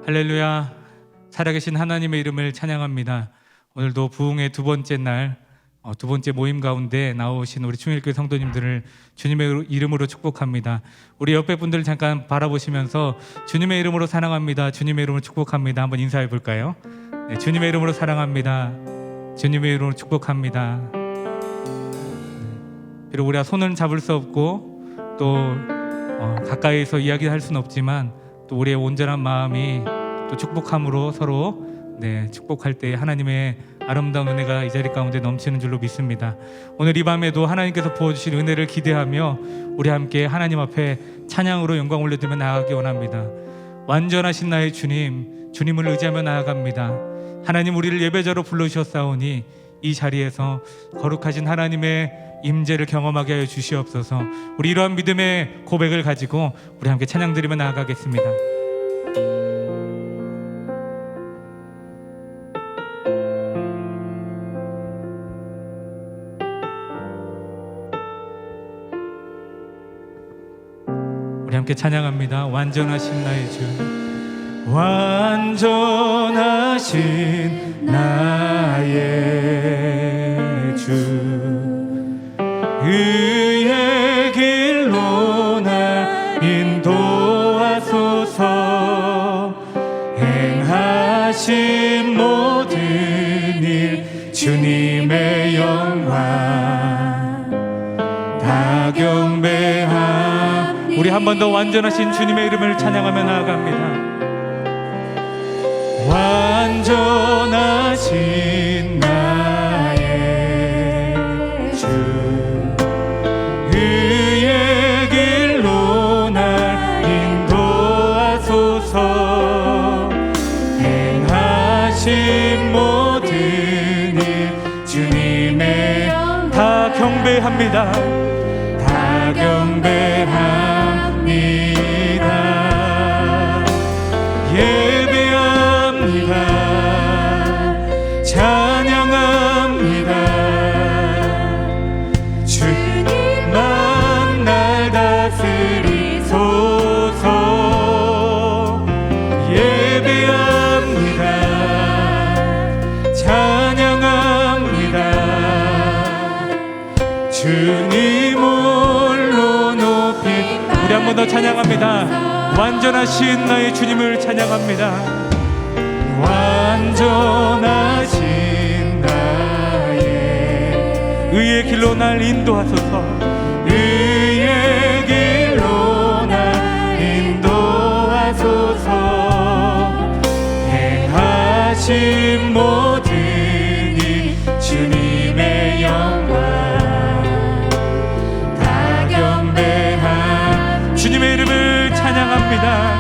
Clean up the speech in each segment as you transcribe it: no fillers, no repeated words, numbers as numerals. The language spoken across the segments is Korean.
할렐루야. 살아계신 하나님의 이름을 찬양합니다. 오늘도 부흥의 두 번째 날, 두 번째 모임 가운데 나오신 우리 충일교회 성도님들을 주님의 이름으로 축복합니다. 우리 옆에 분들 잠깐 바라보시면서 주님의 이름으로 사랑합니다, 주님의 이름으로 축복합니다 한번 인사해 볼까요? 네, 주님의 이름으로 사랑합니다, 주님의 이름으로 축복합니다. 비록 우리가 손은 잡을 수 없고 또 가까이서 이야기할 수는 없지만 또 우리의 온전한 마음이 또 축복함으로 서로 축복할 때 하나님의 아름다운 은혜가 이 자리 가운데 넘치는 줄로 믿습니다. 오늘 이 밤에도 하나님께서 부어주신 은혜를 기대하며 우리 함께 하나님 앞에 찬양으로 영광 올려드리며 나아가기 원합니다. 완전하신 나의 주님, 주님을 의지하며 나아갑니다. 하나님, 우리를 예배자로 불러주셨사오니 이 자리에서 거룩하신 하나님의 임재를 경험하게 하여 주시옵소서. 우리 이러한 믿음의 고백을 가지고 우리 함께 찬양 드리며 나아가겠습니다. 우리 함께 찬양합니다. 완전하신 나의 주, 완전하신 나의 주, 의의 길로 날 인도하소서. 행하신 모든 일 주님의 영광 다 경배함. 우리 한 번 더 완전하신 주님의 이름을 찬양하며 나아갑니다. 완전하신 나의 주, 의의 길로 날 인도하소서. 행하신 모든 일 주님의 다 경배합니다. 다 경배합니다. 예배합니다. 찬양합니다. 주님만 날 다스리소서. 예배합니다. 찬양합니다. 주님 홀로 높이. 우리 한 번 더 찬양합니다. 완전하신 나의 주님을 찬양합니다. 완전하신 나의 의의 길로 날 인도하소서. 의의 길로 날 인도하소서. 행하신 모든 일 주님의 영광 다 경배함. 주님의 이름을 찬양합니다.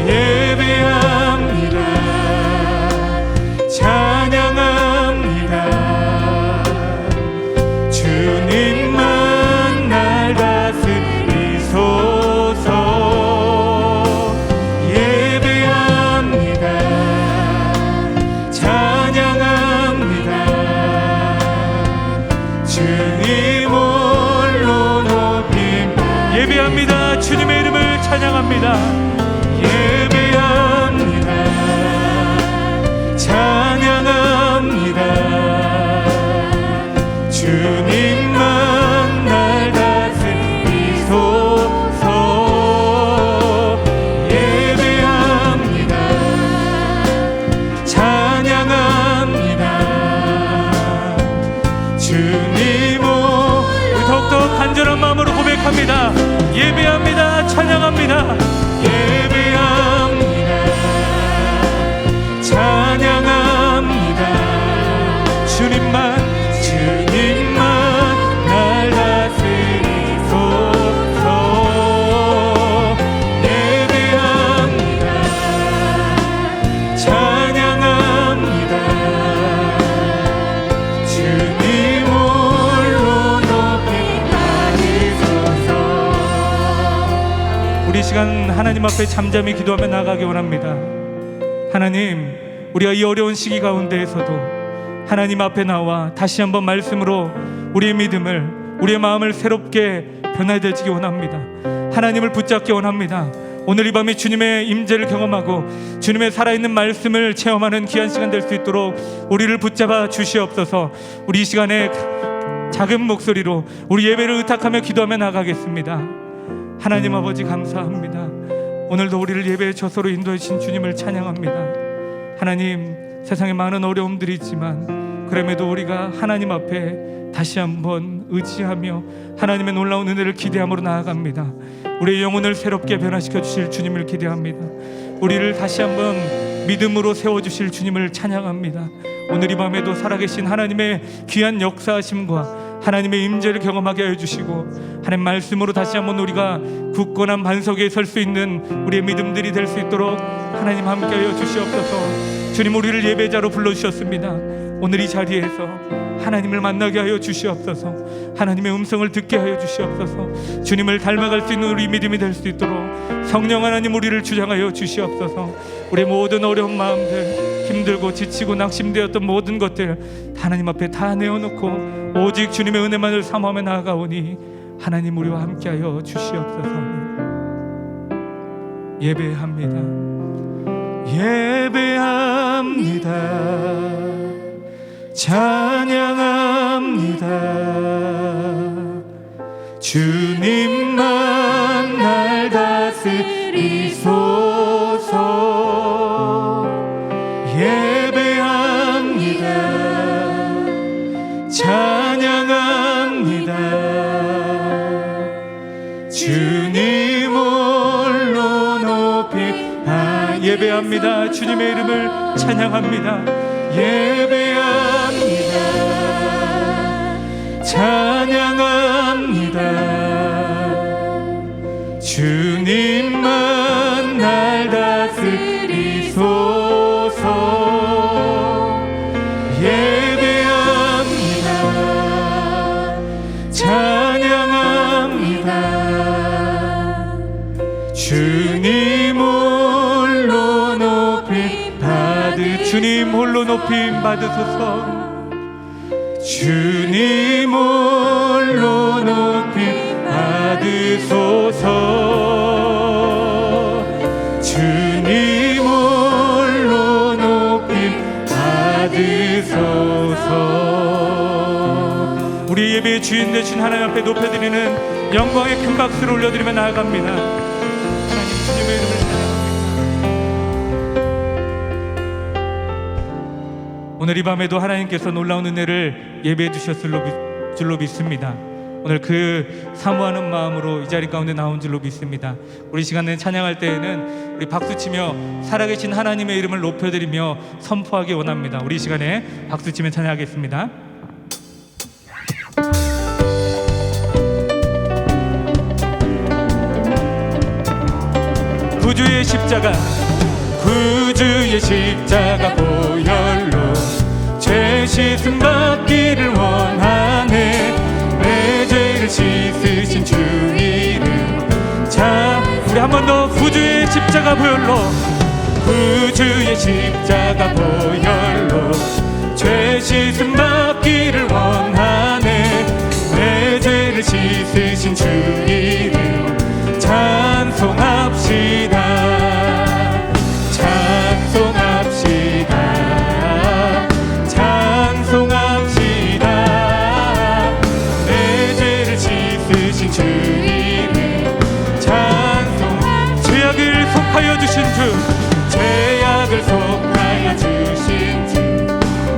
예배합니다. 찬양합니다. 주님만 날 다스리소서. 예배합니다. 찬양합니다. 주님 홀로 높임. 예배합니다. 주님의 이름을 찬양합니다. 예배합니다. 찬양합니다. 주님만 날 다스리소서. 예배합니다. 찬양합니다. 주님 우리 더욱더 간절한 마음으로 고백합니다. 예배합니다. 찬양합니다. 예배합니다. 찬양합니다. 주님만 날 다스리소서. 예배합니다. 찬양합니다. 주님 홀로 높이 받으소서. 우리 시간 하나님 앞에 잠잠히 기도하며 나아가기 원합니다. 하나님, 우리가 이 어려운 시기 가운데에서도 하나님 앞에 나와 다시 한번 말씀으로 우리의 믿음을, 우리의 마음을 새롭게 변화되지기 원합니다. 하나님을 붙잡기 원합니다. 오늘 이 밤에 주님의 임재를 경험하고 주님의 살아있는 말씀을 체험하는 귀한 시간 될 수 있도록 우리를 붙잡아 주시옵소서. 우리 이 시간에 작은 목소리로 우리 예배를 의탁하며 기도하며 나가겠습니다. 하나님 아버지 감사합니다. 오늘도 우리를 예배의 저소로 인도해 주신 주님을 찬양합니다. 하나님, 세상에 많은 어려움들이 있지만 그럼에도 우리가 하나님 앞에 다시 한번 의지하며 하나님의 놀라운 은혜를 기대함으로 나아갑니다. 우리의 영혼을 새롭게 변화시켜 주실 주님을 기대합니다. 우리를 다시 한번 믿음으로 세워주실 주님을 찬양합니다. 오늘 이 밤에도 살아계신 하나님의 귀한 역사하심과 하나님의 임재를 경험하게 하여 주시고 하나님 말씀으로 다시 한번 우리가 굳건한 반석에 설 수 있는 우리의 믿음들이 될 수 있도록 하나님 함께 하여 주시옵소서. 주님, 우리를 예배자로 불러주셨습니다. 오늘 이 자리에서 하나님을 만나게 하여 주시옵소서. 하나님의 음성을 듣게 하여 주시옵소서. 주님을 닮아갈 수 있는 우리 믿음이 될 수 있도록 성령 하나님 우리를 주장하여 주시옵소서. 우리의 모든 어려운 마음들, 힘들고 지치고 낙심되었던 모든 것들 하나님 앞에 다 내어놓고 오직 주님의 은혜만을 사모하며 나아가오니 하나님 우리와 함께하여 주시옵소서. 예배합니다. 예배합니다. 찬양합니다. 주님만 날 다스리소서. 예배합니다. 찬양합니다. 주님 홀로 높이 예배합니다. 주님의 이름을 찬양합니다. 예배합니다. 찬양합니다. 주님만 날 다스리소서. 예배합니다. 찬양합니다. 주님 홀로 높임 주님 홀로 높임 받으소서. 주님 홀로 높임 받으소서. 주님 홀로 높임 받으소서. 우리 예배의 주인 되신 하나님 앞에 높여드리는 영광의 큰 박수를 올려드리며 나아갑니다. 하나님 주님의 이름을 오늘 이 밤에도 하나님께서 놀라운 은혜를 예배해 주셨을 줄로 믿습니다. 오늘 그 사모하는 마음으로 이 자리 가운데 나온 줄로 믿습니다. 우리 시간에 찬양할 때에는 우리 박수치며 살아계신 하나님의 이름을 높여드리며 선포하기 원합니다. 우리 시간에 박수치며 찬양하겠습니다. 구주의 십자가, 구주의 십자가 보혈로 죄 씻음 받기를 원하네. 내 죄를 씻으신 주 이름. 자, 우리 한 번 더. 구주의 십자가 보혈로, 구주의 십자가 보혈로 죄 씻음 받기를 원하네. 내 죄를 씻으신 주 이름 찬송합시다. 속하여 주신 주, 죄악을 속하여 주신 주,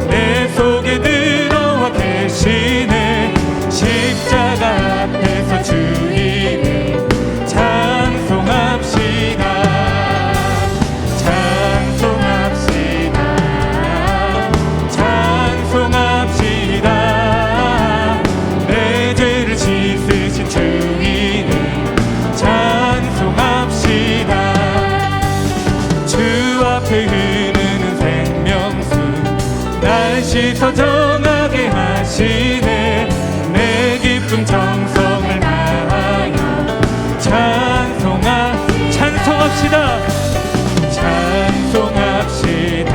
내 속에 들어와 계시네. 십자가 앞에서 주 이름 찬송합시다. 찬송합시다. 찬송합시다. 내 죄를 씻으신 주 이름 찬송합시다. 앞에 흐르는 생명수 날 씻어 정하게 하시네. 내 깊은 정성을 다하여 찬송합시다. 찬송합시다.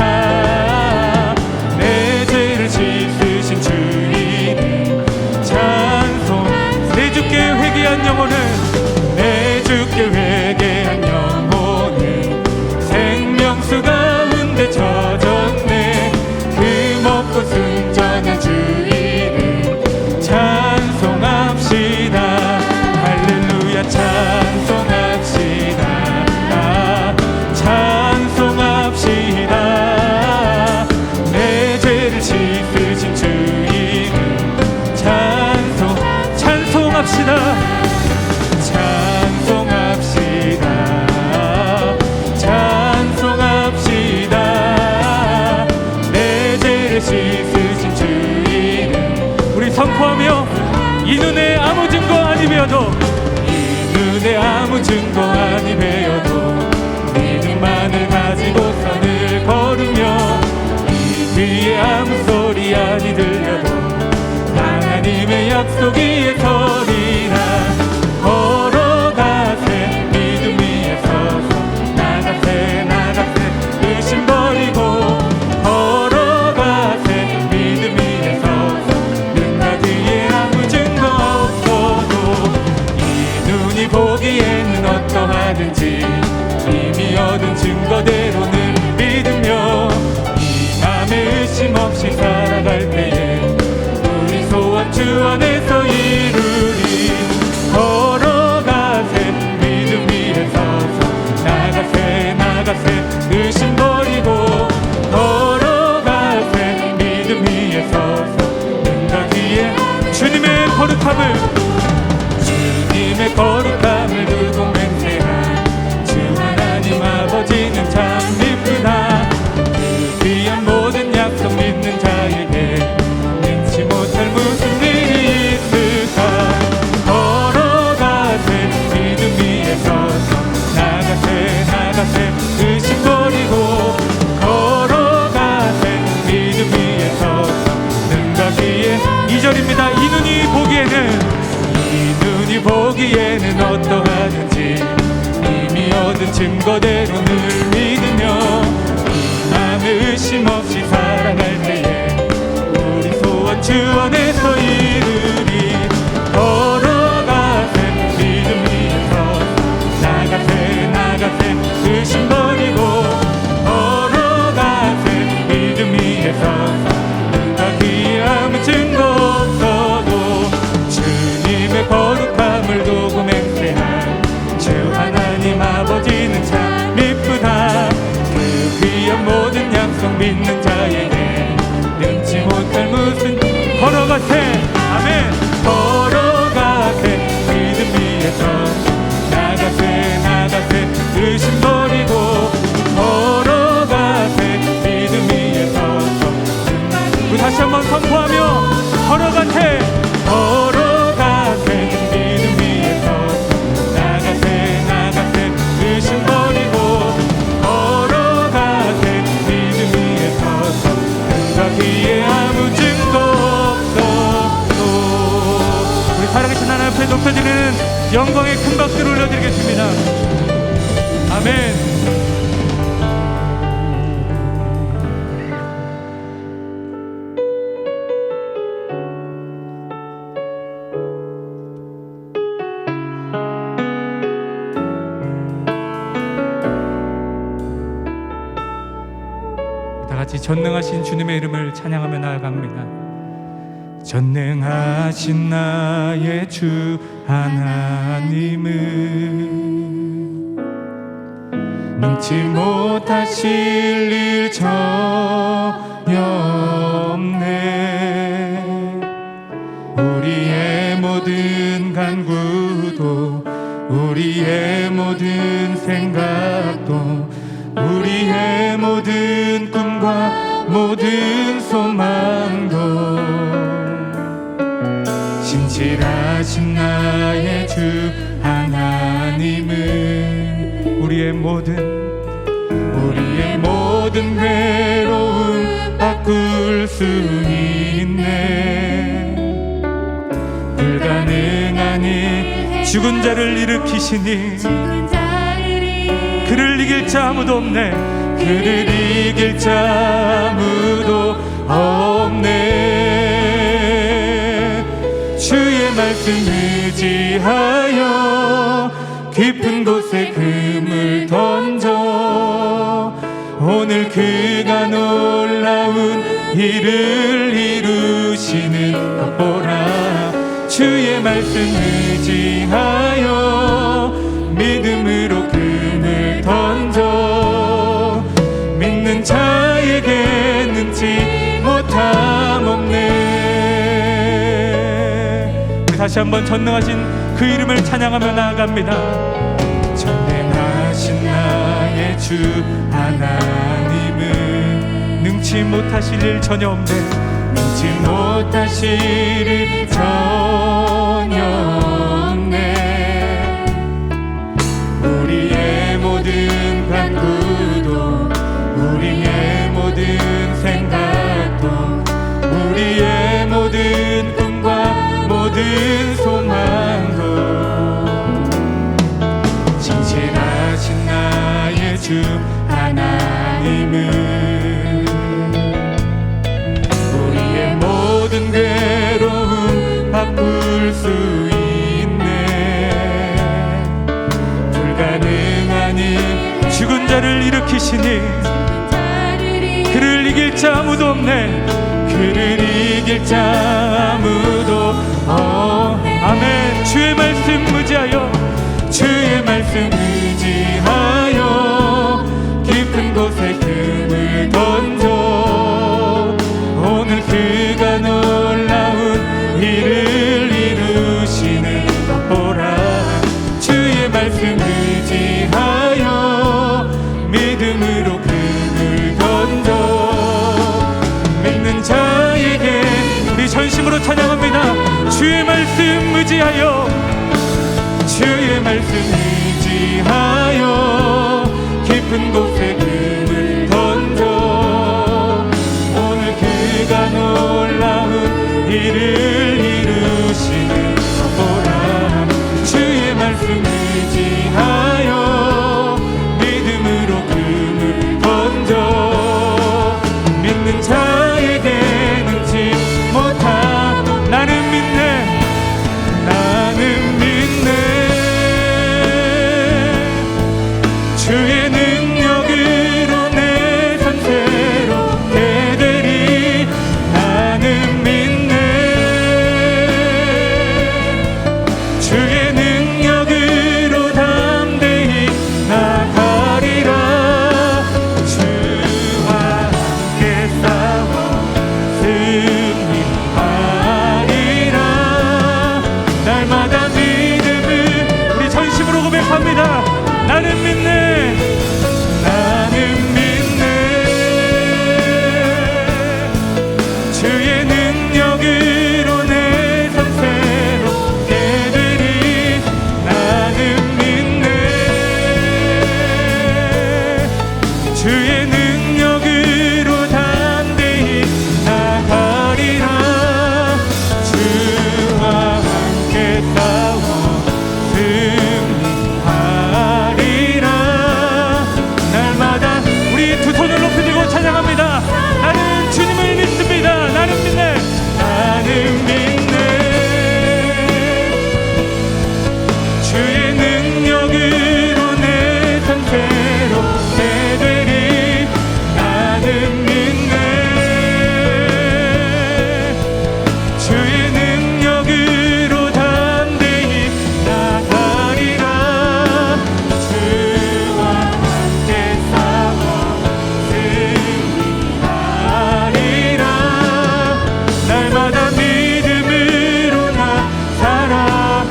찬송합시다. 내 죄를 씻으 주께 회개한 영혼은 생명수 가운데 젖었네. 그 먹고 순전한 주 이름 찬송합시다. 할렐루야 찬송합시다. 찬송합시다. 내 죄를 씻으신 주 이름 찬송합시다. 찬송합시다. 찬송합시다. 내 죄를 씻으신 주 이름. 우리 선포하며 이 눈에 아무 증거 아니 배어도, 이 눈에 아무 증거 아니 배어도 믿음만을 가지고 선을 걸으며, 이 귀에 아무 소리 아니 들려도 하나님의 약속 위에 서리라. 걸어가세 믿음 위에 서서 나가세 나가세 의심 버리고. 걸어가세 믿음 위에 서서 눈과 뒤에 아무 증거 없어도 이 눈이 보기에는 어떠하든지 이미 얻은 증거대로는 믿으며 이 맘에 의심 없이 살아갈 때에 우리 소원 주 안에서 이루리. 걸어가세 믿음 위에 서서 나가세 나가세 의심 버리고. 걸어가세 믿음 위에 서서 눈과 귀에 주님의 거룩함을 두고 맹세한 주 하나님 아버지는 참 이쁘다. 그 귀한 모든 약속 믿는 자에게 능치 못할 무슨 일이 있을까. 걸어가세 믿음 위에 서서 나가세 나가세 의심 버리고. 걸어가세 믿음 위에 서서 눈과 귀에 2절입니다. 이 눈이 보기에는 어떠하든지 이미 얻은 증거대로 늘 믿으며 이 맘에 의심 없이 살아갈 때에 우리 소원 주 안에서 이루리. 걸어가세 믿음 위에서 나가세 나가세 의심 버리고. 걸어가세 믿음 위에서 눈과 귀에 아무 증거 없어도 주님의 거룩함을 두고 맹세한 주 하나님 아버지는 참 이쁘다. 그 귀한 모든 약속 믿는 자에게 능치 못할 무슨. 걸어가세 아멘. 걸어가세 믿음 위에서 나가세 나가세 의심 버리고. 걸어가세 믿음 위에서 우리 다시 한번 선포하며 걸어가세. 걸어가세 믿음 위에서 나가세 나가세 의심 버리고. 걸어가세 믿음 위에서 눈과 귀에 아무 증거 없어도. 우리 살아계신 하나님 앞에 높여지는 영광의 큰 박수를 올려드리겠습니다. 아멘. 다같이 전능하신 주님의 이름을 찬양하며 나아갑니다. 전능하신 나의 주 하나님은 능치 못하실 일 전혀 없네. 우리의 모든 간구도 우리의 모든 생각도 우리의 모든 꿈과 모든 소망도 신실하신 나의 주 하나님은 우리의 모든 괴로움 바꿀 수 있네. 불가능한 일 죽은 자를 일으키시니 그를 이길 자 아무도 없네. 그를 이길 자 아무도 없네. 주의 말씀 의지하여 그 깊은 곳에 금을 던져 오늘 그가 놀라운 일을 이루시는 것 보라. 주의 말씀 의지하여 믿음으로 금을 던져 믿는 자에게 능치 못함 없네. 우리 다시 한번 전능하신 그 이름을 찬양하며 나아갑니다. 전능하신 나의 주 하나님은 능치 못하실 일 전혀 없네. 능치 못하실 일 전혀 없네. 우리의 모든 간구도 우리의 모든 생각도 우리의 모든 꿈과 모든 소망도 진실하신 나의 주 하나님은 우리의 모든 괴로움 바꿀 수 있네. 불가능한 일 죽은 자를 일으키시니 그를 이길 자 아무도 없네. 그를 이길 자 아무도 아멘. 주의 말씀 의지하여 주의 말씀 의지하여 깊은 곳에 금을 던져 오늘 그가 놀라운 일을 이루시는 것 보라. 주의 말씀 의지하여 믿음으로 금을 던져 믿는 자에게 우리 전심으로 찬양합니다. 주의 말씀 의지하여 주의 말씀 의지하여 깊은 곳에 금을 던져 오늘 그가 놀라운 일을 이루시는 것 보라. 주의 말씀 의지하여 믿음으로 금을 던져 믿는 자에게 능치 못하. 나는 믿네. 나는 믿네. 주의 능력으로 내 삶 새롭게 되리. 나는 믿네. 주의 능력으로 담대히 나가리라. 주와 함께 싸워 승리하리라. 날마다 믿음을 우리 전심으로 고백합니다. 나는 믿네. 나는 믿네. 주의 능력으로 내 삶 새롭게 되리. 나는 믿네. 주의 능력으로 담대히 나가리라. 주와 함께 싸워 승리하리라. 날마다 우리 두 손을 높이 들고 찬양합니다. 나는 주님을 믿습니다. 나는 믿네. 나는 믿네. 주의 능력으로 내 삶 새롭게 되리. 나는 믿네. 주의 능력으로 담대히 나가리라. 주와 함께 싸워 승리하리라. 날마다 믿음으로 나 살아.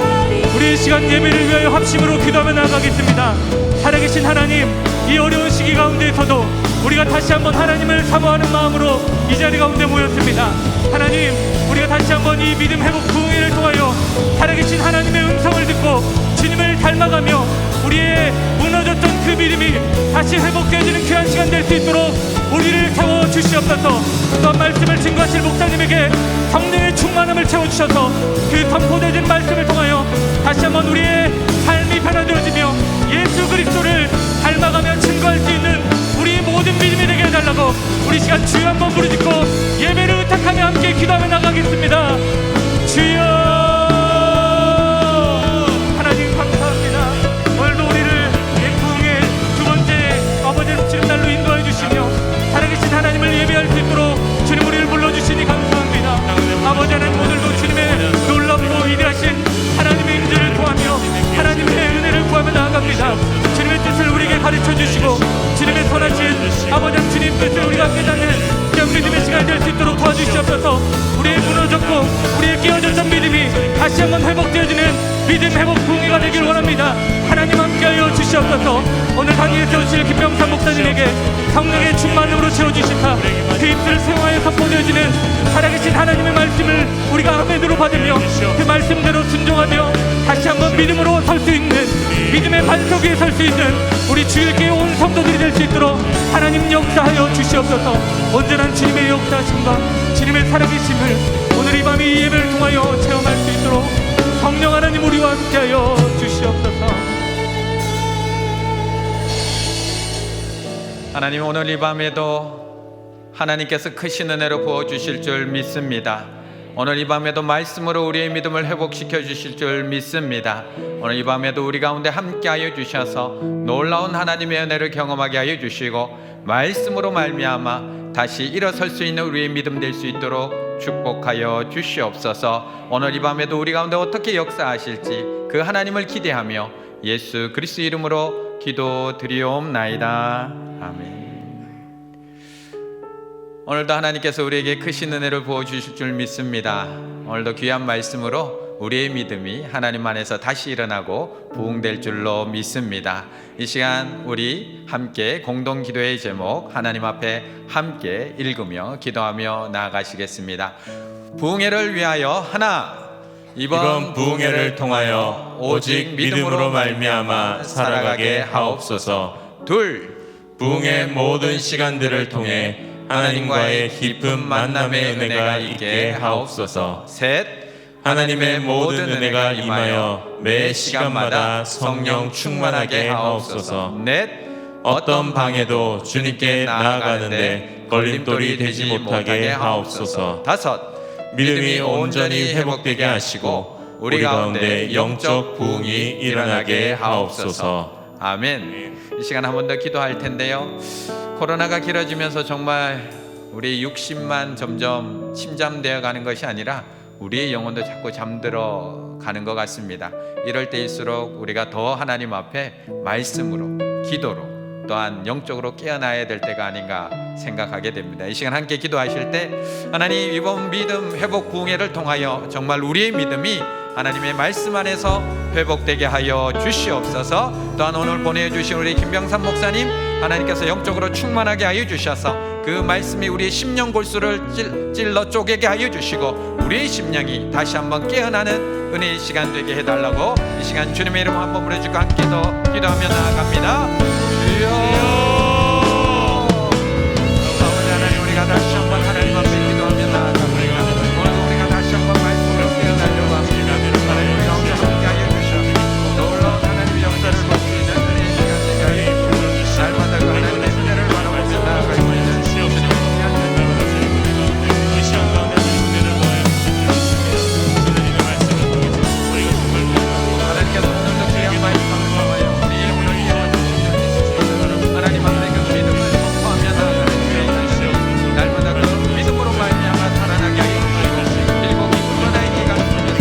우리 이 시간 예배를 위하여 합심으로 기도하며 나가겠습니다. 살아계신 하나님, 이 어려운 시기 가운데에서도 우리가 다시 한번 하나님을 사모하는 마음으로 이 자리 가운데 모였습니다. 하나님, 우리가 다시 한번 이 믿음 회복 부흥회를 통하여 살아계신 하나님의 음성을 듣고 주님을 닮아가며 우리의 무너졌던 그 믿음이 다시 회복되어지는 귀한 시간 될 수 있도록 우리를 채워주시옵소서. 또한 말씀을 증거하실 목사님에게 성령의 충만함을 채워주셔서 그 선포되어진 말씀을 통하여 다시 한번 우리의 삶이 변화되어지며 예수 그리스도를 닮아가며 증거할 수 있는 우리 모든 믿음이 되게 해달라고 우리 시간 주여 한번 부르짖고 예배를 의탁하며 함께 기도하며 나가겠습니다. 주여. 하나님 감사합니다. 오늘 다시 한번 회복되어지는 믿음 회복 부흥회가 되길 원합니다. 하나님 함께하여 주시옵소서. 오늘 강의에 세우실 김병삼 목사님에게 성령의 충만으로 채워주시사 그 입술 생활에 선포되어지는 살아계신 하나님의 말씀을 우리가 아멘으로 받으며 그 말씀대로 순종하며 다시 한번 믿음으로 설 수 있는, 믿음의 반석 위에 설 수 있는 우리 주일교회 온 성도들이 될 수 있도록 하나님 역사하여 주시옵소서. 온전한 주님의 역사하심과 주님의 살아계심을 오늘 이 밤 이 예배를 통하여 체험할 수 있도록 성령 하나님 우리와 함께하여 주시옵소서. 하나님, 오늘 이 밤에도 하나님께서 크신 은혜로 부어주실 줄 믿습니다. 오늘 이 밤에도 말씀으로 우리의 믿음을 회복시켜 주실 줄 믿습니다. 오늘 이 밤에도 우리 가운데 함께하여 주셔서 놀라운 하나님의 은혜를 경험하게 하여 주시고 말씀으로 말미암아 다시 일어설 수 있는 우리의 믿음 될 수 있도록 축복하여 주시옵소서. 오늘 이 밤에도 우리 가운데 어떻게 역사하실지 그 하나님을 기대하며 예수 그리스도 이름으로 기도드리옵나이다. 아멘. 오늘도 하나님께서 우리에게 크신 은혜를 부어주실 줄 믿습니다. 오늘도 귀한 말씀으로 우리의 믿음이 하나님 안에서 다시 일어나고 부흥될 줄로 믿습니다. 이 시간 우리 함께 공동 기도의 제목 하나님 앞에 함께 읽으며 기도하며 나아가시겠습니다. 부흥회를 위하여 하나, 이번 부흥회를 통하여 오직 믿음으로 말미암아 살아가게 하옵소서. 둘, 부흥회 모든 시간들을 통해 하나님과의 깊은 만남의 은혜가 있게 하옵소서. 셋, 하나님의 모든 은혜가 임하여 매 시간마다 성령 충만하게 하옵소서. 넷, 어떤 방해도 주님께 나아가는데 걸림돌이 되지 못하게 하옵소서. 다섯, 믿음이 온전히 회복되게 하시고 우리 가운데 영적 부흥이 일어나게 하옵소서. 아멘. 이 시간 한 번 더 기도할 텐데요. 코로나가 길어지면서 정말 우리 육신만 점점 침잠되어 가는 것이 아니라 우리의 영혼도 자꾸 잠들어 가는 것 같습니다. 이럴 때일수록 우리가 더 하나님 앞에 말씀으로, 기도로, 또한 영적으로 깨어나야 될 때가 아닌가 생각하게 됩니다. 이 시간 함께 기도하실 때 하나님, 이번 믿음 회복 부흥회를 통하여 정말 우리의 믿음이 하나님의 말씀 안에서 회복되게 하여 주시옵소서. 또한 오늘 보내주신 우리 김병삼 목사님, 하나님께서 영적으로 충만하게 하여 주셔서 그 말씀이 우리의 심령 골수를 찔러 쪼개게 하여 주시고 우리의 심령이 다시 한번 깨어나는 은혜의 시간 되게 해달라고 이 시간 주님의 이름 한번 부르짖고 함께 기도하며 나아갑니다. 주여, 아버지 하나님, 우리가 다시 한번 하나님 앞에 기도하며 나아갑니다. 오늘 우리가 다시 한번 말씀으로 깨어나려고 합니다. 하나님, 우리 가운데 함께 하여 주셔서 놀라운 하나님의 역사를 볼 수 있는 은혜의 시간 되게 하여 주시고 날마다 그 하나님의 은혜를 바라보며 나아갈 수 있는 주님의 귀한 이 시간 가운데 은혜를 더하여 주님의 말씀을 통해서 우리가 정말 하나님께서 오늘도 귀한 말씀 통하여 우리의 오늘 예언 하나님 앞에 그 믿음을 선포하며 나아가는 주의 인생 날마다 그 믿음으로 말미암아 살아나게 하여 주시고 그리고 기쁨과 나에게 감사합니다.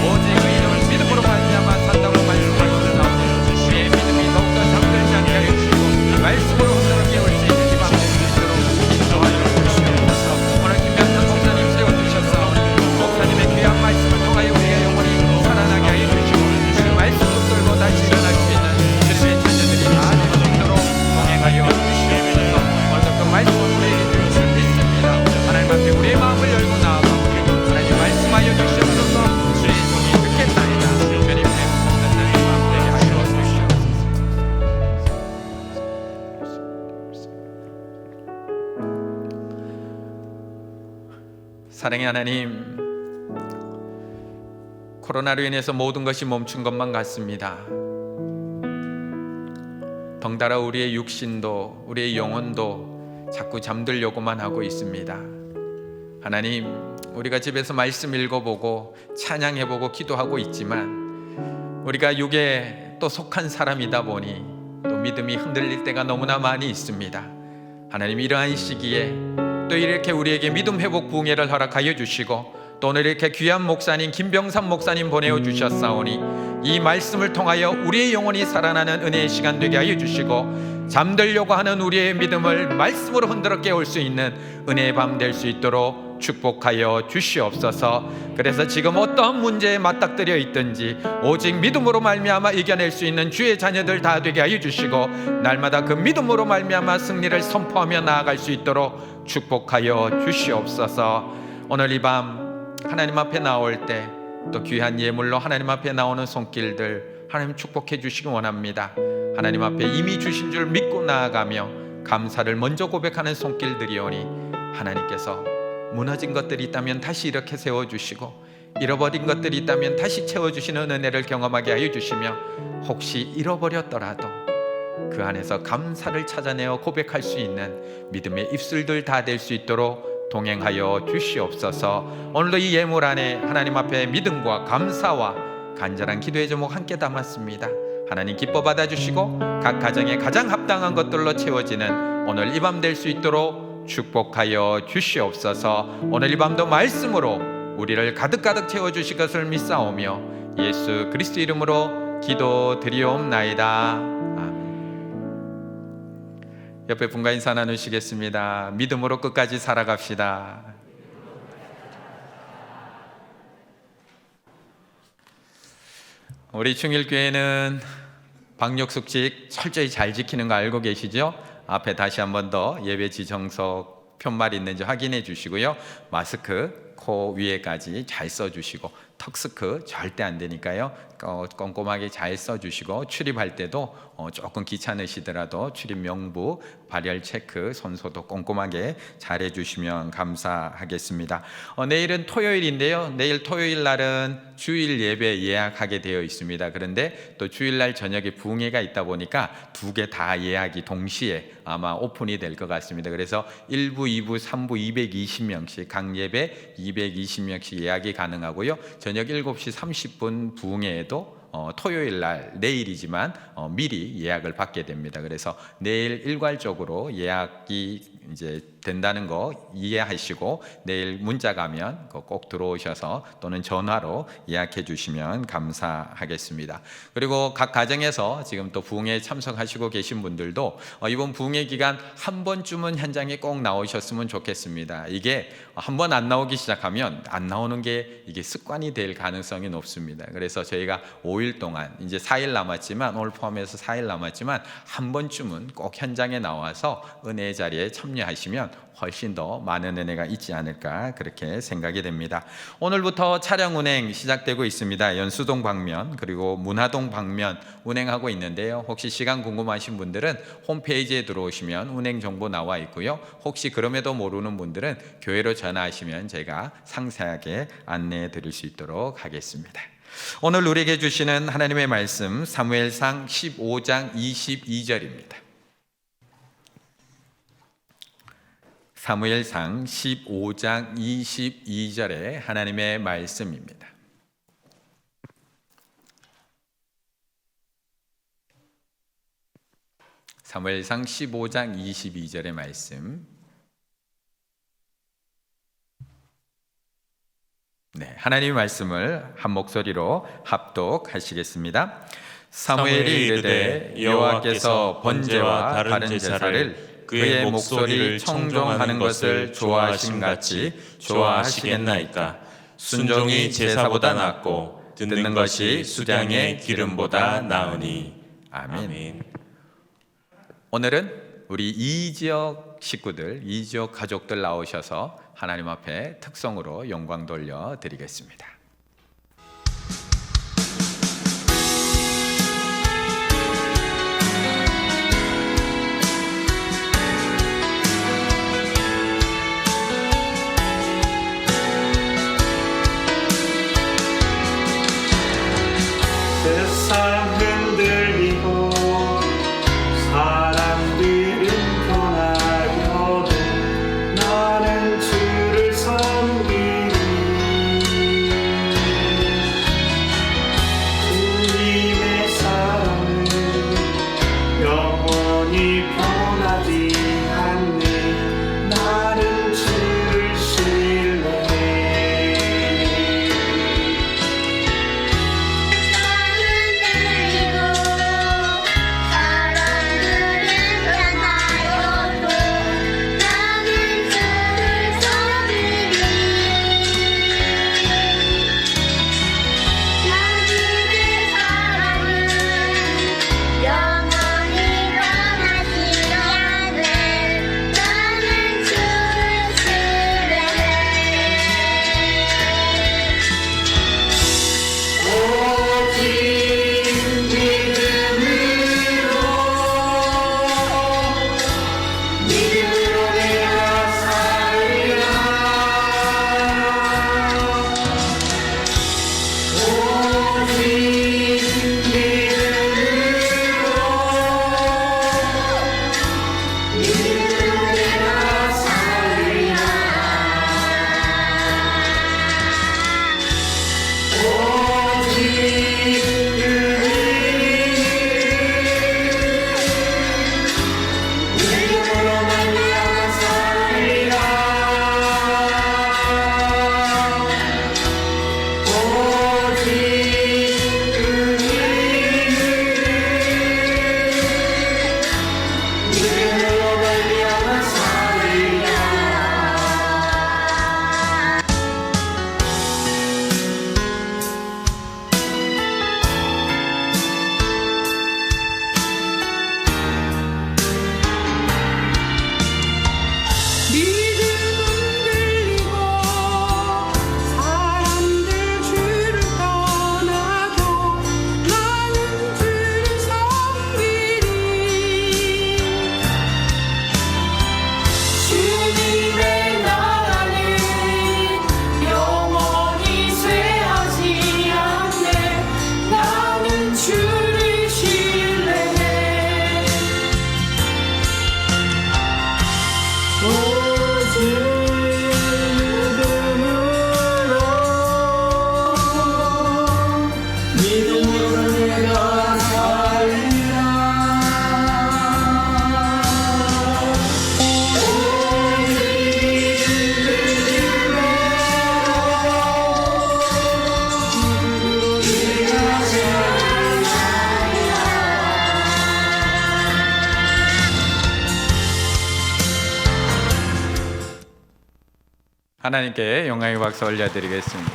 오직 그 이름을 믿음으로 말미암아 산다고 말씀하시는 가운데 우리의 믿음이 더욱더 잠들지 않게 하여 주시고 말씀으로 흔들어 깨울 수 있는 이 밤 될 수 있도록 인도하여 주시옵소서. 오늘 김병삼 목사님 세워주셨사오니 목사님의 귀한 말씀을 통하여 우리의 영혼이 살아나게 하여 주시고 그 말씀 붙들고 다시 일어날 수 있는 주님의 자녀들이 다 될 수 있도록 동행하여 주시옵소서. 오늘도 그 말씀을 우리에게 주실 줄 믿습니다. 하나님 앞에 우리의 마음을 열고 나아가오니 하나님 말씀하여 주시옵소서. 주의 종이 듣겠나이다. 주님의 듣는 이 마음 되게 하여 주시옵소서. 사랑의 하나님, 코로나로 인해서 모든 것이 멈춘 것만 같습니다. 덩달아 우리의 육신도 우리의 영혼도 자꾸 잠들려고만 하고 있습니다. 하나님, 우리가 집에서 말씀 읽어보고 찬양해보고 기도하고 있지만 우리가 육에 또 속한 사람이다 보니 또 믿음이 흔들릴 때가 너무나 많이 있습니다. 하나님, 이러한 시기에 또 이렇게 우리에게 믿음 회복 부흥회를 허락하여 주시고 또 오늘 이렇게 귀한 목사님 김병삼 목사님 보내어 주셨사오니 이 말씀을 통하여 우리의 영혼이 살아나는 은혜의 시간 되게 하여 주시고 잠들려고 하는 우리의 믿음을 말씀으로 흔들어 깨울 수 있는 은혜의 밤 될 수 있도록 있도록 축복하여 주시옵소서. 그래서 지금 어떠한 문제에 맞닥뜨려 있든지 오직 믿음으로 말미암아 이겨낼 수 있는 주의 자녀들 다 되게 하여 주시고, 날마다 그 믿음으로 말미암아 승리를 선포하며 나아갈 수 있도록 축복하여 주시옵소서. 오늘 이 밤 하나님 앞에 나올 때 또 귀한 예물로 하나님 앞에 나오는 손길들 하나님 축복해 주시기 원합니다. 하나님 앞에 이미 주신 줄 믿고 나아가며 감사를 먼저 고백하는 손길들이오니, 하나님께서 무너진 것들이 있다면 다시 이렇게 세워주시고, 잃어버린 것들이 있다면 다시 채워주시는 은혜를 경험하게 하여 주시며, 혹시 잃어버렸더라도 그 안에서 감사를 찾아내어 고백할 수 있는 믿음의 입술들 다 될 수 있도록 동행하여 주시옵소서. 오늘도 이 예물 안에 하나님 앞에 믿음과 감사와 간절한 기도의 제목 함께 담았습니다. 하나님 기뻐 받아주시고 각 가정에 가장 합당한 것들로 채워지는 오늘 이 밤 될 수 있도록 축복하여 주시옵소서. 오늘 이 밤도 말씀으로 우리를 가득가득 채워주실 것을 믿사오며 예수 그리스도 이름으로 기도드리옵나이다. 옆에 분과 인사 나누시겠습니다. 믿음으로 끝까지 살아갑시다. 우리 충일교회는 방역수칙 철저히 잘 지키는 거 알고 계시죠? 앞에 다시 한 번 더 예배 지정석 편말 있는지 확인해 주시고요. 마스크 코 위에까지 잘 써주시고, 턱스크 절대 안 되니까요. 꼼꼼하게 잘 써주시고, 출입할 때도 조금 귀찮으시더라도 출입 명부, 발열 체크, 손소독 꼼꼼하게 잘 해주시면 감사하겠습니다. 내일은 토요일인데요. 내일 토요일 날은 주일 예배 예약하게 되어 있습니다. 그런데 또 주일날 저녁에 부흥회가 있다 보니까 두 개 다 예약이 동시에 아마 오픈이 될 것 같습니다. 그래서 1부, 2부, 3부 220명씩 각 예배 220명씩 예약이 가능하고요. 저녁 7시 30분 부흥회에도 토요일 날 내일이지만 미리 예약을 받게 됩니다. 그래서 내일 일괄적으로 예약이 이제 된다는 거 이해하시고 내일 문자 가면 꼭 들어오셔서 또는 전화로 예약해 주시면 감사하겠습니다. 그리고 각 가정에서 지금 또 부흥회에 참석하시고 계신 분들도 이번 부흥회 기간 한 번쯤은 현장에 꼭 나오셨으면 좋겠습니다. 이게 한 번 안 나오기 시작하면 안 나오는 게 이게 습관이 될 가능성이 높습니다. 그래서 저희가 5일 동안 이제 4일 남았지만, 오늘 포함해서 4일 남았지만 한 번쯤은 꼭 현장에 나와서 은혜의 자리에 참여하시면 훨씬 더 많은 은혜가 있지 않을까 그렇게 생각이 됩니다. 오늘부터 차량 운행 시작되고 있습니다. 연수동 방면 그리고 문화동 방면 운행하고 있는데요. 혹시 시간 궁금하신 분들은 홈페이지에 들어오시면 운행 정보 나와 있고요. 혹시 그럼에도 모르는 분들은 교회로 전화하시면 제가 상세하게 안내해 드릴 수 있도록 하겠습니다. 오늘 우리에게 주시는 하나님의 말씀 사무엘상 15장 22절입니다. 사무엘상 15장 22절의 하나님의 말씀입니다. 사무엘상 15장 22절의 말씀. 네, 하나님의 말씀을 한 목소리로 합독하시겠습니다. 사무엘이 이르되 여호와께서 번제와 다른 제사를 그의 목소리를 청종하는 것을 좋아하심 같이 좋아하시겠나이까. 순종이 제사보다 낫고 듣는 것이 수량의 기름보다 나으니. 아멘. 오늘은 우리 이지역 식구들, 이지역 가족들 나오셔서 하나님 앞에 특성으로 영광 돌려 드리겠습니다. 세상 흔들리고 사람들은 떠나려도 나는 주를 섬기리. 하나님께 영광의 박수 올려드리겠습니다.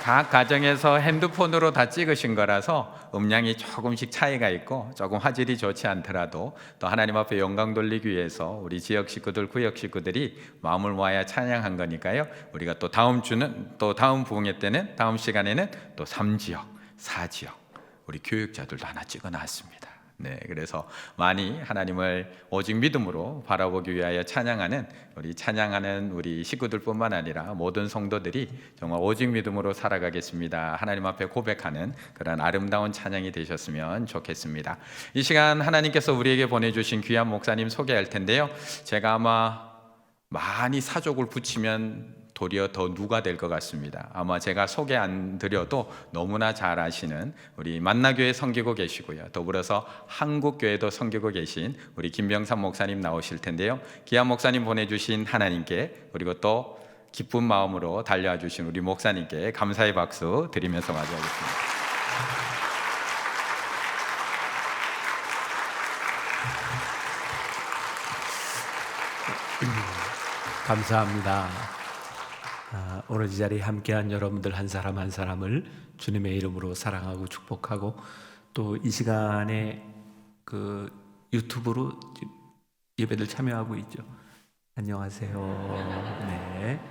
각 가정에서 핸드폰으로 다 찍으신 거라서 음량이 조금씩 차이가 있고 조금 화질이 좋지 않더라도 또 하나님 앞에 영광 돌리기 위해서 우리 지역 식구들, 구역 식구들이 마음을 모아야 찬양한 거니까요. 우리가 또 다음 주는, 또 다음 부흥회 때는, 다음 시간에는 또 3지역, 4지역 우리 교육자들도 하나 찍어놨습니다. 네, 그래서 많이 하나님을 오직 믿음으로 바라보기 위하여 찬양하는 우리 식구들뿐만 아니라 모든 성도들이 정말 오직 믿음으로 살아가겠습니다. 하나님 앞에 고백하는 그런 아름다운 찬양이 되셨으면 좋겠습니다. 이 시간 하나님께서 우리에게 보내주신 귀한 목사님 소개할 텐데요. 제가 아마 많이 사족을 붙이면 도리어 더 누가 될 것 같습니다. 아마 제가 소개 안 드려도 너무나 잘 아시는 우리 만나교회 섬기고 계시고요, 더불어서 한국교회도 섬기고 계신 우리 김병삼 목사님 나오실 텐데요. 귀한 목사님 보내주신 하나님께, 그리고 또 기쁜 마음으로 달려와 주신 우리 목사님께 감사의 박수 드리면서 맞이하겠습니다. 감사합니다. 오늘 이 자리에 함께한 여러분들 한 사람 한 사람을 주님의 이름으로 사랑하고 축복하고, 또 이 시간에 그 유튜브로 예배들 참여하고 있죠. 안녕하세요. 네.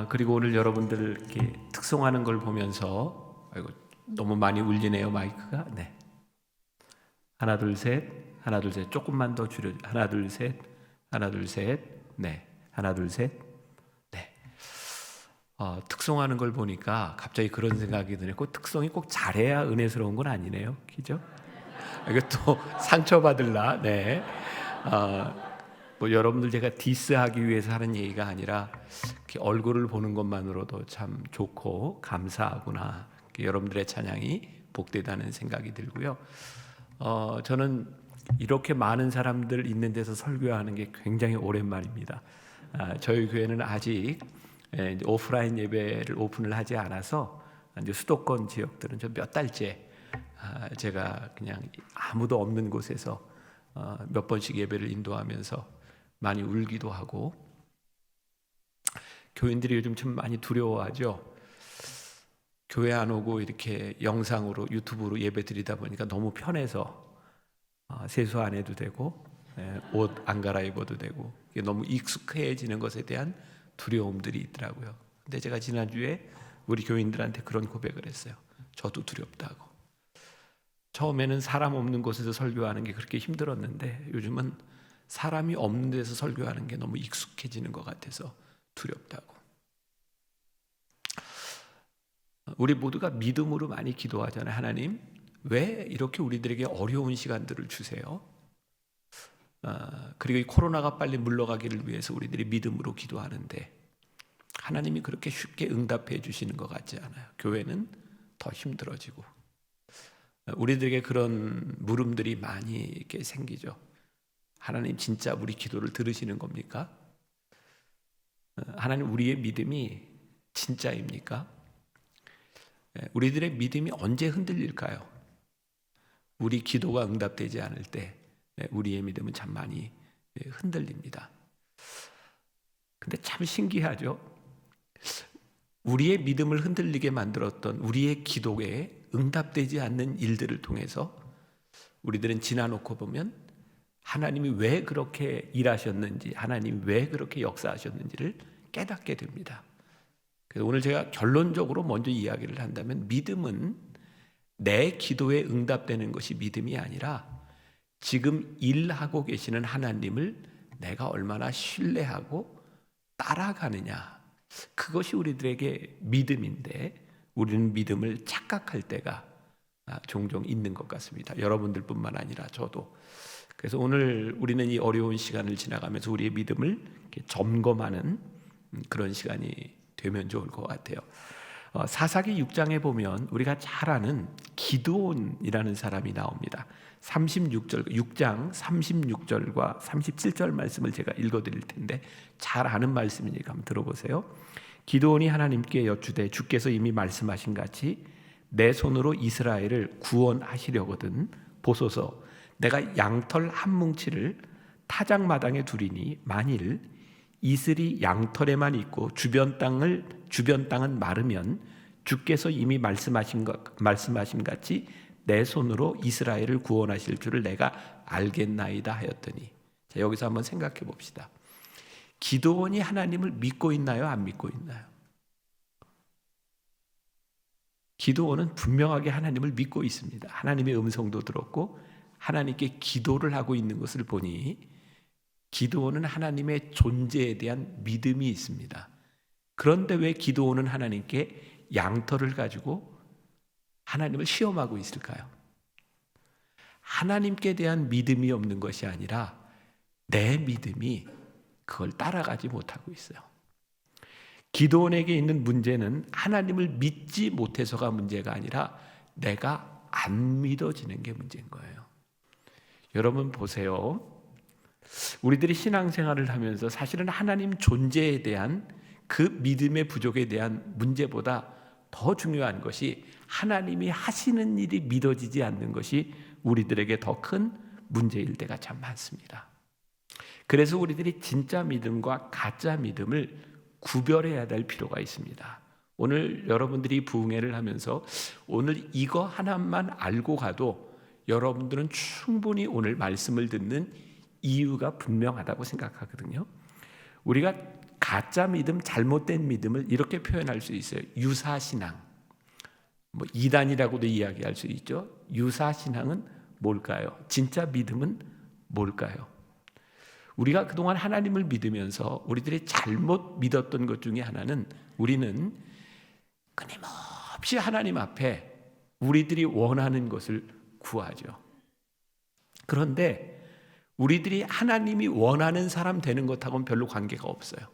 그리고 오늘 여러분들 이렇게 특송하는 걸 보면서, 아이고 너무 많이 울리네요 마이크가. 네. 하나 둘 셋, 하나 둘 셋, 조금만 더 줄여. 하나 둘 셋, 하나 둘 셋, 네. 하나 둘 셋. 특송하는 걸 보니까 갑자기 그런 생각이 드네요. 꼭 특송이 꼭 잘해야 은혜스러운 건 아니네요, 그죠? 이것도 상처받을라. 네. 뭐 여러분들 제가 디스하기 위해서 하는 얘기가 아니라 이렇게 얼굴을 보는 것만으로도 참 좋고 감사하구나. 여러분들의 찬양이 복되다는 생각이 들고요. 저는 이렇게 많은 사람들 있는 데서 설교하는 게 굉장히 오랜만입니다. 저희 교회는 아직 오프라인 예배를 오픈을 하지 않아서 이제 수도권 지역들은 좀 몇 달째 제가 그냥 아무도 없는 곳에서 몇 번씩 예배를 인도하면서 많이 울기도 하고, 교인들이 요즘 좀 많이 두려워하죠. 교회 안 오고 이렇게 영상으로 유튜브로 예배 드리다 보니까 너무 편해서 세수 안 해도 되고 옷 안 갈아입어도 되고, 이게 너무 익숙해지는 것에 대한 두려움들이 있더라고요. 근데 제가 지난주에 우리 교인들한테 그런 고백을 했어요. 저도 두렵다고. 처음에는 사람 없는 곳에서 설교하는 게 그렇게 힘들었는데 요즘은 사람이 없는 데서 설교하는 게 너무 익숙해지는 것 같아서 두렵다고. 우리 모두가 믿음으로 많이 기도하잖아요. 하나님, 왜 이렇게 우리들에게 어려운 시간들을 주세요? 그리고 이 코로나가 빨리 물러가기를 위해서 우리들이 믿음으로 기도하는데 하나님이 그렇게 쉽게 응답해 주시는 것 같지 않아요. 교회는 더 힘들어지고 우리들에게 그런 물음들이 많이 이렇게 생기죠. 하나님 진짜 우리 기도를 들으시는 겁니까? 하나님 우리의 믿음이 진짜입니까? 우리들의 믿음이 언제 흔들릴까요? 우리 기도가 응답되지 않을 때 우리의 믿음은 참 많이 흔들립니다. 근데 참 신기하죠. 우리의 믿음을 흔들리게 만들었던 우리의 기도에 응답되지 않는 일들을 통해서 우리들은 지나놓고 보면 하나님이 왜 그렇게 일하셨는지, 하나님이 왜 그렇게 역사하셨는지를 깨닫게 됩니다. 그래서 오늘 제가 결론적으로 먼저 이야기를 한다면, 믿음은 내 기도에 응답되는 것이 믿음이 아니라 지금 일하고 계시는 하나님을 내가 얼마나 신뢰하고 따라가느냐, 그것이 우리들에게 믿음인데 우리는 믿음을 착각할 때가 종종 있는 것 같습니다. 여러분들뿐만 아니라 저도. 그래서 오늘 우리는 이 어려운 시간을 지나가면서 우리의 믿음을 이렇게 점검하는 그런 시간이 되면 좋을 것 같아요. 사사기 6장에 보면 우리가 잘 아는 기드온이라는 사람이 나옵니다. 6장 36절과 37절 말씀을 제가 읽어드릴 텐데 잘 아는 말씀이니까 한번 들어보세요. 기드온이 하나님께 여쭈되 주께서 이미 말씀하신 같이 내 손으로 이스라엘을 구원하시려거든 보소서, 내가 양털 한 뭉치를 타작마당에 두리니 만일 이슬이 양털에만 있고 주변 땅은 마르면 주께서 이미 말씀하신 같이 내 손으로 이스라엘을 구원하실 줄을 내가 알겠나이다 하였더니. 자, 여기서 한번 생각해 봅시다. 기드온이 하나님을 믿고 있나요? 안 믿고 있나요? 기드온은 분명하게 하나님을 믿고 있습니다. 하나님의 음성도 들었고 하나님께 기도를 하고 있는 것을 보니 기드온은 하나님의 존재에 대한 믿음이 있습니다. 그런데 왜 기드온은 하나님께 양털을 가지고 하나님을 시험하고 있을까요? 하나님께 대한 믿음이 없는 것이 아니라 내 믿음이 그걸 따라가지 못하고 있어요. 기드온에게 있는 문제는 하나님을 믿지 못해서가 문제가 아니라 내가 안 믿어지는 게 문제인 거예요. 여러분 보세요. 우리들이 신앙생활을 하면서 사실은 하나님 존재에 대한 그 믿음의 부족에 대한 문제보다 더 중요한 것이 하나님이 하시는 일이 믿어지지 않는 것이 우리들에게 더 큰 문제일 때가 참 많습니다. 그래서 우리들이 진짜 믿음과 가짜 믿음을 구별해야 될 필요가 있습니다. 오늘 여러분들이 부흥회를 하면서 오늘 이거 하나만 알고 가도 여러분들은 충분히 오늘 말씀을 듣는 이유가 분명하다고 생각하거든요. 우리가 가짜 믿음, 잘못된 믿음을 이렇게 표현할 수 있어요. 유사신앙, 이단이라고도 이야기할 수 있죠. 유사신앙은 뭘까요? 진짜 믿음은 뭘까요? 우리가 그동안 하나님을 믿으면서 우리들이 잘못 믿었던 것 중에 하나는 우리는 끊임없이 하나님 앞에 우리들이 원하는 것을 구하죠. 그런데 우리들이 하나님이 원하는 사람 되는 것하고는 별로 관계가 없어요.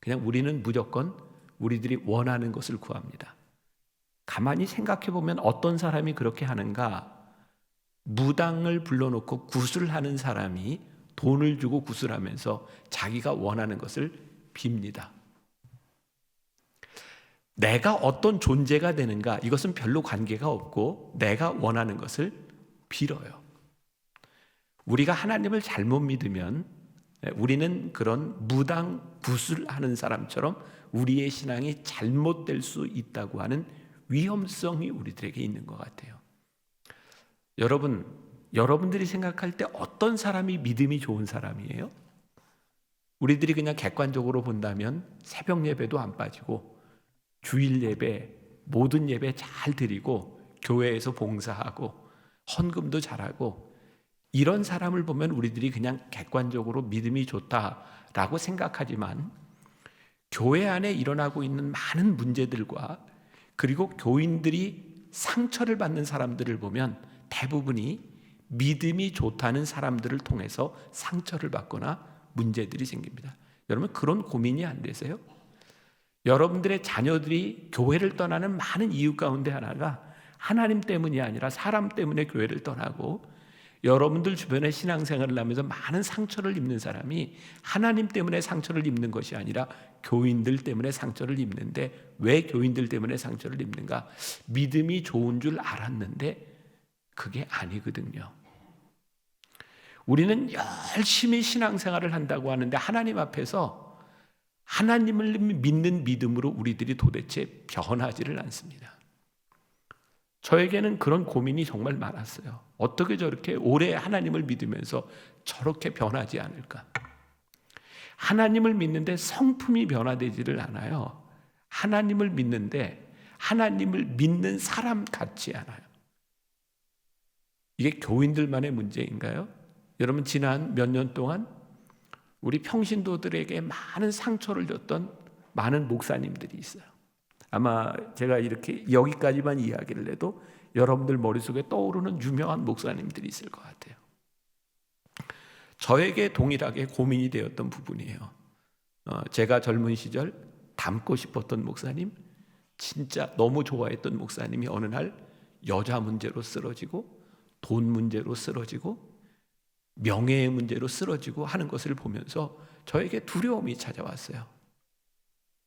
그냥 우리는 무조건 우리들이 원하는 것을 구합니다. 가만히 생각해 보면 어떤 사람이 그렇게 하는가? 무당을 불러놓고 구슬하는 사람이 돈을 주고 구슬하면서 자기가 원하는 것을 빕니다. 내가 어떤 존재가 되는가? 이것은 별로 관계가 없고 내가 원하는 것을 빌어요. 우리가 하나님을 잘못 믿으면 우리는 그런 무당 구슬하는 사람처럼 우리의 신앙이 잘못될 수 있다고 하는 위험성이 우리들에게 있는 것 같아요. 여러분들이 생각할 때 어떤 사람이 믿음이 좋은 사람이에요? 우리들이 그냥 객관적으로 본다면 새벽 예배도 안 빠지고 주일 예배, 모든 예배 잘 드리고 교회에서 봉사하고 헌금도 잘하고 이런 사람을 보면 우리들이 그냥 객관적으로 믿음이 좋다라고 생각하지만 교회 안에 일어나고 있는 많은 문제들과 그리고 교인들이 상처를 받는 사람들을 보면 대부분이 믿음이 좋다는 사람들을 통해서 상처를 받거나 문제들이 생깁니다. 여러분 그런 고민이 안 되세요? 여러분들의 자녀들이 교회를 떠나는 많은 이유 가운데 하나가 하나님 때문이 아니라 사람 때문에 교회를 떠나고 여러분들 주변에 신앙생활을 하면서 많은 상처를 입는 사람이 하나님 때문에 상처를 입는 것이 아니라 교인들 때문에 상처를 입는데 왜 교인들 때문에 상처를 입는가? 믿음이 좋은 줄 알았는데 그게 아니거든요. 우리는 열심히 신앙생활을 한다고 하는데 하나님 앞에서 하나님을 믿는 믿음으로 우리들이 도대체 변하지를 않습니다. 저에게는 그런 고민이 정말 많았어요. 어떻게 저렇게 오래 하나님을 믿으면서 저렇게 변하지 않을까? 하나님을 믿는데 성품이 변화되지를 않아요. 하나님을 믿는데 하나님을 믿는 사람 같지 않아요. 이게 교인들만의 문제인가요? 여러분 지난 몇 년 동안 우리 평신도들에게 많은 상처를 줬던 많은 목사님들이 있어요. 아마 제가 이렇게 여기까지만 이야기를 해도 여러분들 머릿속에 떠오르는 유명한 목사님들이 있을 것 같아요. 저에게 동일하게 고민이 되었던 부분이에요. 제가 젊은 시절 닮고 싶었던 목사님, 진짜 너무 좋아했던 목사님이 어느 날 여자 문제로 쓰러지고 돈 문제로 쓰러지고 명예의 문제로 쓰러지고 하는 것을 보면서 저에게 두려움이 찾아왔어요.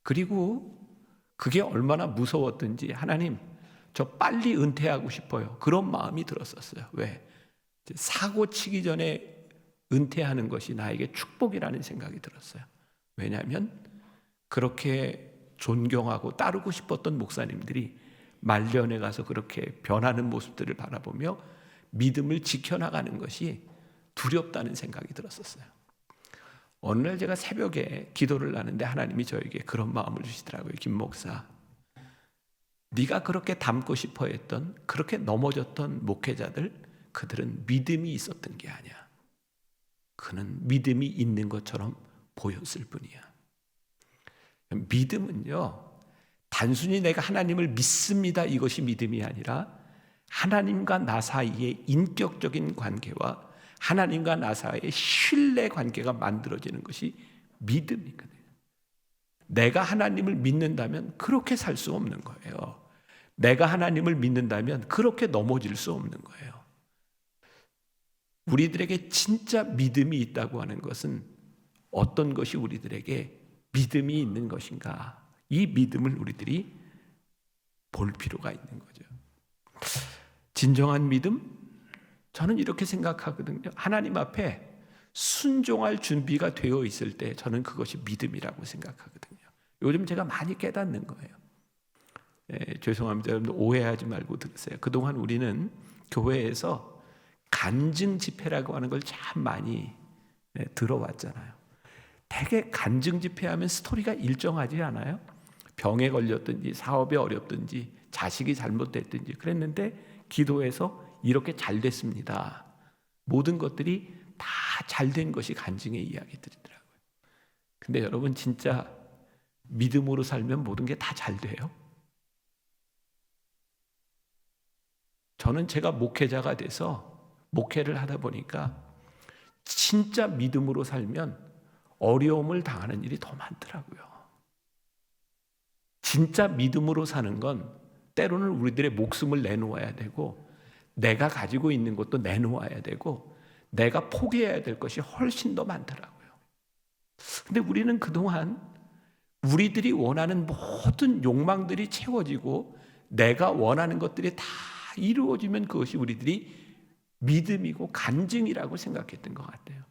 그리고 그게 얼마나 무서웠던지 하나님 저 빨리 은퇴하고 싶어요. 그런 마음이 들었었어요. 왜? 사고 치기 전에 은퇴하는 것이 나에게 축복이라는 생각이 들었어요. 왜냐하면 그렇게 존경하고 따르고 싶었던 목사님들이 말년에 가서 그렇게 변하는 모습들을 바라보며 믿음을 지켜나가는 것이 두렵다는 생각이 들었었어요. 어느 날 제가 새벽에 기도를 하는데 하나님이 저에게 그런 마음을 주시더라고요. 김 목사, 네가 그렇게 닮고 싶어 했던, 그렇게 넘어졌던 목회자들, 그들은 믿음이 있었던 게 아니야. 그는 믿음이 있는 것처럼 보였을 뿐이야. 믿음은요, 단순히 내가 하나님을 믿습니다, 이것이 믿음이 아니라 하나님과 나 사이의 인격적인 관계와 하나님과 나 사이의 신뢰 관계가 만들어지는 것이 믿음이거든요. 내가 하나님을 믿는다면 그렇게 살 수 없는 거예요. 내가 하나님을 믿는다면 그렇게 넘어질 수 없는 거예요. 우리들에게 진짜 믿음이 있다고 하는 것은 어떤 것이 우리들에게 믿음이 있는 것인가? 이 믿음을 우리들이 볼 필요가 있는 거죠. 진정한 믿음? 저는 이렇게 생각하거든요. 하나님 앞에 순종할 준비가 되어 있을 때 저는 그것이 믿음이라고 생각하거든요. 요즘 제가 많이 깨닫는 거예요. 죄송합니다. 여러분들 오해하지 말고 들으세요. 그동안 우리는 교회에서 간증 집회라고 하는 걸 참 많이 들어왔잖아요. 되게 간증 집회하면 스토리가 일정하지 않아요? 병에 걸렸든지 사업이 어렵든지 자식이 잘못됐든지 그랬는데 기도해서 이렇게 잘 됐습니다. 모든 것들이 다 잘된 것이 간증의 이야기들이더라고요. 근데 여러분 진짜 믿음으로 살면 모든 게 다 잘 돼요? 저는 제가 목회자가 돼서 목회를 하다 보니까 진짜 믿음으로 살면 어려움을 당하는 일이 더 많더라고요. 진짜 믿음으로 사는 건 때로는 우리들의 목숨을 내놓아야 되고 내가 가지고 있는 것도 내놓아야 되고 내가 포기해야 될 것이 훨씬 더 많더라고요. 근데 우리는 그동안 우리들이 원하는 모든 욕망들이 채워지고 내가 원하는 것들이 다 이루어지면 그것이 우리들이 믿음이고 간증이라고 생각했던 것 같아요.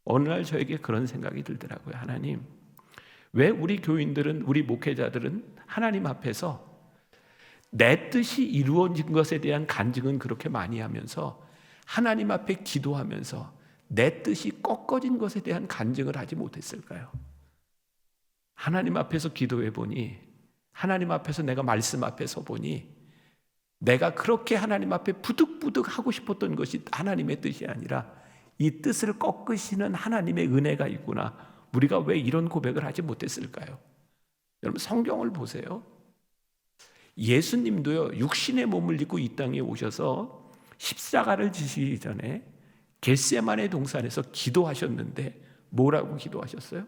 어느 날 저에게 그런 생각이 들더라고요. 하나님, 왜 우리 교인들은, 우리 목회자들은 하나님 앞에서 내 뜻이 이루어진 것에 대한 간증은 그렇게 많이 하면서 하나님 앞에 기도하면서 내 뜻이 꺾어진 것에 대한 간증을 하지 못했을까요? 하나님 앞에서 기도해 보니, 하나님 앞에서 내가 말씀 앞에 서 보니 내가 그렇게 하나님 앞에 부득부득 하고 싶었던 것이 하나님의 뜻이 아니라 이 뜻을 꺾으시는 하나님의 은혜가 있구나. 우리가 왜 이런 고백을 하지 못했을까요? 여러분 성경을 보세요. 예수님도요, 육신의 몸을 입고 이 땅에 오셔서 십자가를 지시기 전에 겟세마네 동산에서 기도하셨는데 뭐라고 기도하셨어요?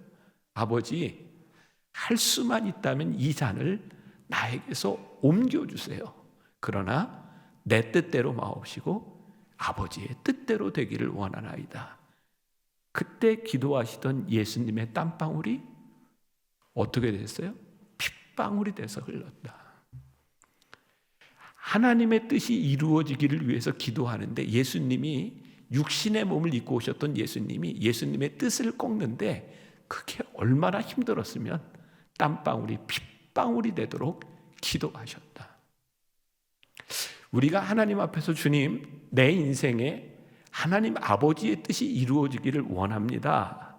아버지, 할 수만 있다면 이 잔을 나에게서 옮겨주세요. 그러나 내 뜻대로 마옵시고 아버지의 뜻대로 되기를 원하나이다. 그때 기도하시던 예수님의 땀방울이 어떻게 됐어요? 핏방울이 돼서 흘렀다. 하나님의 뜻이 이루어지기를 위해서 기도하는데 예수님이 육신의 몸을 입고 오셨던 예수님이 예수님의 뜻을 꺾는데 그게 얼마나 힘들었으면 땀방울이 핏방울이 되도록 기도하셨다. 우리가 하나님 앞에서 주님, 내 인생에 하나님 아버지의 뜻이 이루어지기를 원합니다.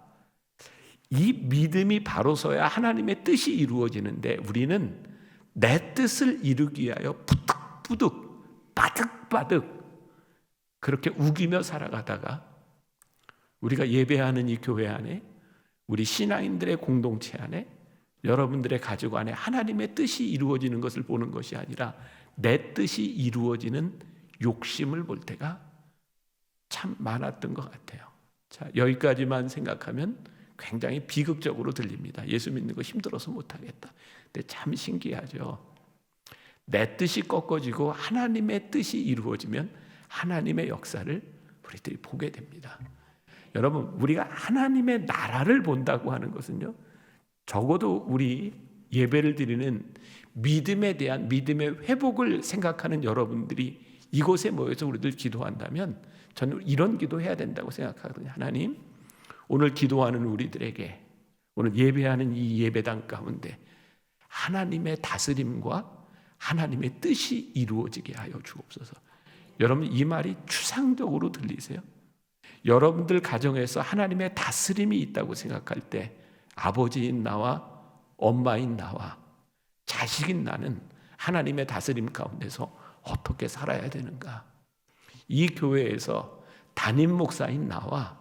이 믿음이 바로 서야 하나님의 뜻이 이루어지는데 우리는 내 뜻을 이루기 위하여 부득부득 바득바득 그렇게 우기며 살아가다가 우리가 예배하는 이 교회 안에, 우리 신앙인들의 공동체 안에, 여러분들의 가족 안에 하나님의 뜻이 이루어지는 것을 보는 것이 아니라 내 뜻이 이루어지는 욕심을 볼 때가 참 많았던 것 같아요. 자, 여기까지만 생각하면 굉장히 비극적으로 들립니다. 예수 믿는 거 힘들어서 못하겠다. 근데 참 신기하죠. 내 뜻이 꺾어지고 하나님의 뜻이 이루어지면 하나님의 역사를 우리들이 보게 됩니다. 여러분, 우리가 하나님의 나라를 본다고 하는 것은요, 적어도 우리 예배를 드리는 믿음에 대한 믿음의 회복을 생각하는 여러분들이 이곳에 모여서 우리들 기도한다면 저는 이런 기도해야 된다고 생각하거든요. 하나님, 오늘 기도하는 우리들에게 오늘 예배하는 이 예배당 가운데 하나님의 다스림과 하나님의 뜻이 이루어지게 하여 주옵소서. 여러분, 이 말이 추상적으로 들리세요? 여러분들 가정에서 하나님의 다스림이 있다고 생각할 때 아버지인 나와 엄마인 나와 자식인 나는 하나님의 다스림 가운데서 어떻게 살아야 되는가? 이 교회에서 담임 목사인 나와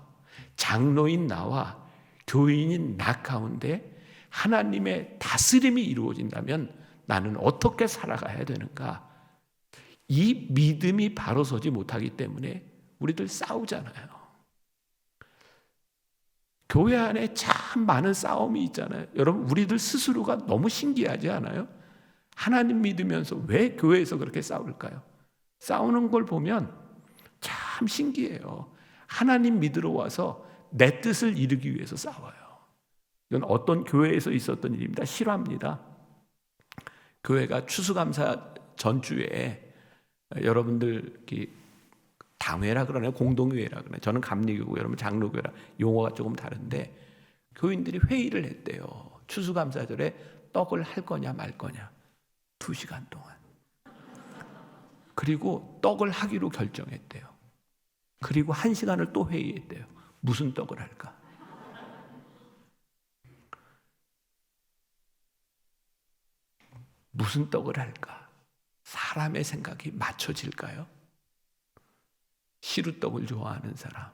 장로인 나와 교인인 나 가운데 하나님의 다스림이 이루어진다면 나는 어떻게 살아가야 되는가? 이 믿음이 바로 서지 못하기 때문에 우리들 싸우잖아요. 교회 안에 참 많은 싸움이 있잖아요. 여러분, 우리들 스스로가 너무 신기하지 않아요? 하나님 믿으면서 왜 교회에서 그렇게 싸울까요? 싸우는 걸 보면 참 신기해요. 하나님 믿으러 와서 내 뜻을 이루기 위해서 싸워요. 이건 어떤 교회에서 있었던 일입니다. 실화입니다. 교회가 추수감사 전주에 여러분들 당회라 그러나요? 공동회라 그러나요? 저는 감리교고 여러분 장로교라 용어가 조금 다른데 교인들이 회의를 했대요. 추수감사절에 떡을 할 거냐 말 거냐 2시간 동안. 그리고 떡을 하기로 결정했대요. 그리고 1시간을 또 회의했대요. 무슨 떡을 할까? 무슨 떡을 할까? 사람의 생각이 맞춰질까요? 시루떡을 좋아하는 사람,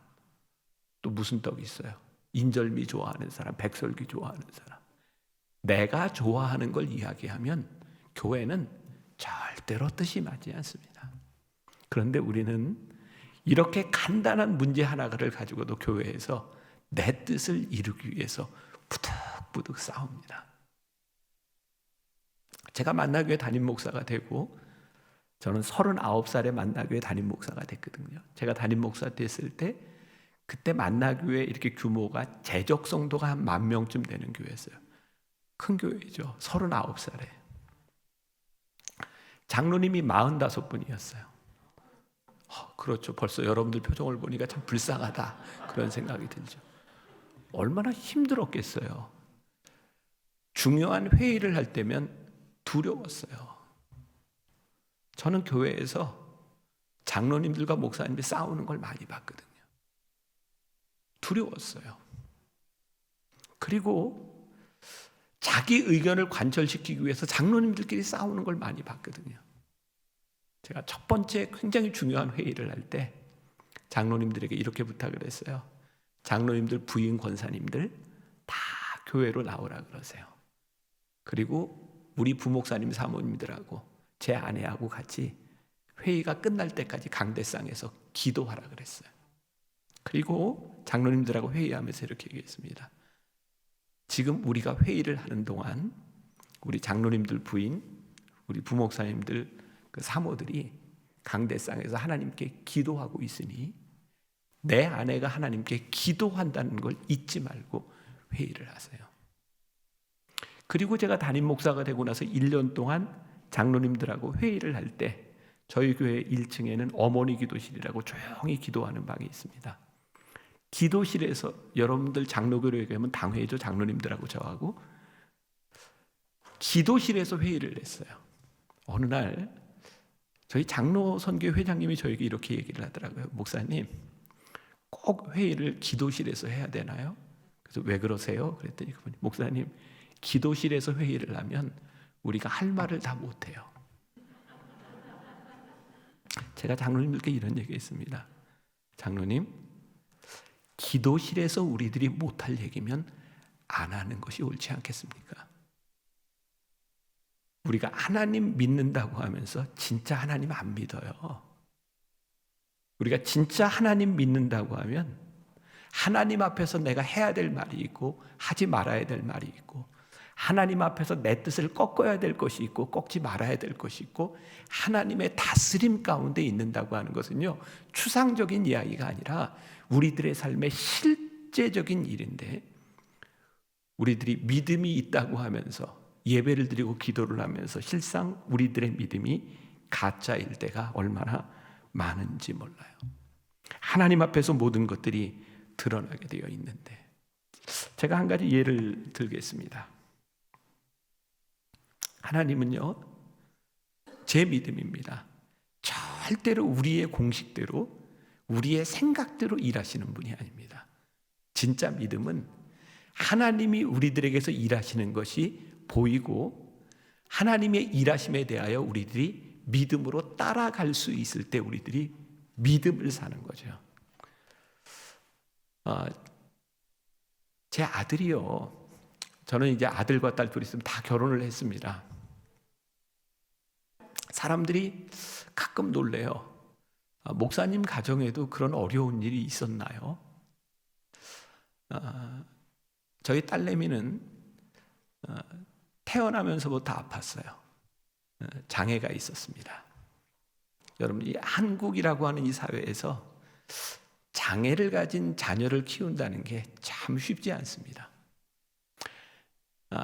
또 무슨 떡이 있어요? 인절미 좋아하는 사람, 백설기 좋아하는 사람. 내가 좋아하는 걸 이야기하면 교회는 절대로 뜻이 맞지 않습니다. 그런데 우리는 이렇게 간단한 문제 하나를 가지고도 교회에서 내 뜻을 이루기 위해서 부득부득 싸웁니다. 제가 만나교회 담임 목사가 되고 저는 39살에 만나교회 담임 목사가 됐거든요. 제가 담임 목사 됐을 때 그때 만나교회 이렇게 규모가 재적 성도가 한 10,000명쯤 되는 교회였어요. 큰 교회죠. 39살에. 장로님이 45분이었어요. 그렇죠. 벌써 여러분들 표정을 보니까 참 불쌍하다 그런 생각이 들죠. 얼마나 힘들었겠어요. 중요한 회의를 할 때면 두려웠어요. 저는 교회에서 장로님들과 목사님들이 싸우는 걸 많이 봤거든요. 두려웠어요. 그리고 자기 의견을 관철시키기 위해서 장로님들끼리 싸우는 걸 많이 봤거든요. 제가 첫 번째 굉장히 중요한 회의를 할 때 장로님들에게 이렇게 부탁을 했어요. 장로님들, 부인, 권사님들 다 교회로 나오라 그러세요. 그리고 우리 부목사님, 사모님들하고 제 아내하고 같이 회의가 끝날 때까지 강대상에서 기도하라 그랬어요. 그리고 장로님들하고 회의하면서 이렇게 얘기했습니다. 지금 우리가 회의를 하는 동안 우리 장로님들 부인, 우리 부목사님들 그 사모들이 강대상에서 하나님께 기도하고 있으니 내 아내가 하나님께 기도한다는 걸 잊지 말고 회의를 하세요. 그리고 제가 담임 목사가 되고 나서 1년 동안 장로님들하고 회의를 할 때 저희 교회 1층에는 어머니 기도실이라고 조용히 기도하는 방이 있습니다. 기도실에서 여러분들 장로교회에 가면 당회죠. 장로님들하고 저하고 기도실에서 회의를 했어요. 어느 날 저희 장로 선교 회장님이 저에게 이렇게 얘기를 하더라고요. 목사님, 꼭 회의를 기도실에서 해야 되나요? 그래서 왜 그러세요? 그랬더니 그분이 목사님, 기도실에서 회의를 하면 우리가 할 말을 다 못해요. 제가 장로님들께 이런 얘기했습니다. 장로님, 기도실에서 우리들이 못할 얘기면 안 하는 것이 옳지 않겠습니까? 우리가 하나님 믿는다고 하면서 진짜 하나님 안 믿어요. 우리가 진짜 하나님 믿는다고 하면 하나님 앞에서 내가 해야 될 말이 있고 하지 말아야 될 말이 있고 하나님 앞에서 내 뜻을 꺾어야 될 것이 있고 꺾지 말아야 될 것이 있고 하나님의 다스림 가운데 있는다고 하는 것은요, 추상적인 이야기가 아니라 우리들의 삶의 실제적인 일인데, 우리들이 믿음이 있다고 하면서 예배를 드리고 기도를 하면서 실상 우리들의 믿음이 가짜일 때가 얼마나 많은지 몰라요. 하나님 앞에서 모든 것들이 드러나게 되어 있는데 제가 한 가지 예를 들겠습니다. 하나님은요, 제 믿음입니다. 절대로 우리의 공식대로, 우리의 생각대로 일하시는 분이 아닙니다. 진짜 믿음은 하나님이 우리들에게서 일하시는 것이 보이고 하나님의 일하심에 대하여 우리들이 믿음으로 따라갈 수 있을 때 우리들이 믿음을 사는 거죠. 제 아들이요, 저는 이제 아들과 딸 둘이 있으면 다 결혼을 했습니다. 사람들이 가끔 놀래요. 목사님 가정에도 그런 어려운 일이 있었나요? 저희 딸내미는 태어나면서부터 아팠어요. 장애가 있었습니다. 여러분, 이 한국이라고 하는 이 사회에서 장애를 가진 자녀를 키운다는 게 참 쉽지 않습니다.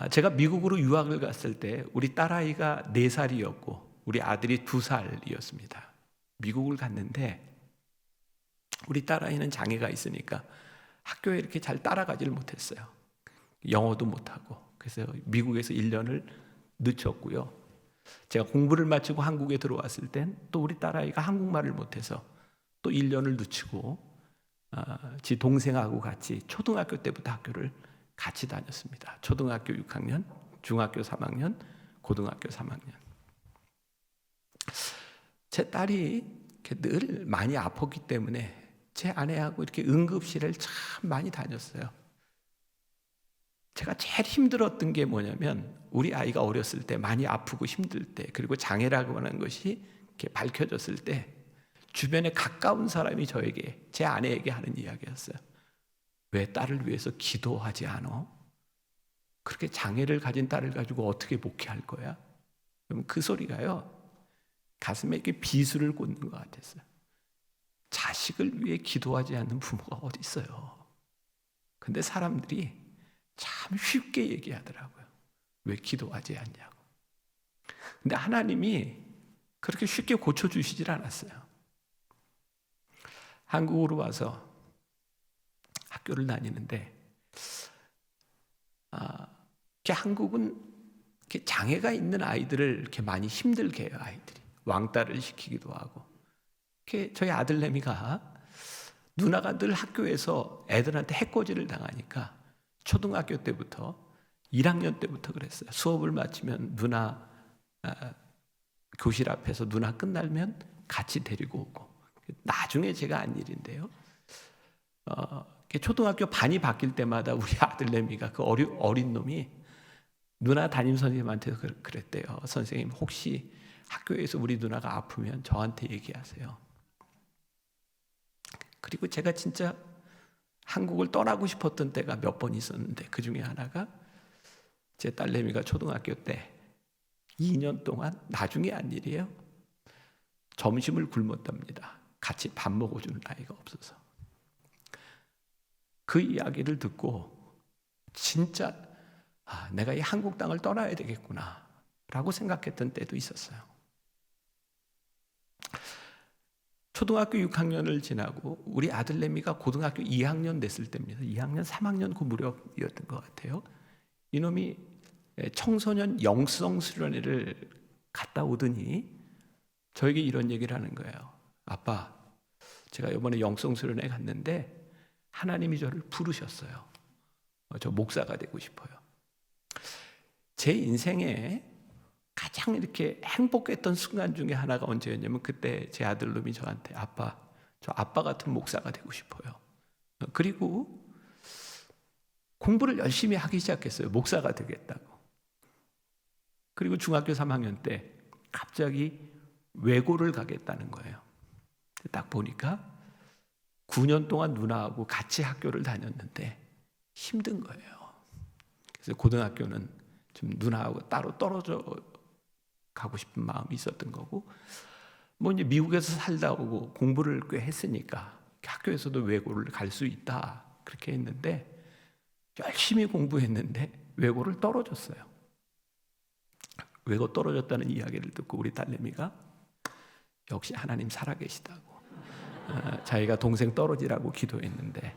제가 미국으로 유학을 갔을 때 우리 딸아이가 4살이었고 우리 아들이 2살이었습니다. 미국을 갔는데 우리 딸아이는 장애가 있으니까 학교에 이렇게 잘 따라가지를 못했어요. 영어도 못하고. 그래서 미국에서 1년을 늦췄고요. 제가 공부를 마치고 한국에 들어왔을 땐 또 우리 딸아이가 한국말을 못해서 또 1년을 늦추고 지 동생하고 같이 초등학교 때부터 학교를 같이 다녔습니다. 초등학교 6학년, 중학교 3학년, 고등학교 3학년. 제 딸이 늘 많이 아팠기 때문에 제 아내하고 이렇게 응급실을 참 많이 다녔어요. 제가 제일 힘들었던 게 뭐냐면 우리 아이가 어렸을 때 많이 아프고 힘들 때, 그리고 장애라고 하는 것이 이렇게 밝혀졌을 때 주변에 가까운 사람이 저에게, 제 아내에게 하는 이야기였어요. 왜 딸을 위해서 기도하지 않아? 그렇게 장애를 가진 딸을 가지고 어떻게 목회할 거야? 그럼 그 소리가요, 가슴에 이렇게 비수를 꽂는 것 같았어요. 자식을 위해 기도하지 않는 부모가 어디 있어요? 근데 사람들이 참 쉽게 얘기하더라고요. 왜 기도하지 않냐고. 근데 하나님이 그렇게 쉽게 고쳐주시질 않았어요. 한국으로 와서 학교를 다니는데 이렇게 한국은 이렇게 장애가 있는 아이들을 이렇게 많이 힘들게 해요. 아이들이 왕따를 시키기도 하고. 이렇게 저희 아들내미가 누나가 늘 학교에서 애들한테 해코지를 당하니까 초등학교 때부터 1학년 때부터 그랬어요. 수업을 마치면 누나 교실 앞에서 누나 끝나면 같이 데리고 오고. 나중에 제가 한 일인데요. 초등학교 반이 바뀔 때마다 우리 아들내미가 그 어린 놈이 누나 담임 선생님한테 그랬대요. 선생님, 혹시 학교에서 우리 누나가 아프면 저한테 얘기하세요. 그리고 제가 진짜 한국을 떠나고 싶었던 때가 몇 번 있었는데 그 중에 하나가 제 딸내미가 초등학교 때 2년 동안, 나중에 한 일이에요. 점심을 굶었답니다. 같이 밥 먹어주는 아이가 없어서. 그 이야기를 듣고 진짜 내가 이 한국 땅을 떠나야 되겠구나 라고 생각했던 때도 있었어요. 초등학교 6학년을 지나고 우리 아들내미가 고등학교 2학년 됐을 때입니다. 2학년, 3학년 그 무렵이었던 것 같아요. 이놈이 청소년 영성수련회를 갔다 오더니 저에게 이런 얘기를 하는 거예요. 아빠, 제가 이번에 영성수련회 갔는데 하나님이 저를 부르셨어요. 저 목사가 되고 싶어요. 제 인생에 가장 이렇게 행복했던 순간 중에 하나가 언제였냐면 그때 제 아들놈이 저한테 아빠, 저 아빠 같은 목사가 되고 싶어요. 그리고 공부를 열심히 하기 시작했어요. 목사가 되겠다고. 그리고 중학교 3학년 때 갑자기 외고를 가겠다는 거예요. 딱 보니까 9년 동안 누나하고 같이 학교를 다녔는데 힘든 거예요. 그래서 고등학교는 좀 누나하고 따로 떨어져 가고 싶은 마음이 있었던 거고, 뭐 이제 미국에서 살다 오고 공부를 꽤 했으니까 학교에서도 외고를 갈 수 있다 그렇게 했는데 열심히 공부했는데 외고를 떨어졌어요. 외고 떨어졌다는 이야기를 듣고 우리 딸내미가 역시 하나님 살아계시다고 자기가 동생 떨어지라고 기도했는데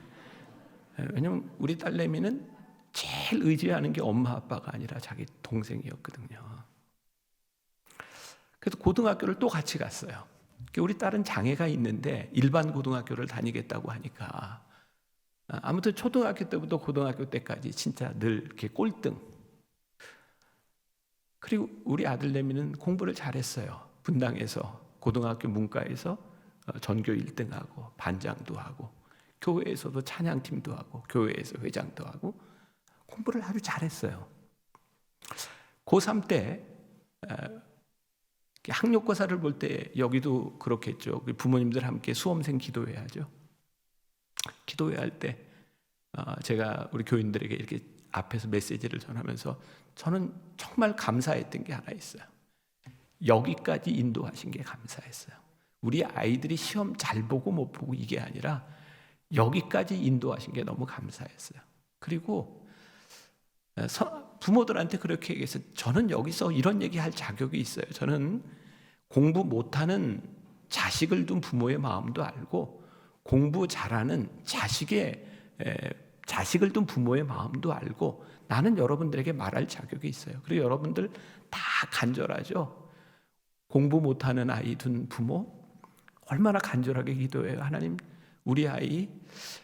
왜냐면 우리 딸내미는 제일 의지하는 게 엄마 아빠가 아니라 자기 동생이었거든요. 그래서 고등학교를 또 같이 갔어요. 우리 딸은 장애가 있는데 일반 고등학교를 다니겠다고 하니까 아무튼 초등학교 때부터 고등학교 때까지 진짜 늘 이렇게 꼴등. 그리고 우리 아들내미는 공부를 잘했어요. 분당에서 고등학교 문과에서 전교 1등하고 반장도 하고 교회에서도 찬양팀도 하고 교회에서 회장도 하고 공부를 아주 잘했어요. 고3 때 학력고사를 볼 때 여기도 그렇겠죠. 부모님들 함께 수험생 기도회하죠. 기도회 할 때 제가 우리 교인들에게 이렇게 앞에서 메시지를 전하면서 저는 정말 감사했던 게 하나 있어요. 여기까지 인도하신 게 감사했어요. 우리 아이들이 시험 잘 보고 못 보고 이게 아니라 여기까지 인도하신 게 너무 감사했어요. 그리고 부모들한테 그렇게 얘기해서 저는 여기서 이런 얘기할 자격이 있어요. 저는 공부 못하는 자식을 둔 부모의 마음도 알고 공부 잘하는 자식을 둔 부모의 마음도 알고 나는 여러분들에게 말할 자격이 있어요. 그리고 여러분들 다 간절하죠. 공부 못하는 아이 둔 부모 얼마나 간절하게 기도해요. 하나님 우리 아이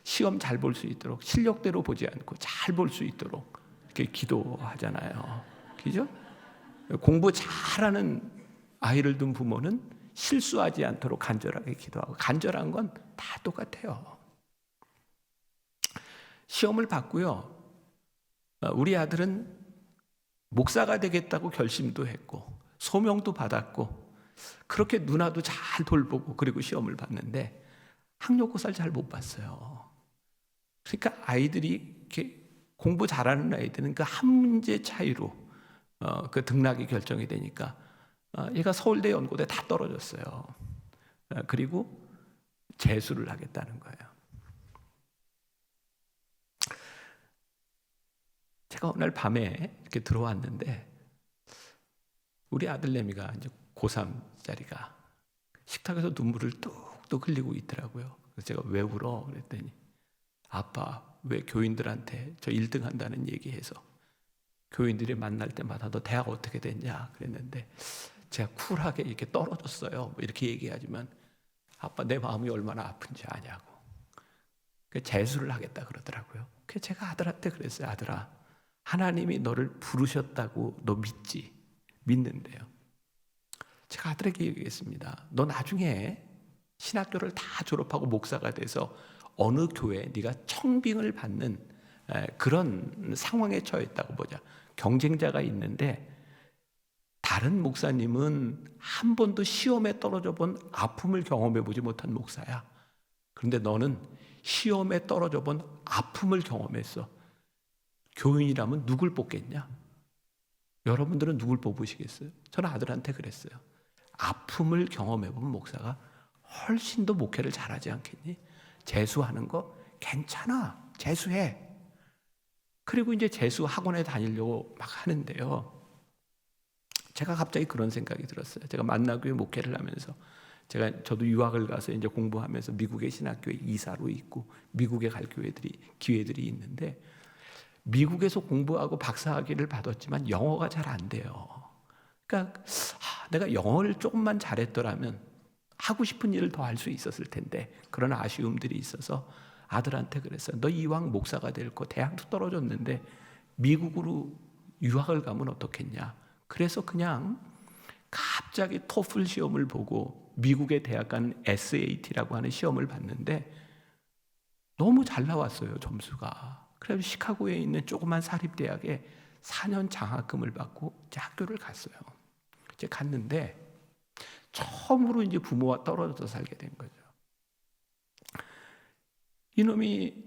시험 잘 볼 수 있도록 실력대로 보지 않고 잘 볼 수 있도록 이렇게 기도하잖아요. 그죠? 공부 잘하는 아이를 둔 부모는 실수하지 않도록 간절하게 기도하고 간절한 건 다 똑같아요. 시험을 봤고요. 우리 아들은 목사가 되겠다고 결심도 했고 소명도 받았고 그렇게 누나도 잘 돌보고 그리고 시험을 봤는데 학력고사를 잘 못 봤어요. 그러니까 아이들이 이렇게 공부 잘하는 아이들은 그 한 문제 차이로 그 등락이 결정이 되니까 얘가 서울대 연고대 다 떨어졌어요. 그리고 재수를 하겠다는 거예요. 제가 오늘 밤에 이렇게 들어왔는데 우리 아들내미가 이제 고3짜리가 식탁에서 눈물을 뚝뚝 흘리고 있더라고요. 그래서 제가 왜 울어? 그랬더니 아빠 왜 교인들한테 저 1등 한다는 얘기해서 교인들이 만날 때마다 너 대학 어떻게 됐냐 그랬는데 제가 쿨하게 이렇게 떨어졌어요. 뭐 이렇게 얘기하지만 아빠 내 마음이 얼마나 아픈지 아냐고. 재수를 하겠다 그러더라고요. 그래서 제가 아들한테 그랬어요. 아들아 하나님이 너를 부르셨다고 너 믿지? 믿는데요. 제가 아들에게 얘기했습니다. 너 나중에 신학교를 다 졸업하고 목사가 돼서 어느 교회에 네가 청빙을 받는 그런 상황에 처했다고 보자. 경쟁자가 있는데 다른 목사님은 한 번도 시험에 떨어져 본 아픔을 경험해 보지 못한 목사야. 그런데 너는 시험에 떨어져 본 아픔을 경험했어. 교인이라면 누굴 뽑겠냐? 여러분들은 누굴 뽑으시겠어요? 저는 아들한테 그랬어요. 아픔을 경험해 본 목사가 훨씬 더 목회를 잘하지 않겠니? 재수하는 거 괜찮아. 재수해. 그리고 이제 재수 학원에 다니려고 막 하는데요. 제가 갑자기 그런 생각이 들었어요. 제가 만나교회 목회를 하면서 저도 유학을 가서 이제 공부하면서 미국의 신학교에 이사로 있고 미국에 갈 기회들이 있는데 미국에서 공부하고 박사학위를 받았지만 영어가 잘 안 돼요. 그러니까 내가 영어를 조금만 잘했더라면 하고 싶은 일을 더 할 수 있었을 텐데 그런 아쉬움들이 있어서 아들한테 그랬어요. 너 이왕 목사가 될 거 대학도 떨어졌는데 미국으로 유학을 가면 어떻겠냐. 그래서 그냥 갑자기 토플 시험을 보고 미국의 대학 간 SAT라고 하는 시험을 봤는데 너무 잘 나왔어요. 점수가. 그래서 시카고에 있는 조그만 사립대학에 4년 장학금을 받고 이제 학교를 갔어요. 이제 갔는데 처음으로 이제 부모와 떨어져서 살게 된 거죠. 이놈이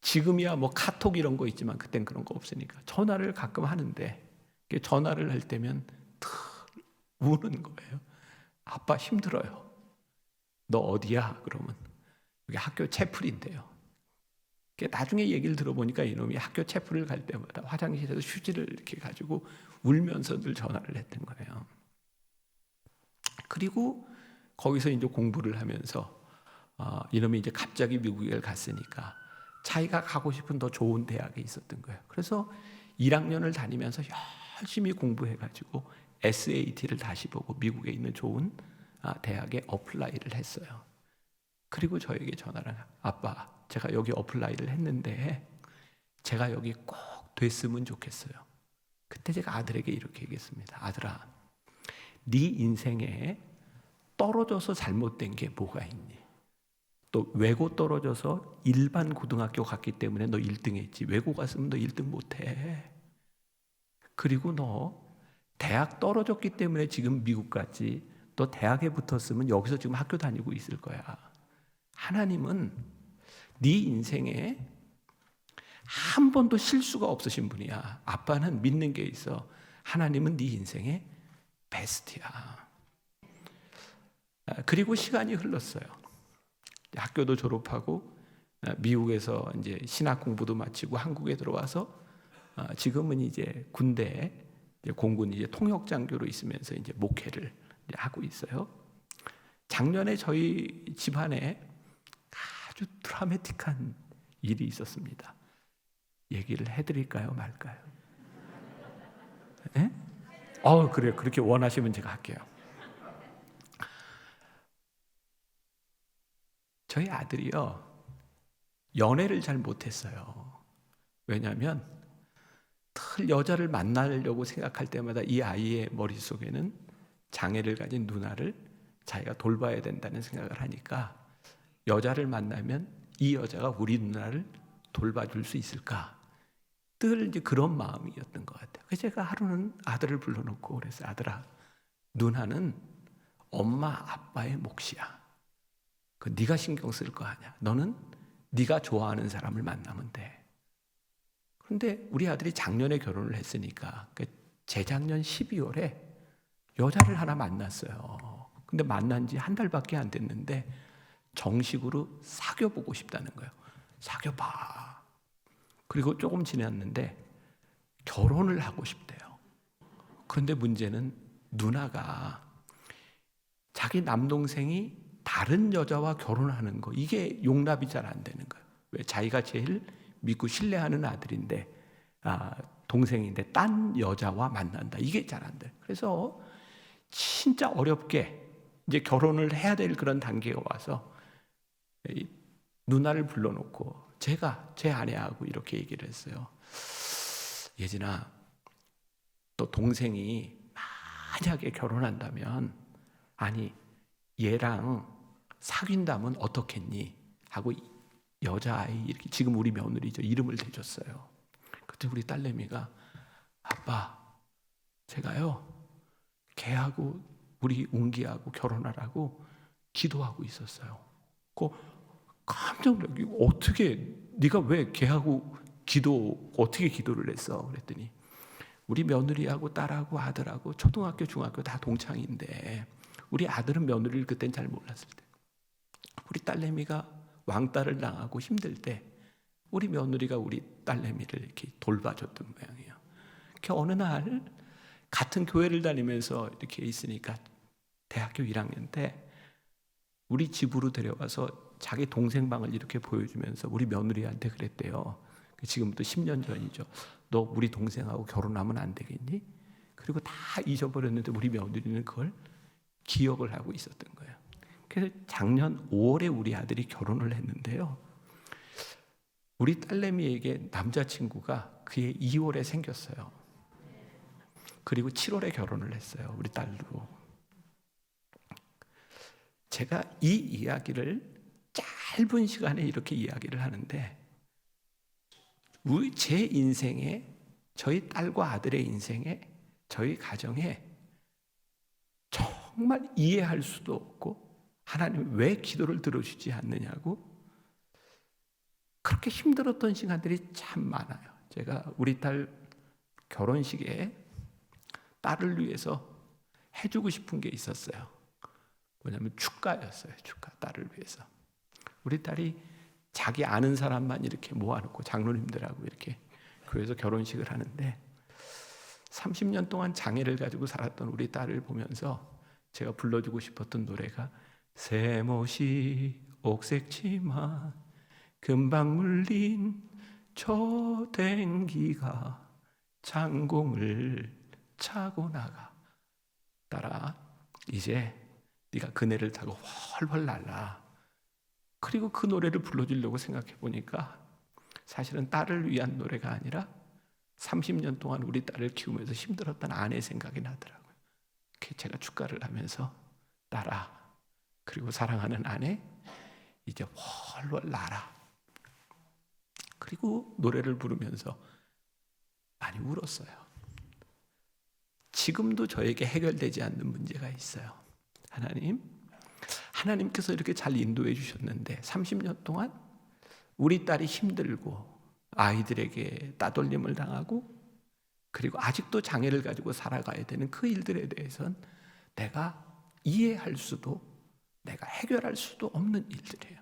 지금이야 뭐 카톡 이런 거 있지만 그땐 그런 거 없으니까 전화를 가끔 하는데 전화를 할 때면 우는 거예요. 아빠 힘들어요. 너 어디야? 그러면 여기 학교 채플인데요. 나중에 얘기를 들어보니까 이놈이 학교 채플을 갈 때마다 화장실에서 휴지를 이렇게 가지고 울면서 늘 전화를 했던 거예요. 그리고 거기서 이제 공부를 하면서 이놈이 이제 갑자기 미국에 갔으니까 자기가 가고 싶은 더 좋은 대학에 있었던 거예요. 그래서 1학년을 다니면서 열심히 공부해가지고 SAT를 다시 보고 미국에 있는 좋은 대학에 어플라이를 했어요. 그리고 저에게 전화를 아빠, 제가 여기 어플라이를 했는데 제가 여기 꼭 됐으면 좋겠어요. 그때 제가 아들에게 이렇게 얘기했습니다. 아들아, 네 인생에 떨어져서 잘못된 게 뭐가 있니? 또 외고 떨어져서 일반 고등학교 갔기 때문에 너 1등 했지. 외고 갔으면 너 1등 못해. 그리고 너 대학 떨어졌기 때문에 지금 미국 갔지. 너 대학에 붙었으면 여기서 지금 학교 다니고 있을 거야. 하나님은 네 인생에 한 번도 실수가 없으신 분이야. 아빠는 믿는 게 있어. 하나님은 네 인생의 베스트야. 그리고 시간이 흘렀어요. 학교도 졸업하고 미국에서 이제 신학 공부도 마치고 한국에 들어와서 지금은 이제 군대 공군 이제 통역 장교로 있으면서 이제 목회를 이제 하고 있어요. 작년에 저희 집안에 아주 드라마틱한 일이 있었습니다. 얘기를 해드릴까요, 말까요? 네? 그래요. 그렇게 원하시면 제가 할게요. 저희 아들이요, 연애를 잘 못했어요. 왜냐하면 늘 여자를 만나려고 생각할 때마다 이 아이의 머릿속에는 장애를 가진 누나를 자기가 돌봐야 된다는 생각을 하니까 여자를 만나면 이 여자가 우리 누나를 돌봐줄 수 있을까? 늘 이제 그런 마음이었던 것 같아요. 그래서 제가 하루는 아들을 불러놓고 그래서 아들아, 누나는 엄마 아빠의 몫이야. 네가 신경 쓸 거 아니야. 너는 네가 좋아하는 사람을 만나면 돼. 그런데 우리 아들이 작년에 결혼을 했으니까 재작년 12월에 여자를 하나 만났어요. 근데 만난 지 한 달밖에 안 됐는데 정식으로 사귀어보고 싶다는 거예요. 사귀어봐. 그리고 조금 지났는데 결혼을 하고 싶대요. 그런데 문제는 누나가 자기 남동생이 다른 여자와 결혼하는 거, 이게 용납이 잘 안 되는 거예요. 왜? 자기가 제일 믿고 신뢰하는 아들인데 동생인데 딴 여자와 만난다. 이게 잘 안 돼요. 그래서 진짜 어렵게 이제 결혼을 해야 될 그런 단계가 와서 누나를 불러놓고 제가 제 아내하고 이렇게 얘기를 했어요. 예진아, 너 동생이 만약에 결혼한다면, 아니 얘랑 사귄다면 어떻겠니? 하고 여자아이, 이렇게 지금 우리 며느리죠, 이름을 대줬어요. 그때 우리 딸내미가 아빠, 제가요 걔하고 우리 웅기하고 결혼하라고 기도하고 있었어요. 깜짝 놀라고, 어떻게 네가 왜 걔하고 어떻게 기도를 했어? 그랬더니 우리 며느리하고 딸하고 아들하고 초등학교 중학교 다 동창인데 우리 아들은 며느리를 그땐 잘 몰랐을 때, 우리 딸내미가 왕따를 당하고 힘들 때 우리 며느리가 우리 딸내미를 이렇게 돌봐줬던 모양이에요. 어느 날 같은 교회를 다니면서 이렇게 있으니까 대학교 1학년 때 우리 집으로 데려와서 자기 동생 방을 이렇게 보여주면서 우리 며느리한테 그랬대요. 지금부터 10년 전이죠. 너 우리 동생하고 결혼하면 안 되겠니? 그리고 다 잊어버렸는데 우리 며느리는 그걸 기억을 하고 있었던 거예요. 그래서 작년 5월에 우리 아들이 결혼을 했는데요, 우리 딸내미에게 남자친구가 그해 2월에 생겼어요. 그리고 7월에 결혼을 했어요, 우리 딸도. 제가 이 이야기를 짧은 시간에 이렇게 이야기를 하는데 제 인생에, 저희 딸과 아들의 인생에, 저희 가정에 정말 이해할 수도 없고 하나님 왜 기도를 들어주지 않느냐고 그렇게 힘들었던 시간들이 참 많아요. 제가 우리 딸 결혼식에 딸을 위해서 해주고 싶은 게 있었어요. 뭐냐면 축가였어요. 축가, 딸을 위해서. 우리 딸이 자기 아는 사람만 이렇게 모아놓고 장로님들하고 이렇게 교회에서 결혼식을 하는데 30년 동안 장애를 가지고 살았던 우리 딸을 보면서 제가 불러주고 싶었던 노래가 세못이 옥색 치마 금방 물린 저 댕기가 장공을 차고 나가. 딸아, 이제 네가 그네를 타고 훨훨 날라. 그리고 그 노래를 불러주려고 생각해 보니까 사실은 딸을 위한 노래가 아니라 30년 동안 우리 딸을 키우면서 힘들었던 아내 생각이 나더라고요. 제가 축가를 하면서 딸아, 그리고 사랑하는 아내, 이제 훨훨 날아. 그리고 노래를 부르면서 많이 울었어요. 지금도 저에게 해결되지 않는 문제가 있어요. 하나님께서 이렇게 잘 인도해 주셨는데 30년 동안 우리 딸이 힘들고 아이들에게 따돌림을 당하고 그리고 아직도 장애를 가지고 살아가야 되는 그 일들에 대해서는 내가 이해할 수도 내가 해결할 수도 없는 일들이에요.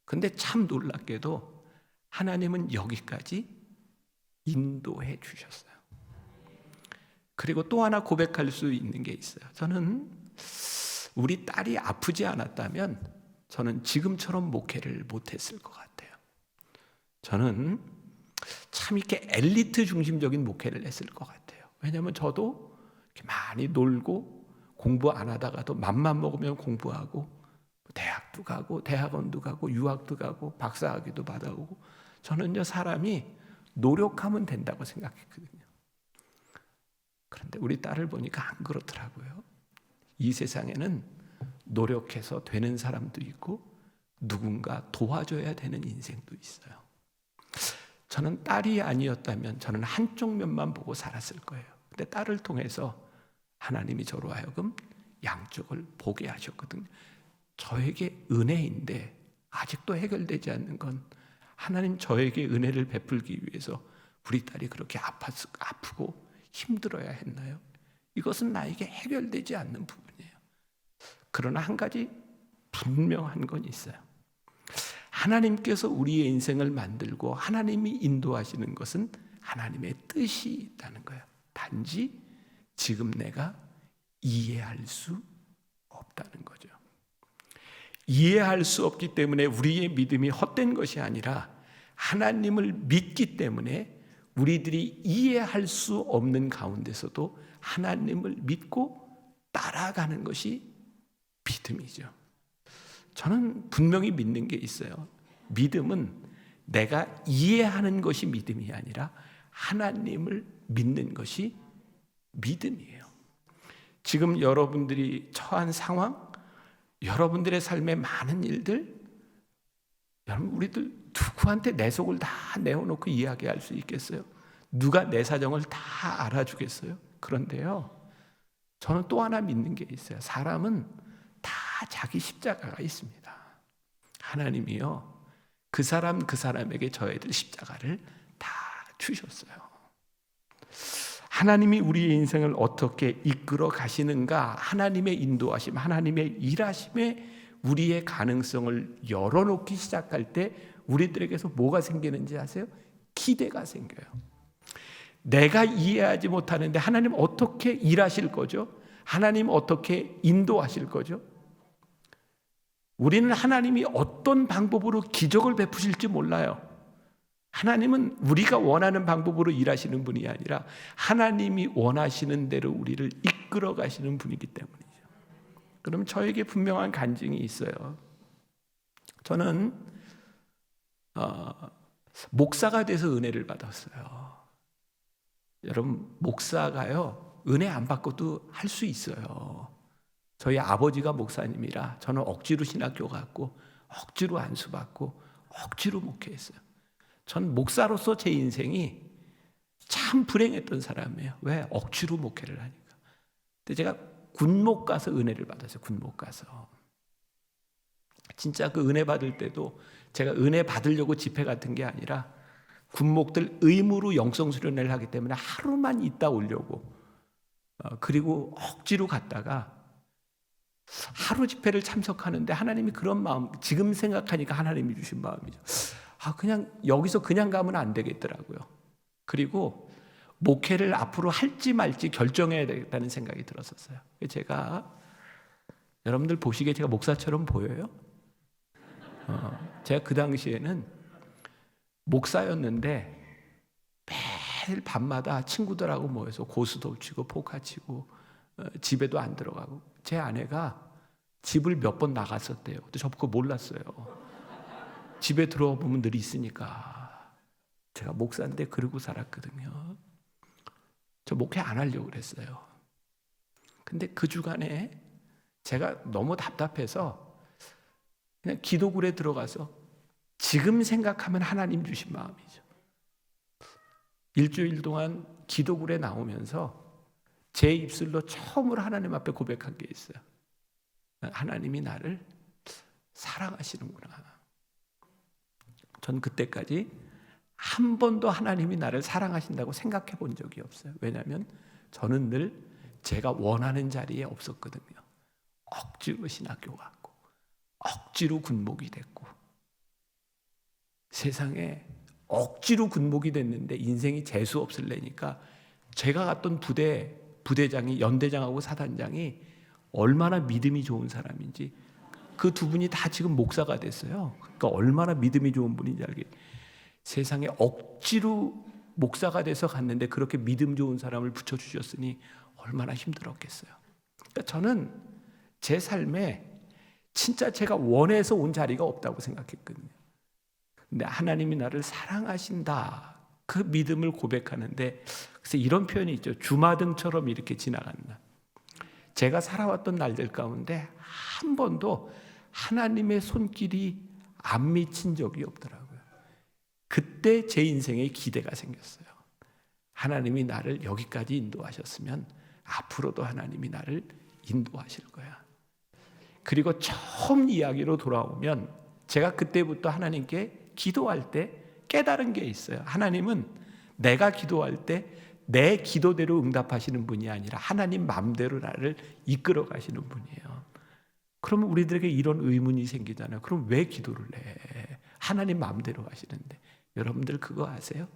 근데 참 놀랍게도 하나님은 여기까지 인도해 주셨어요. 그리고 또 하나 고백할 수 있는 게 있어요. 저는 우리 딸이 아프지 않았다면 저는 지금처럼 목회를 못했을 것 같아요. 저는 참 이렇게 엘리트 중심적인 목회를 했을 것 같아요. 왜냐하면 저도 이렇게 많이 놀고 공부 안 하다가도 맘만 먹으면 공부하고 대학도 가고 대학원도 가고 유학도 가고 박사학위도 받아오고 저는요 사람이 노력하면 된다고 생각했거든요. 그런데 우리 딸을 보니까 안 그렇더라고요. 이 세상에는 노력해서 되는 사람도 있고 누군가 도와줘야 되는 인생도 있어요. 저는 딸이 아니었다면 저는 한쪽 면만 보고 살았을 거예요. 근데 딸을 통해서 하나님이 저로 하여금 양쪽을 보게 하셨거든요. 저에게 은혜인데 아직도 해결되지 않는 건 하나님 저에게 은혜를 베풀기 위해서 우리 딸이 그렇게 아프고 힘들어야 했나요? 이것은 나에게 해결되지 않는 부분이에요. 그러나 한 가지 분명한 건 있어요. 하나님께서 우리의 인생을 만들고 하나님이 인도하시는 것은 하나님의 뜻이 있다는 거예요. 단지 지금 내가 이해할 수 없다는 거죠. 이해할 수 없기 때문에 우리의 믿음이 헛된 것이 아니라 하나님을 믿기 때문에 우리들이 이해할 수 없는 가운데서도 하나님을 믿고 따라가는 것이 믿음이죠. 저는 분명히 믿는 게 있어요. 믿음은 내가 이해하는 것이 믿음이 아니라 하나님을 믿는 것이 믿음이에요. 지금 여러분들이 처한 상황, 여러분들의 삶의 많은 일들, 여러분 우리들 누구한테 내 속을 다 내어놓고 이야기할 수 있겠어요? 누가 내 사정을 다 알아주겠어요? 그런데요, 저는 또 하나 믿는 게 있어요. 사람은 다 자기 십자가가 있습니다. 하나님이요, 그 사람에게 져야 될 십자가를 다 주셨어요. 하나님이 우리의 인생을 어떻게 이끌어 가시는가, 하나님의 인도하심, 하나님의 일하심에 우리의 가능성을 열어놓기 시작할 때 우리들에게서 뭐가 생기는지 아세요? 기대가 생겨요. 내가 이해하지 못하는데 하나님 어떻게 일하실 거죠? 하나님 어떻게 인도하실 거죠? 우리는 하나님이 어떤 방법으로 기적을 베푸실지 몰라요. 하나님은 우리가 원하는 방법으로 일하시는 분이 아니라 하나님이 원하시는 대로 우리를 이끌어 가시는 분이기 때문이죠. 그럼 저에게 분명한 간증이 있어요. 저는 목사가 돼서 은혜를 받았어요. 여러분, 목사가요 은혜 안 받고도 할 수 있어요. 저희 아버지가 목사님이라 저는 억지로 신학교 갔고 억지로 안수 받고 억지로 목회했어요. 전 목사로서 제 인생이 참 불행했던 사람이에요. 왜? 억지로 목회를 하니까. 근데 제가 군목 가서 은혜를 받았어요. 군목 가서. 진짜 그 은혜 받을 때도 제가 은혜 받으려고 집회 같은 게 아니라 군목들 의무로 영성 수련회를 하기 때문에 하루만 있다 오려고, 그리고 억지로 갔다가 하루 집회를 참석하는데 하나님이 그런 마음, 지금 생각하니까 하나님이 주신 마음이죠. 그냥 여기서 그냥 가면 안 되겠더라고요. 그리고 목회를 앞으로 할지 말지 결정해야 되겠다는 생각이 들었었어요. 제가, 여러분들 보시기에 제가 목사처럼 보여요? 제가 그 당시에는 목사였는데 매일 밤마다 친구들하고 모여서 고수도 치고 포카 치고 집에도 안 들어가고, 제 아내가 집을 몇 번 나갔었대요. 근데 저 그거 몰랐어요. 집에 들어와 보면 늘 있으니까. 제가 목사인데 그러고 살았거든요. 저 목회 안 하려고 그랬어요. 근데 그 주간에 제가 너무 답답해서 그냥 기도굴에 들어가서, 지금 생각하면 하나님 주신 마음이죠. 일주일 동안 기도굴에 나오면서 제 입술로 처음으로 하나님 앞에 고백한 게 있어요. 하나님이 나를 사랑하시는구나. 전 그때까지 한 번도 하나님이 나를 사랑하신다고 생각해 본 적이 없어요. 왜냐하면 저는 늘 제가 원하는 자리에 없었거든요. 억지로 신학교 갔고 억지로 군목이 됐고, 세상에 억지로 군목이 됐는데 인생이 재수 없을래니까 제가 갔던 부대장이, 연대장하고 사단장이 얼마나 믿음이 좋은 사람인지, 그 두 분이 다 지금 목사가 됐어요. 그러니까 얼마나 믿음이 좋은 분인지 알게. 세상에 억지로 목사가 돼서 갔는데 그렇게 믿음 좋은 사람을 붙여주셨으니 얼마나 힘들었겠어요. 그러니까 저는 제 삶에 진짜 제가 원해서 온 자리가 없다고 생각했거든요. 근데 하나님이 나를 사랑하신다, 그 믿음을 고백하는데, 그래서 이런 표현이 있죠. 주마등처럼 이렇게 지나간다. 제가 살아왔던 날들 가운데 한 번도 하나님의 손길이 안 미친 적이 없더라고요. 그때 제 인생에 기대가 생겼어요. 하나님이 나를 여기까지 인도하셨으면 앞으로도 하나님이 나를 인도하실 거야. 그리고 처음 이야기로 돌아오면, 제가 그때부터 하나님께 기도할 때 깨달은 게 있어요. 하나님은 내가 기도할 때 내 기도대로 응답하시는 분이 아니라 하나님 마음대로 나를 이끌어 가시는 분이에요. 그러면 우리들에게 이런 의문이 생기잖아요. 그럼 왜 기도를 해? 하나님 마음대로 하시는데. 여러분들 그거 아세요?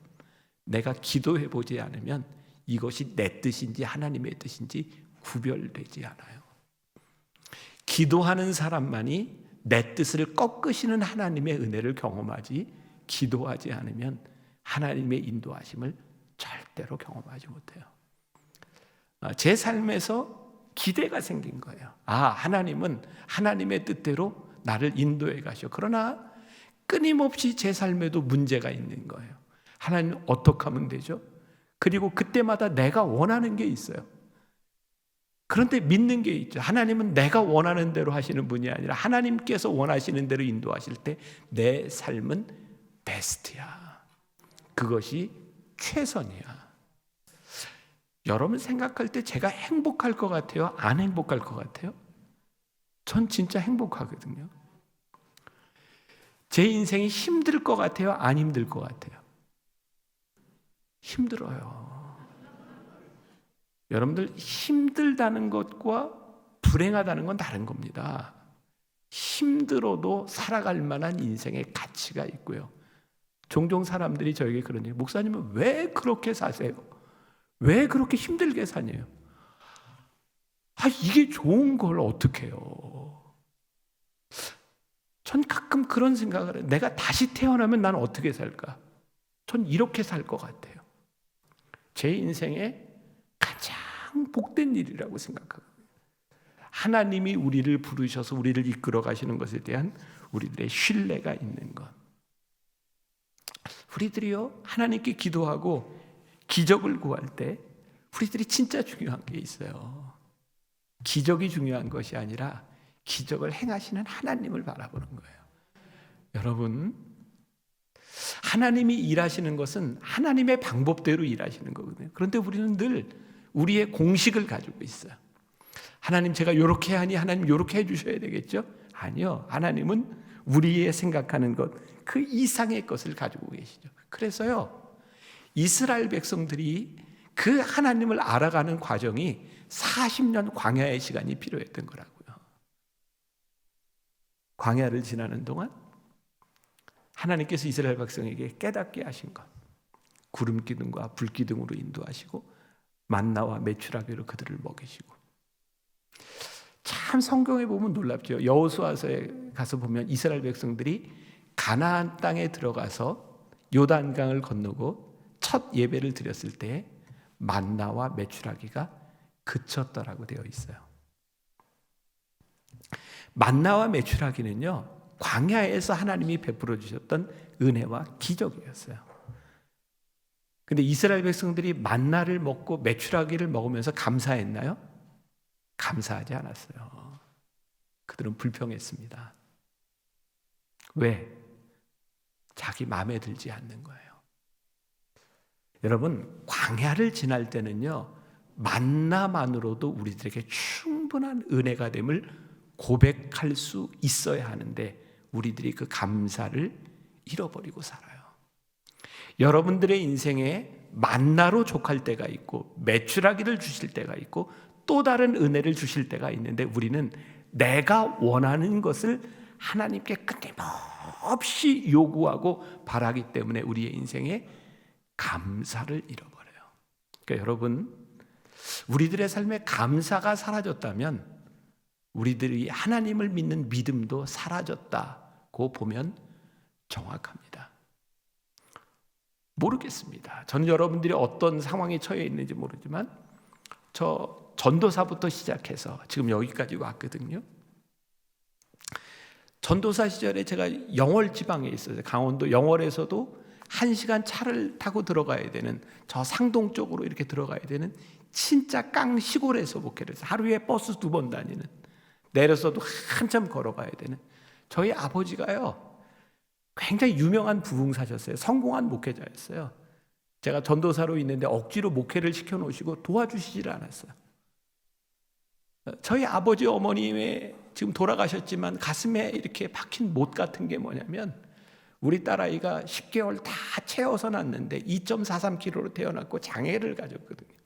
내가 기도해 보지 않으면 이것이 내 뜻인지 하나님의 뜻인지 구별되지 않아요. 기도하는 사람만이 내 뜻을 꺾으시는 하나님의 은혜를 경험하지, 기도하지 않으면 하나님의 인도하심을 절대로 경험하지 못해요. 제 삶에서 기대가 생긴 거예요. 하나님은 하나님의 뜻대로 나를 인도해 가셔. 그러나 끊임없이 제 삶에도 문제가 있는 거예요. 하나님 어떻게 하면 되죠? 그리고 그때마다 내가 원하는 게 있어요. 그런데 믿는 게 있죠. 하나님은 내가 원하는 대로 하시는 분이 아니라 하나님께서 원하시는 대로 인도하실 때 내 삶은 베스트야. 그것이 최선이야. 여러분 생각할 때 제가 행복할 것 같아요? 안 행복할 것 같아요? 전 진짜 행복하거든요. 제 인생이 힘들 것 같아요? 안 힘들 것 같아요? 힘들어요. 여러분들, 힘들다는 것과 불행하다는 건 다른 겁니다. 힘들어도 살아갈 만한 인생의 가치가 있고요. 종종 사람들이 저에게 그러네요. 목사님은 왜 그렇게 사세요? 왜 그렇게 힘들게 사냐요? 이게 좋은 걸 어떻게 해요? 전 가끔 그런 생각을 해요. 내가 다시 태어나면 난 어떻게 살까? 전 이렇게 살 것 같아요. 제 인생에 가장 복된 일이라고 생각합니다. 하나님이 우리를 부르셔서 우리를 이끌어 가시는 것에 대한 우리들의 신뢰가 있는 것. 우리들이요, 하나님께 기도하고 기적을 구할 때 우리들이 진짜 중요한 게 있어요. 기적이 중요한 것이 아니라 기적을 행하시는 하나님을 바라보는 거예요. 여러분, 하나님이 일하시는 것은 하나님의 방법대로 일하시는 거거든요. 그런데 우리는 늘 우리의 공식을 가지고 있어요. 하나님, 제가 이렇게 하니 하나님 이렇게 해주셔야 되겠죠? 아니요. 하나님은 우리의 생각하는 것, 그 이상의 것을 가지고 계시죠. 그래서요, 이스라엘 백성들이 그 하나님을 알아가는 과정이 40년 광야의 시간이 필요했던 거라고요. 광야를 지나는 동안 하나님께서 이스라엘 백성에게 깨닫게 하신 것, 구름 기둥과 불 기둥으로 인도하시고 만나와 메추라기로 그들을 먹이시고. 참 성경에 보면 놀랍죠. 여호수아서에 가서 보면 이스라엘 백성들이 가나안 땅에 들어가서 요단강을 건너고 첫 예배를 드렸을 때 만나와 메추라기가 그쳤더라고 되어 있어요. 만나와 메추라기는요, 광야에서 하나님이 베풀어 주셨던 은혜와 기적이었어요. 근데 이스라엘 백성들이 만나를 먹고 메추라기를 먹으면서 감사했나요? 감사하지 않았어요. 그들은 불평했습니다. 왜? 자기 마음에 들지 않는 거예요. 여러분, 광야를 지날 때는요, 만나만으로도 우리들에게 충분한 은혜가 됨을 고백할 수 있어야 하는데 우리들이 그 감사를 잃어버리고 살아요. 여러분들의 인생에 만나로 족할 때가 있고 메추라기를 주실 때가 있고 또 다른 은혜를 주실 때가 있는데 우리는 내가 원하는 것을 하나님께 끊임없이 요구하고 바라기 때문에 우리의 인생에 감사를 잃어버려요. 그러니까 여러분, 우리들의 삶에 감사가 사라졌다면 우리들이 하나님을 믿는 믿음도 사라졌다고 보면 정확합니다. 모르겠습니다. 저는 여러분들이 어떤 상황에 처해 있는지 모르지만 저 전도사부터 시작해서 지금 여기까지 왔거든요. 전도사 시절에 제가 영월 지방에 있었어요. 강원도 영월에서도 1시간 차를 타고 들어가야 되는, 저 상동 쪽으로 이렇게 들어가야 되는 진짜 깡 시골에서 목회를 해서 하루에 버스 2번 다니는, 내려서도 한참 걸어가야 되는, 저희 아버지가요 굉장히 유명한 부흥사셨어요. 성공한 목회자였어요. 제가 전도사로 있는데 억지로 목회를 시켜놓으시고 도와주시질 않았어요. 저희 아버지 어머님의 지금 돌아가셨지만 가슴에 이렇게 박힌 못 같은 게 뭐냐면, 우리 딸아이가 10개월 다 채워서 낳았는데 2.43kg로 태어났고 장애를 가졌거든요.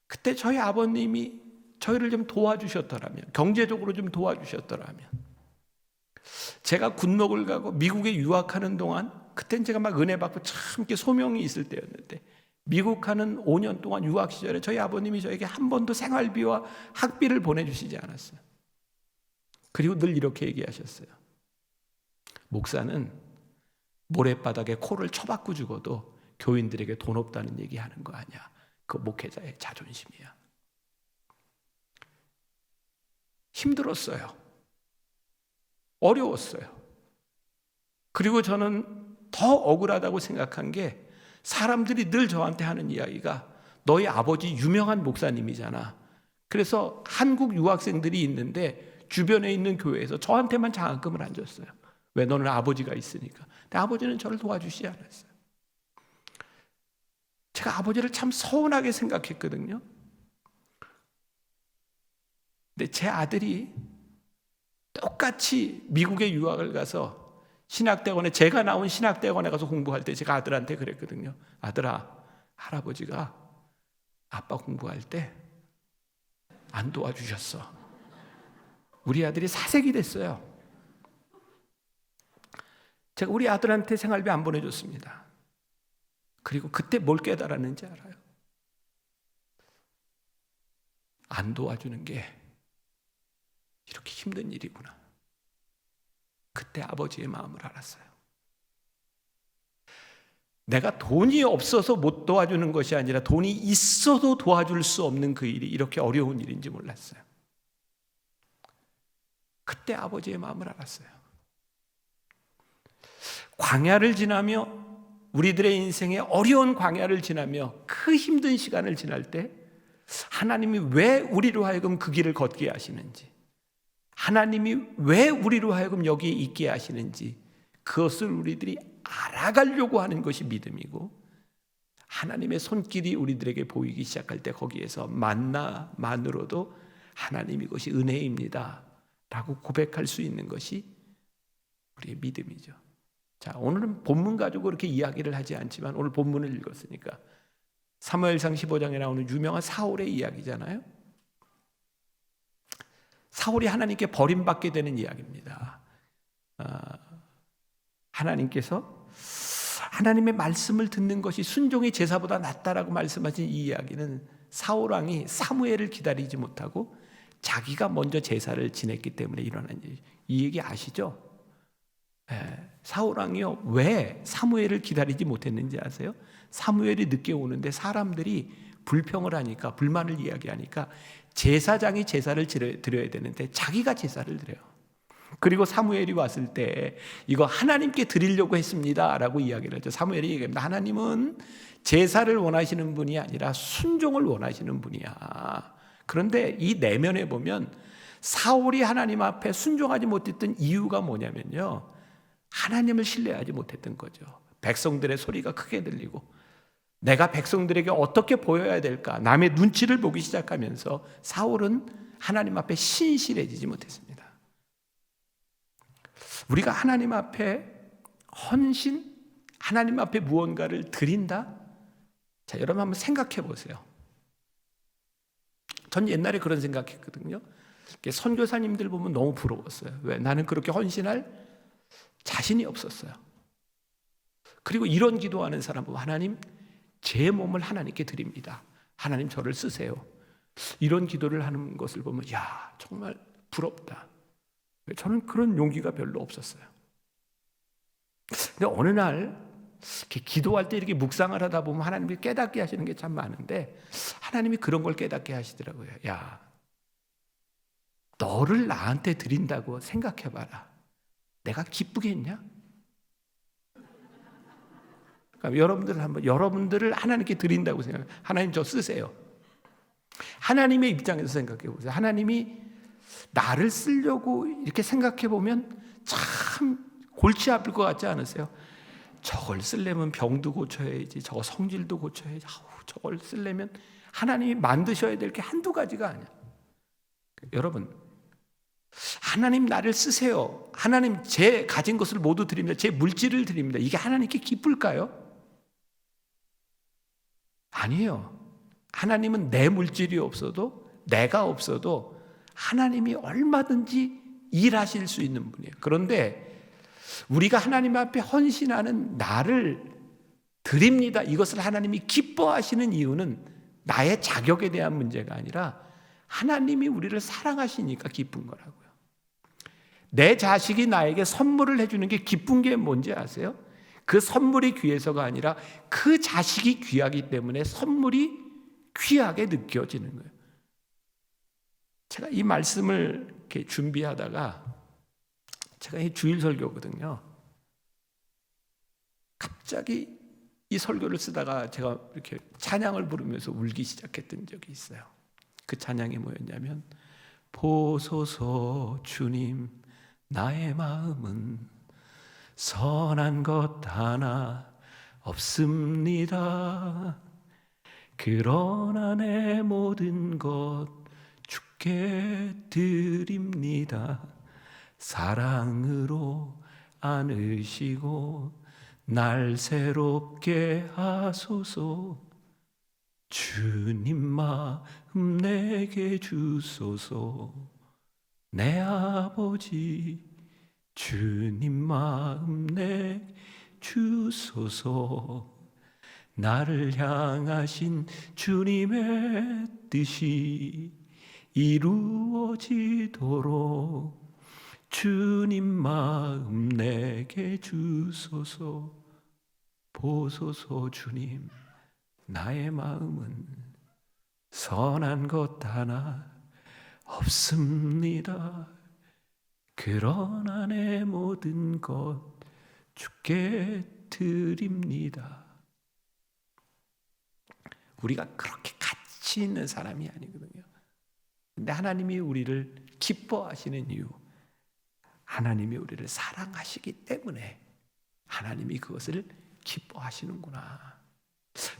그때 저희 아버님이 저희를 좀 도와주셨더라면, 경제적으로 좀 도와주셨더라면, 제가 군목을 가고 미국에 유학하는 동안, 그땐 제가 막 은혜 받고 참 이렇게 소명이 있을 때였는데, 미국 가는 5년 동안 유학 시절에 저희 아버님이 저에게 한 번도 생활비와 학비를 보내주시지 않았어요. 그리고 늘 이렇게 얘기하셨어요. 목사는 모래바닥에 코를 쳐박고 죽어도 교인들에게 돈 없다는 얘기하는 거 아니야. 그 목회자의 자존심이야. 힘들었어요. 어려웠어요. 그리고 저는 더 억울하다고 생각한 게, 사람들이 늘 저한테 하는 이야기가 너희 아버지 유명한 목사님이잖아. 그래서 한국 유학생들이 있는데 주변에 있는 교회에서 저한테만 장학금을 안 줬어요. 왜? 너는 아버지가 있으니까. 근데 아버지는 저를 도와주시지 않았어요. 제가 아버지를 참 서운하게 생각했거든요. 근데 제 아들이 똑같이 미국에 유학을 가서 신학대원에, 제가 나온 신학대원에 가서 공부할 때 제가 아들한테 그랬거든요. 아들아, 할아버지가 아빠 공부할 때 안 도와주셨어. 우리 아들이 사색이 됐어요. 제가 우리 아들한테 생활비 안 보내줬습니다. 그리고 그때 뭘 깨달았는지 알아요? 안 도와주는 게 이렇게 힘든 일이구나. 그때 아버지의 마음을 알았어요. 내가 돈이 없어서 못 도와주는 것이 아니라 돈이 있어도 도와줄 수 없는 그 일이 이렇게 어려운 일인지 몰랐어요. 그때 아버지의 마음을 알았어요. 광야를 지나며, 우리들의 인생에 어려운 광야를 지나며 그 힘든 시간을 지날 때 하나님이 왜 우리로 하여금 그 길을 걷게 하시는지, 하나님이 왜 우리로 하여금 여기에 있게 하시는지, 그것을 우리들이 알아가려고 하는 것이 믿음이고, 하나님의 손길이 우리들에게 보이기 시작할 때 거기에서 만나만으로도 하나님 이것이 은혜입니다 라고 고백할 수 있는 것이 우리의 믿음이죠. 자, 오늘은 본문 가지고 그렇게 이야기를 하지 않지만 오늘 본문을 읽었으니까 사무엘상 15장에 나오는 유명한 사울의 이야기잖아요. 사울이 하나님께 버림받게 되는 이야기입니다. 하나님께서 하나님의 말씀을 듣는 것이 순종의 제사보다 낫다라고 말씀하신 이 이야기는, 사울 왕이 사무엘을 기다리지 못하고 자기가 먼저 제사를 지냈기 때문에 일어난 일이죠. 이 얘기 아시죠? 사울 왕이요, 왜 사무엘을 기다리지 못했는지 아세요? 사무엘이 늦게 오는데 사람들이 불평을 하니까, 불만을 이야기하니까 제사장이 제사를 드려야 되는데 자기가 제사를 드려요. 그리고 사무엘이 왔을 때 이거 하나님께 드리려고 했습니다 라고 이야기를 하죠. 사무엘이 얘기합니다. 하나님은 제사를 원하시는 분이 아니라 순종을 원하시는 분이야. 그런데 이 내면에 보면 사울이 하나님 앞에 순종하지 못했던 이유가 뭐냐면요, 하나님을 신뢰하지 못했던 거죠. 백성들의 소리가 크게 들리고 내가 백성들에게 어떻게 보여야 될까, 남의 눈치를 보기 시작하면서 사울은 하나님 앞에 신실해지지 못했습니다. 우리가 하나님 앞에 헌신, 하나님 앞에 무언가를 드린다? 자, 여러분 한번 생각해 보세요. 전 옛날에 그런 생각했거든요. 선교사님들 보면 너무 부러웠어요. 왜? 나는 그렇게 헌신할 자신이 없었어요. 그리고 이런 기도하는 사람 보면, 하나님, 제 몸을 하나님께 드립니다. 하나님 저를 쓰세요. 이런 기도를 하는 것을 보면, 야, 정말 부럽다. 저는 그런 용기가 별로 없었어요. 근데 어느 날 이렇게 기도할 때 이렇게 묵상을 하다 보면 하나님이 깨닫게 하시는 게 참 많은데, 하나님이 그런 걸 깨닫게 하시더라고요. 야, 너를 나한테 드린다고 생각해봐라. 내가 기쁘겠냐? 그러니까 여러분들을 하나님께 드린다고 생각해요. 하나님 저 쓰세요. 하나님의 입장에서 생각해 보세요. 하나님이 나를 쓰려고 이렇게 생각해 보면 참 골치 아플 것 같지 않으세요? 저걸 쓰려면 병도 고쳐야지, 저거 성질도 고쳐야지, 저걸 쓰려면 하나님이 만드셔야 될 게 한두 가지가 아니야. 여러분, 하나님 나를 쓰세요. 하나님 제 가진 것을 모두 드립니다. 제 물질을 드립니다. 이게 하나님께 기쁠까요? 아니에요. 하나님은 내 물질이 없어도, 내가 없어도 하나님이 얼마든지 일하실 수 있는 분이에요. 그런데 우리가 하나님 앞에 헌신하는 나를 드립니다, 이것을 하나님이 기뻐하시는 이유는 나의 자격에 대한 문제가 아니라 하나님이 우리를 사랑하시니까 기쁜 거라고요. 내 자식이 나에게 선물을 해주는 게 기쁜 게 뭔지 아세요? 그 선물이 귀해서가 아니라 그 자식이 귀하기 때문에 선물이 귀하게 느껴지는 거예요. 제가 이 말씀을 이렇게 준비하다가, 제가 이 주일 설교거든요. 갑자기 이 설교를 쓰다가 제가 이렇게 찬양을 부르면서 울기 시작했던 적이 있어요. 그 찬양이 뭐였냐면, 보소서 주님 나의 마음은 선한 것 하나 없습니다. 그러나 내 모든 것 주께 드립니다. 사랑으로 안으시고 날 새롭게 하소서. 주님 마음 내게 주소서. 내 아버지 주님 마음 내게 주소서. 나를 향하신 주님의 뜻이 이루어지도록 주님 마음 내게 주소서. 보소서 주님 나의 마음은 선한 것 하나 없습니다. 그러나 내 모든 것 주께 드립니다. 우리가 그렇게 가치 있는 사람이 아니거든요. 근데 하나님이 우리를 기뻐하시는 이유, 하나님이 우리를 사랑하시기 때문에 하나님이 그것을 기뻐하시는구나.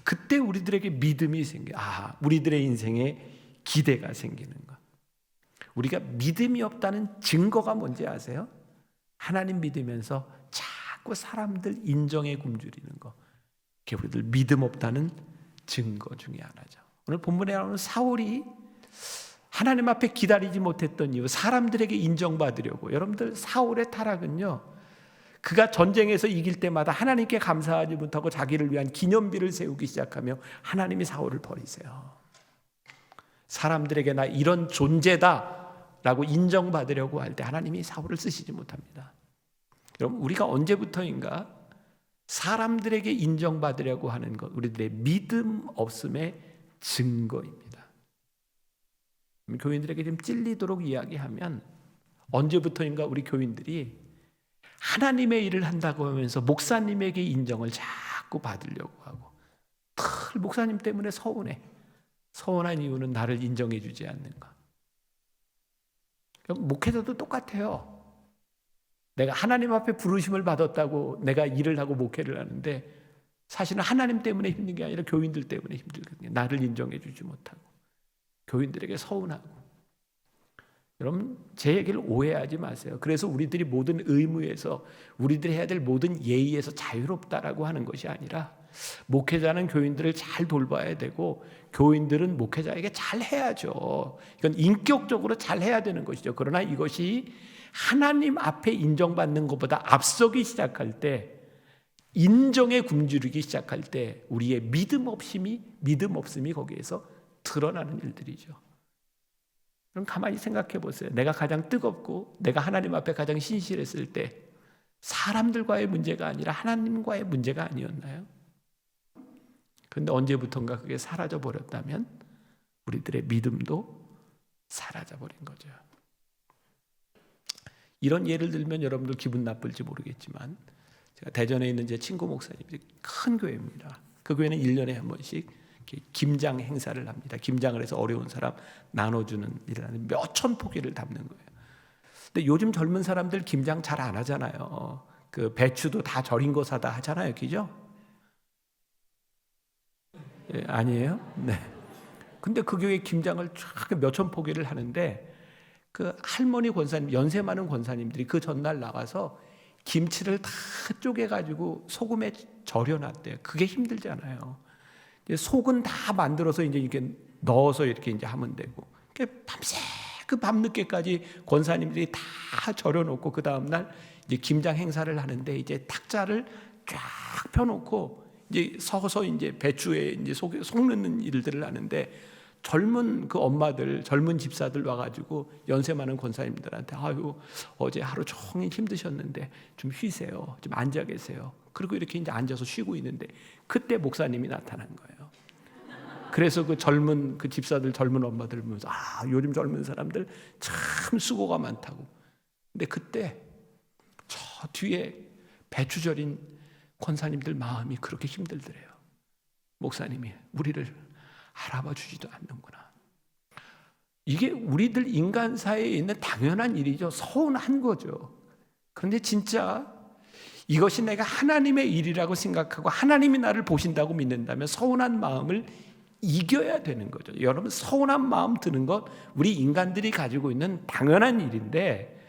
그때 우리들에게 믿음이 생겨요. 우리들의 인생에 기대가 생기는 것. 우리가 믿음이 없다는 증거가 뭔지 아세요? 하나님 믿으면서 자꾸 사람들 인정에 굶주리는 거. 그게 우리들 믿음 없다는 증거 중에 하나죠. 오늘 본문에 나오는 사울이 하나님 앞에 기다리지 못했던 이유, 사람들에게 인정받으려고. 여러분들, 사울의 타락은요, 그가 전쟁에서 이길 때마다 하나님께 감사하지 못하고 자기를 위한 기념비를 세우기 시작하며 하나님이 사울을 버리세요. 사람들에게 나 이런 존재다 라고 인정받으려고 할 때 하나님이 사울을 쓰시지 못합니다. 여러분, 우리가 언제부터인가 사람들에게 인정받으려고 하는 것, 우리들의 믿음 없음의 증거입니다. 교인들에게 좀 찔리도록 이야기하면, 언제부터인가 우리 교인들이 하나님의 일을 한다고 하면서 목사님에게 인정을 자꾸 받으려고 하고, 늘 목사님 때문에 서운한 이유는 나를 인정해 주지 않는 것. 목회자도 똑같아요. 내가 하나님 앞에 부르심을 받았다고 내가 일을 하고 목회를 하는데, 사실은 하나님 때문에 힘든 게 아니라 교인들 때문에 힘들거든요. 나를 인정해 주지 못하고 교인들에게 서운하고. 여러분, 제 얘기를 오해하지 마세요. 그래서 우리들이 모든 의무에서, 우리들이 해야 될 모든 예의에서 자유롭다라고 하는 것이 아니라, 목회자는 교인들을 잘 돌봐야 되고 교인들은 목회자에게 잘 해야죠. 이건 인격적으로 잘 해야 되는 것이죠. 그러나 이것이 하나님 앞에 인정받는 것보다 앞서기 시작할 때, 인정에 굶주리기 시작할 때 우리의 믿음 없음이 거기에서 드러나는 일들이죠. 그럼 가만히 생각해 보세요. 내가 가장 뜨겁고 내가 하나님 앞에 가장 신실했을 때 사람들과의 문제가 아니라 하나님과의 문제가 아니었나요? 그런데 언제부턴가 그게 사라져 버렸다면 우리들의 믿음도 사라져 버린 거죠. 이런 예를 들면 여러분들 기분 나쁠지 모르겠지만, 제가 대전에 있는 제 친구 목사님들이 큰 교회입니다. 그 교회는 1년에 한 번씩 김장 행사를 합니다. 김장을 해서 어려운 사람 나눠주는 일을 하는, 몇천 포기를 담는 거예요. 근데 요즘 젊은 사람들 김장 잘 안 하잖아요. 그 배추도 다 절인 거 사다 하잖아요, 그죠? 예, 아니에요? 네. 근데 그 교회 김장을 쫙 몇천 포기를 하는데, 그 할머니 권사님, 연세 많은 권사님들이 그 전날 나와서 김치를 다 쪼개가지고 소금에 절여놨대요. 그게 힘들잖아요. 속은 다 만들어서 이제 이렇게 넣어서 이렇게 이제 하면 되고, 밤새 그 밤늦게까지 권사님들이 다 절여놓고 그 다음날 이제 김장 행사를 하는데, 이제 탁자를 쫙 펴놓고 이제 서서 이제 배추에 이제 속 넣는 일들을 하는데, 젊은 그 엄마들, 젊은 집사들 와가지고 연세 많은 권사님들한테, 아유, 어제 하루 종일 힘드셨는데 좀 쉬세요. 좀 앉아 계세요. 그리고 이렇게 이제 앉아서 쉬고 있는데, 그때 목사님이 나타난 거예요. 그래서 그 젊은 그 집사들, 젊은 엄마들 보면서, 아, 요즘 젊은 사람들 참 수고가 많다고. 근데 그때 저 뒤에 배추 절인 권사님들 마음이 그렇게 힘들더래요. 목사님이 우리를 알아봐 주지도 않는구나. 이게 우리들 인간사회에 있는 당연한 일이죠. 서운한 거죠. 그런데 진짜 이것이 내가 하나님의 일이라고 생각하고 하나님이 나를 보신다고 믿는다면 서운한 마음을 이겨야 되는 거죠. 여러분, 서운한 마음 드는 것 우리 인간들이 가지고 있는 당연한 일인데,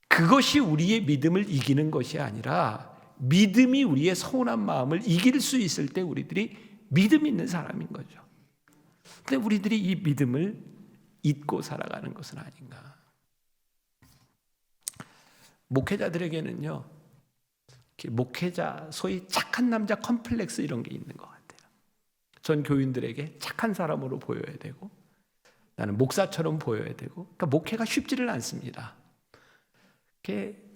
그것이 우리의 믿음을 이기는 것이 아니라 믿음이 우리의 서운한 마음을 이길 수 있을 때 우리들이 믿음 있는 사람인 거죠. 근데 우리들이 이 믿음을 잊고 살아가는 것은 아닌가. 목회자들에게는요, 목회자, 소위 착한 남자 컴플렉스 이런 게 있는 것 같아요. 전 교인들에게 착한 사람으로 보여야 되고, 나는 목사처럼 보여야 되고, 그러니까 목회가 쉽지를 않습니다.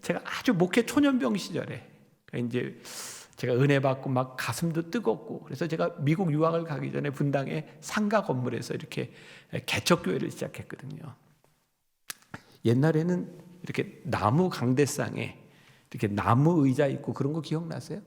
제가 아주 목회 초년병 시절에, 그러니까 이제 제가 은혜 받고 막 가슴도 뜨겁고, 그래서 제가 미국 유학을 가기 전에 분당의 상가 건물에서 이렇게 개척교회를 시작했거든요. 옛날에는 이렇게 나무 강대상에 이렇게 나무 의자 있고 그런 거 기억나세요?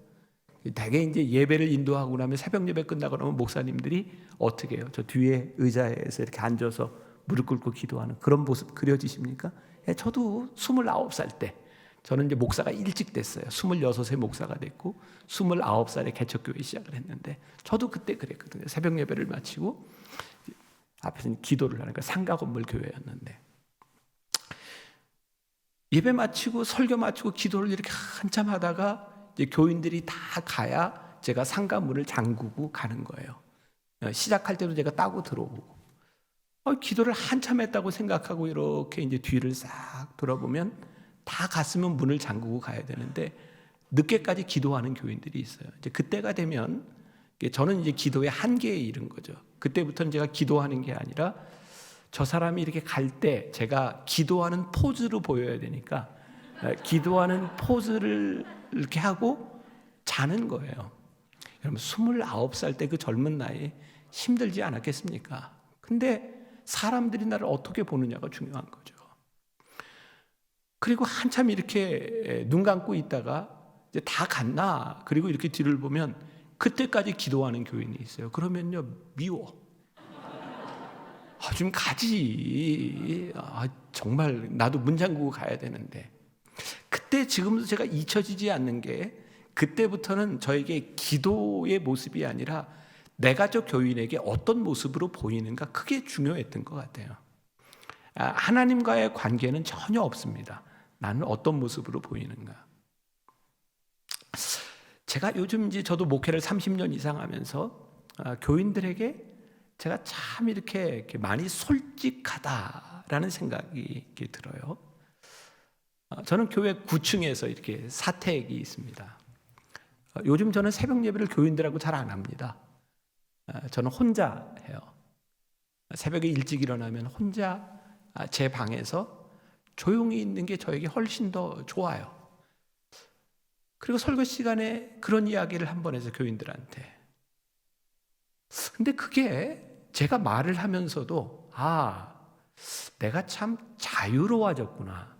대개 이제 예배를 인도하고 나면, 새벽 예배 끝나고 나면 목사님들이 어떻게 해요? 저 뒤에 의자에서 이렇게 앉아서 무릎 꿇고 기도하는 그런 모습 그려지십니까? 저도 29살 때, 저는 이제 목사가 일찍 됐어요. 26세 목사가 됐고 29살에 개척교회 시작을 했는데, 저도 그때 그랬거든요. 새벽 예배를 마치고 앞에서 기도를 하는 거, 상가 건물 교회였는데, 예배 마치고 설교 마치고 기도를 이렇게 한참 하다가 이제 교인들이 다 가야 제가 상가 문을 잠그고 가는 거예요. 시작할 때도 제가 따고 들어오고, 기도를 한참 했다고 생각하고 이렇게 이제 뒤를 싹 돌아보면 다 갔으면 문을 잠그고 가야 되는데, 늦게까지 기도하는 교인들이 있어요. 이제 그때가 되면 저는 이제 기도의 한계에 이른 거죠. 그때부터는 제가 기도하는 게 아니라 저 사람이 이렇게 갈 때 제가 기도하는 포즈로 보여야 되니까 기도하는 포즈를 이렇게 하고 자는 거예요. 여러분 29살 때 그 젊은 나이에 힘들지 않았겠습니까? 근데 사람들이 나를 어떻게 보느냐가 중요한 거죠. 그리고 한참 이렇게 눈 감고 있다가 이제 다 갔나? 그리고 이렇게 뒤를 보면 그때까지 기도하는 교인이 있어요. 그러면요, 미워. 좀 가지. 정말 나도 문 잠그고 가야 되는데. 그때 지금도 제가 잊혀지지 않는 게 그때부터는 저에게 기도의 모습이 아니라 내가 저 교인에게 어떤 모습으로 보이는가 그게 중요했던 것 같아요. 하나님과의 관계는 전혀 없습니다. 나는 어떤 모습으로 보이는가. 제가 요즘 이제 저도 목회를 30년 이상 하면서 교인들에게 제가 참 이렇게 많이 솔직하다라는 생각이 이렇게 들어요. 저는 교회 9층에서 이렇게 사택이 있습니다. 요즘 저는 새벽 예배를 교인들하고 잘 안 합니다. 저는 혼자 해요. 새벽에 일찍 일어나면 혼자 제 방에서 조용히 있는 게 저에게 훨씬 더 좋아요. 그리고 설교 시간에 그런 이야기를 한번 해서 교인들한테. 근데 그게 제가 말을 하면서도 내가 참 자유로워졌구나.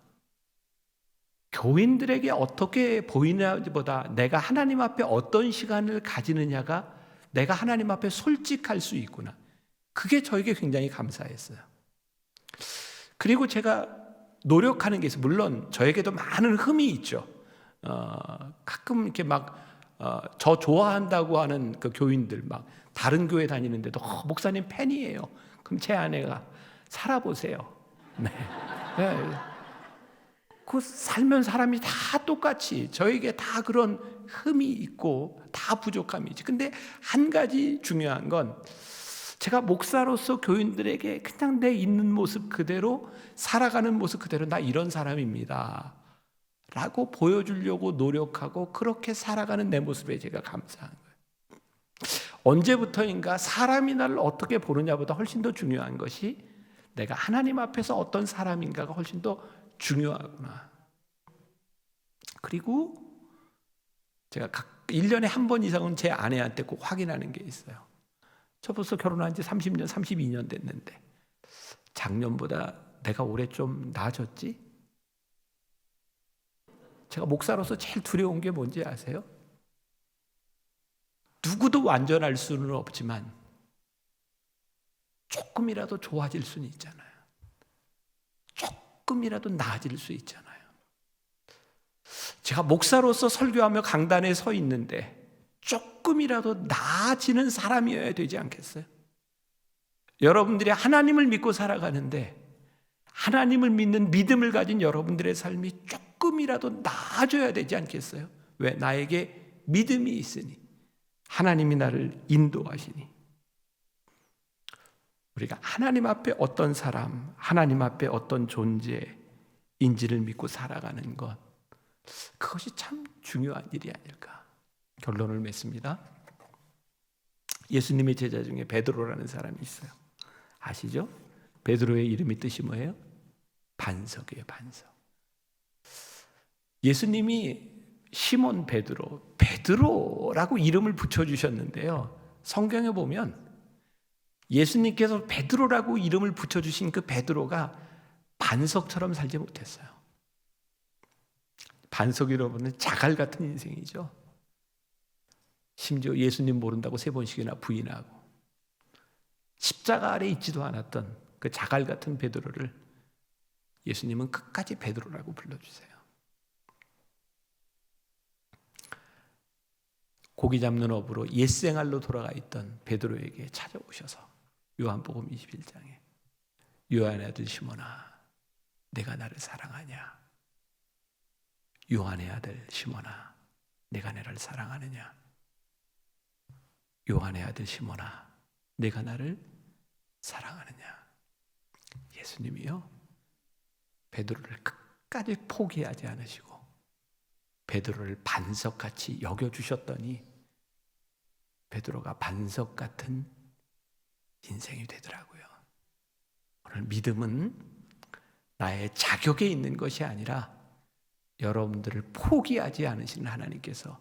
교인들에게 어떻게 보이냐보다 내가 하나님 앞에 어떤 시간을 가지느냐가 내가 하나님 앞에 솔직할 수 있구나. 그게 저에게 굉장히 감사했어요. 그리고 제가 노력하는 게 있어요. 물론 저에게도 많은 흠이 있죠. 가끔 이렇게 저 좋아한다고 하는 그 교인들 다른 교회 다니는데도 목사님 팬이에요. 그럼 제 아내가 살아보세요. 네. 그 살면 사람이 다 똑같이 저에게 다 그런 흠이 있고 다 부족함이 있지. 근데 한 가지 중요한 건 제가 목사로서 교인들에게 그냥 내 있는 모습 그대로 살아가는 모습 그대로 나 이런 사람입니다 라고 보여주려고 노력하고 그렇게 살아가는 내 모습에 제가 감사한 거예요. 언제부터인가 사람이 나를 어떻게 보느냐보다 훨씬 더 중요한 것이 내가 하나님 앞에서 어떤 사람인가가 훨씬 더 중요하구나. 그리고 제가 1년에 한 번 이상은 제 아내한테 꼭 확인하는 게 있어요. 저 벌써 결혼한 지 30년, 32년 됐는데 작년보다 내가 올해 좀 나아졌지? 제가 목사로서 제일 두려운 게 뭔지 아세요? 누구도 완전할 수는 없지만 조금이라도 좋아질 수는 있잖아요. 조금이라도 나아질 수 있잖아요. 제가 목사로서 설교하며 강단에 서 있는데 조금이라도 나아지는 사람이어야 되지 않겠어요? 여러분들이 하나님을 믿고 살아가는데 하나님을 믿는 믿음을 가진 여러분들의 삶이 조금이라도 나아져야 되지 않겠어요? 왜? 나에게 믿음이 있으니 하나님이 나를 인도하시니. 우리가 하나님 앞에 어떤 사람, 하나님 앞에 어떤 존재인지를 믿고 살아가는 것, 그것이 참 중요한 일이 아닐까. 결론을 맺습니다. 예수님의 제자 중에 베드로라는 사람이 있어요. 아시죠? 베드로의 이름이 뜻이 뭐예요? 반석이에요, 반석. 예수님이 시몬 베드로라고 이름을 붙여주셨는데요. 성경에 보면 예수님께서 베드로라고 이름을 붙여주신 그 베드로가 반석처럼 살지 못했어요. 반석이 여러분은 자갈 같은 인생이죠. 심지어 예수님 모른다고 3번씩이나 부인하고 십자가 아래 있지도 않았던 그 자갈 같은 베드로를 예수님은 끝까지 베드로라고 불러주세요. 고기 잡는 업으로 옛생활로 돌아가 있던 베드로에게 찾아오셔서 요한복음 21장에 요한의 아들 시몬아 내가 나를 사랑하냐? 요한의 아들 시몬아 내가 나를 사랑하느냐? 요한의 아들 시몬아 내가 나를 사랑하느냐? 예수님이요 베드로를 끝까지 포기하지 않으시고 베드로를 반석같이 여겨주셨더니 베드로가 반석 같은 인생이 되더라고요. 오늘 믿음은 나의 자격에 있는 것이 아니라 여러분들을 포기하지 않으시는 하나님께서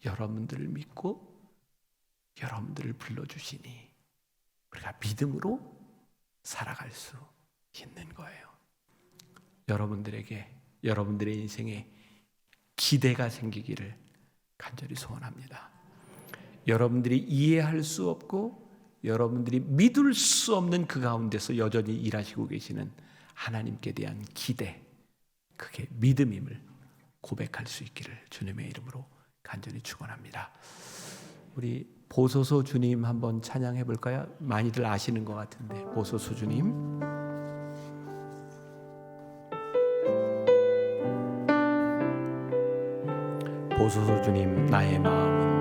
여러분들을 믿고 여러분들을 불러주시니 우리가 믿음으로 살아갈 수 있는 거예요. 여러분들에게 여러분들의 인생에 기대가 생기기를 간절히 소원합니다. 여러분들이 이해할 수 없고 여러분들이 믿을 수 없는 그 가운데서 여전히 일하시고 계시는 하나님께 대한 기대, 그게 믿음임을 고백할 수 있기를 주님의 이름으로 간절히 축원합니다. 우리 보소서 주님 한번 찬양해 볼까요? 많이들 아시는 것 같은데 보소서 주님. 보소서 주님 나의 마음은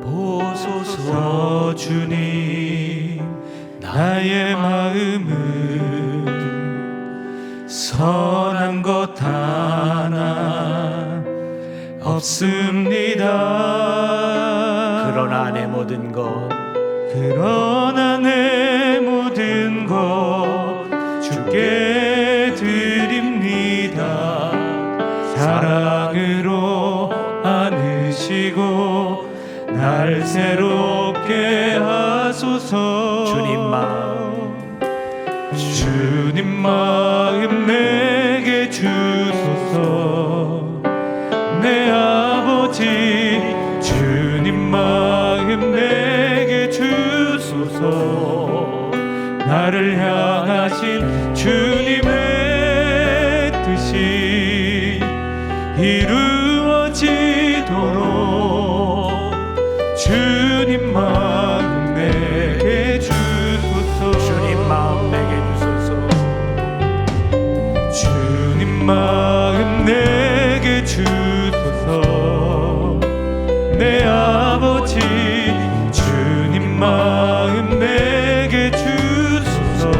보소서 주님 나의 마음은 선한 것 하나 없습니다. 그러나 내 모든 것 주께 드립니다. 사랑으로 안으시고 날 새롭게 하소서. 주님 마음 내게 주소서. 내 아버지 주님 마음 내게 주소서. 나를 향하신 주님의 뜻이 이루어지도록 주님 마음 내게 주소서. 주님 마음 내게 주소서. 주님 마음 내게 주소서. 내 아버지 주님 마음 내게 주소서.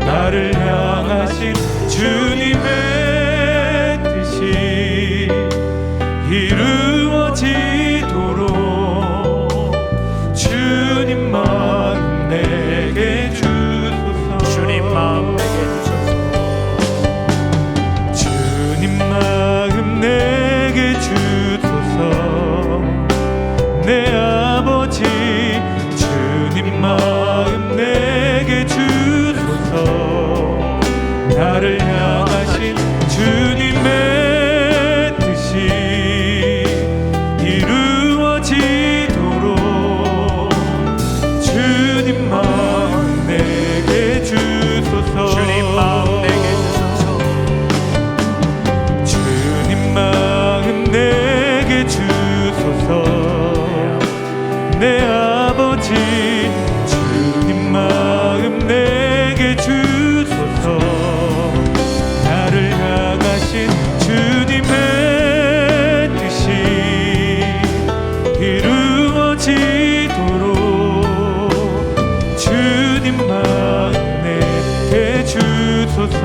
나를 향하신 주님의 뜻이 이루어지도록 주님 마음 내게 주소서. 주님 마음 내게 주소서. 주님 마음 내게 주소서. 내 아버지 주님 마음 내게 주소서. 나를 향하신 주님의 뜻이 이루어지도록 주님 마음 내게 주소서. 주님 마음 내게 주소서. 주님 마음 내게 주소서. 내 아버지 주님 마음 내게 주소서. 나를 향하신 주님의 뜻이 이루어지도록 주님 마음 내게 주소서.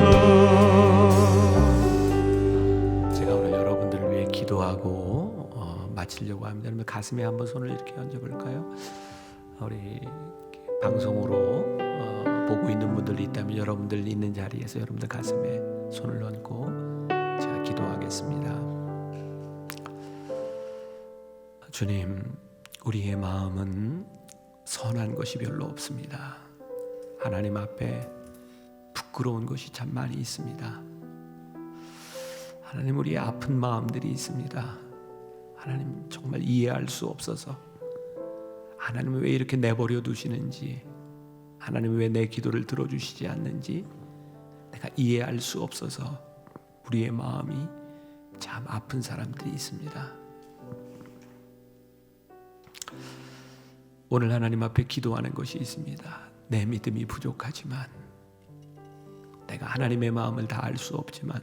제가 오늘 여러분들을 위해 기도하고 마치려고 합니다. 그러면 가슴에 한번 손을 이렇게 얹어볼까요? 우리 방송으로 보고 있는 분들이 있다면 여러분들 있는 자리에서 여러분들 가슴에 손을 얹고 제가 기도하겠습니다. 주님, 우리의 마음은 선한 것이 별로 없습니다. 하나님 앞에 부끄러운 것이 참 많이 있습니다. 하나님, 우리의 아픈 마음들이 있습니다. 하나님, 정말 이해할 수 없어서 하나님은 왜 이렇게 내버려 두시는지, 하나님은 왜 내 기도를 들어주시지 않는지 내가 이해할 수 없어서 우리의 마음이 참 아픈 사람들이 있습니다. 오늘 하나님 앞에 기도하는 것이 있습니다. 내 믿음이 부족하지만, 내가 하나님의 마음을 다 알 수 없지만,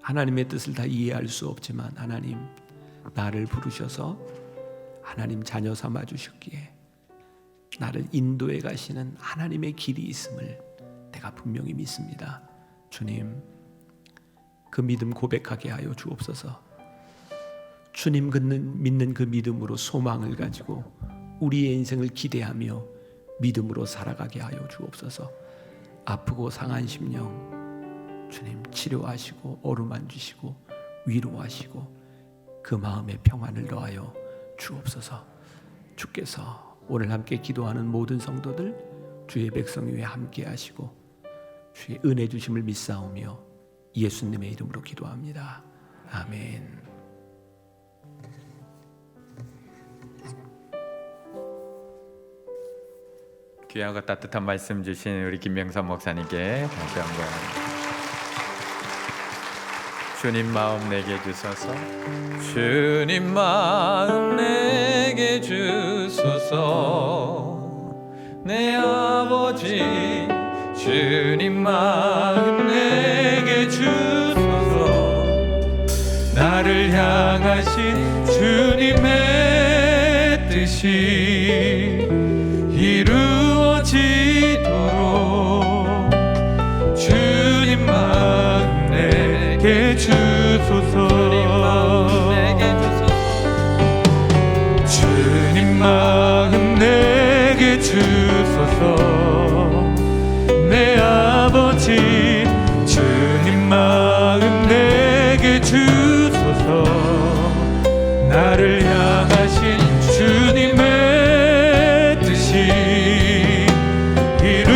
하나님의 뜻을 다 이해할 수 없지만, 하나님 나를 부르셔서 하나님 자녀 삼아 주셨기에 나를 인도해 가시는 하나님의 길이 있음을 내가 분명히 믿습니다. 주님, 그 믿음 고백하게 하여 주옵소서. 주님 믿는 그 믿음으로 소망을 가지고 우리의 인생을 기대하며 믿음으로 살아가게 하여 주옵소서. 아프고 상한 심령 주님 치료하시고 어루만지시고 위로하시고 그 마음에 평안을 더하여 주옵소서. 주께서 오늘 함께 기도하는 모든 성도들 주의 백성 위에 함께 하시고 주의 은혜 주심을 믿사오며 예수님의 이름으로 기도합니다. 아멘. 귀하고 따뜻한 말씀 주신 우리 김명선 목사님께 다시 한번 주님 마음 내게 주소서. 주님 마음 내게 주소서. 내 아버지 주님 마음 내게 주소서. 나를 향하신 주님의 뜻이 이루어지도록 주님 마음 내게 주소서. 주님 마음 내게 주소서. 내 아버지 주님 마음 내게 주소서. 나를 향하신 주님의 뜻이 이루어지도록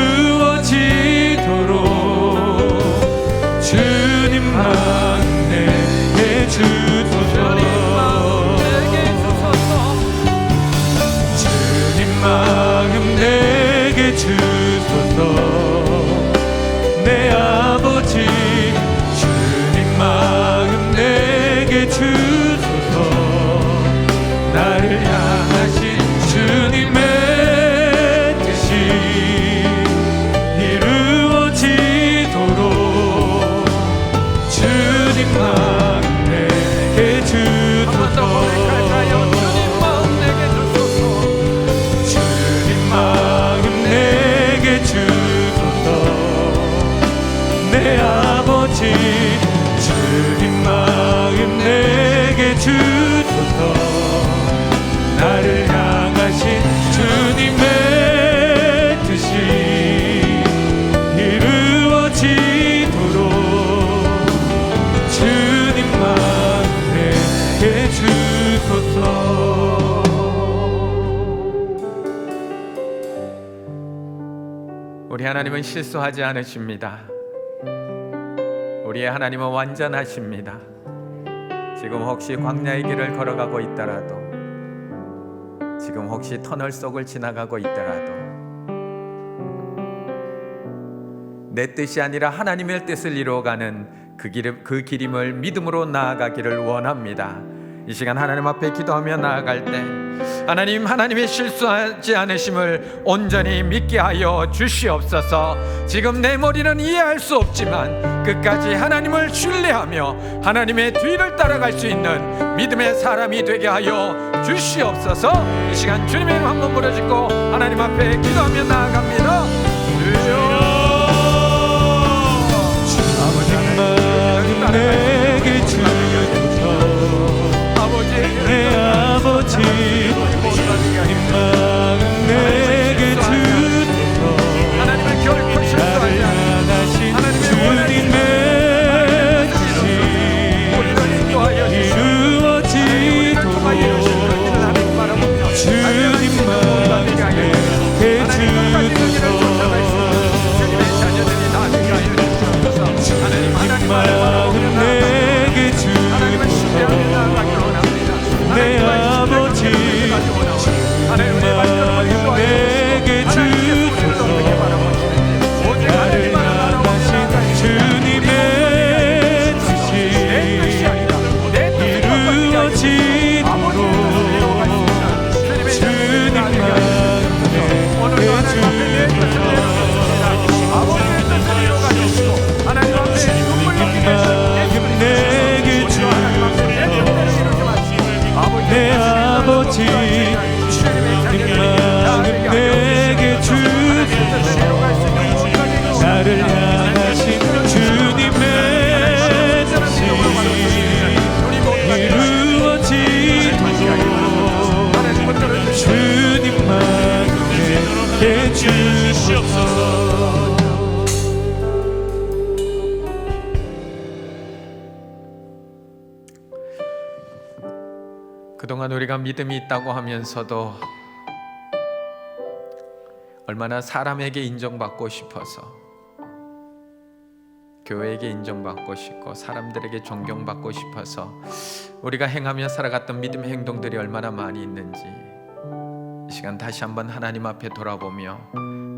주님 마음 내게 주소서. 주님 마음 내게 주소서. 내 아버지 주님 마음 내게 주소서. 나를 향하신 주님의 뜻이 이루어지도록 주님 마음 내게 주소서. 주님 마음 내게 주소서. 내 아버지 주님 마음 내게 주소서. 나를 향하신 주님의 뜻이 이루어지도록 주님 마음 내게 주소서. 우리 하나님은 실수하지 않으십니다. 우리의 하나님은 완전하십니다. 지금 혹시 광야의 길을 걸어가고 있더라도, 지금 혹시 터널 속을 지나가고 있더라도 내 뜻이 아니라 하나님의 뜻을 이루어가는 그 길임을 믿음으로 나아가기를 원합니다. 이 시간 하나님 앞에 기도하며 나아갈 때 하나님의 실수하지 않으심을 온전히 믿게 하여 주시옵소서. 지금 내 머리는 이해할 수 없지만 끝까지 하나님을 신뢰하며 하나님의 뒤를 따라갈 수 있는 믿음의 사람이 되게 하여 주시옵소서. 이 시간 주님의 이름 한번 부르짖고 하나님 앞에 기도하며 나아갑니다. 주님 마음 내게 주소서. 내 아버지 주님 마음 내게 주소서. 나를 향하신 주님의 뜻이 이루어지도록 주님 마음 내게 주소서. 그동안 우리가 믿음이 있다고 하면서도 얼마나 사람에게 인정받고 싶어서, 교회에게 인정받고 싶고 사람들에게 존경받고 싶어서 우리가 행하며 살아갔던 믿음의 행동들이 얼마나 많이 있는지 이 시간 다시 한번 하나님 앞에 돌아보며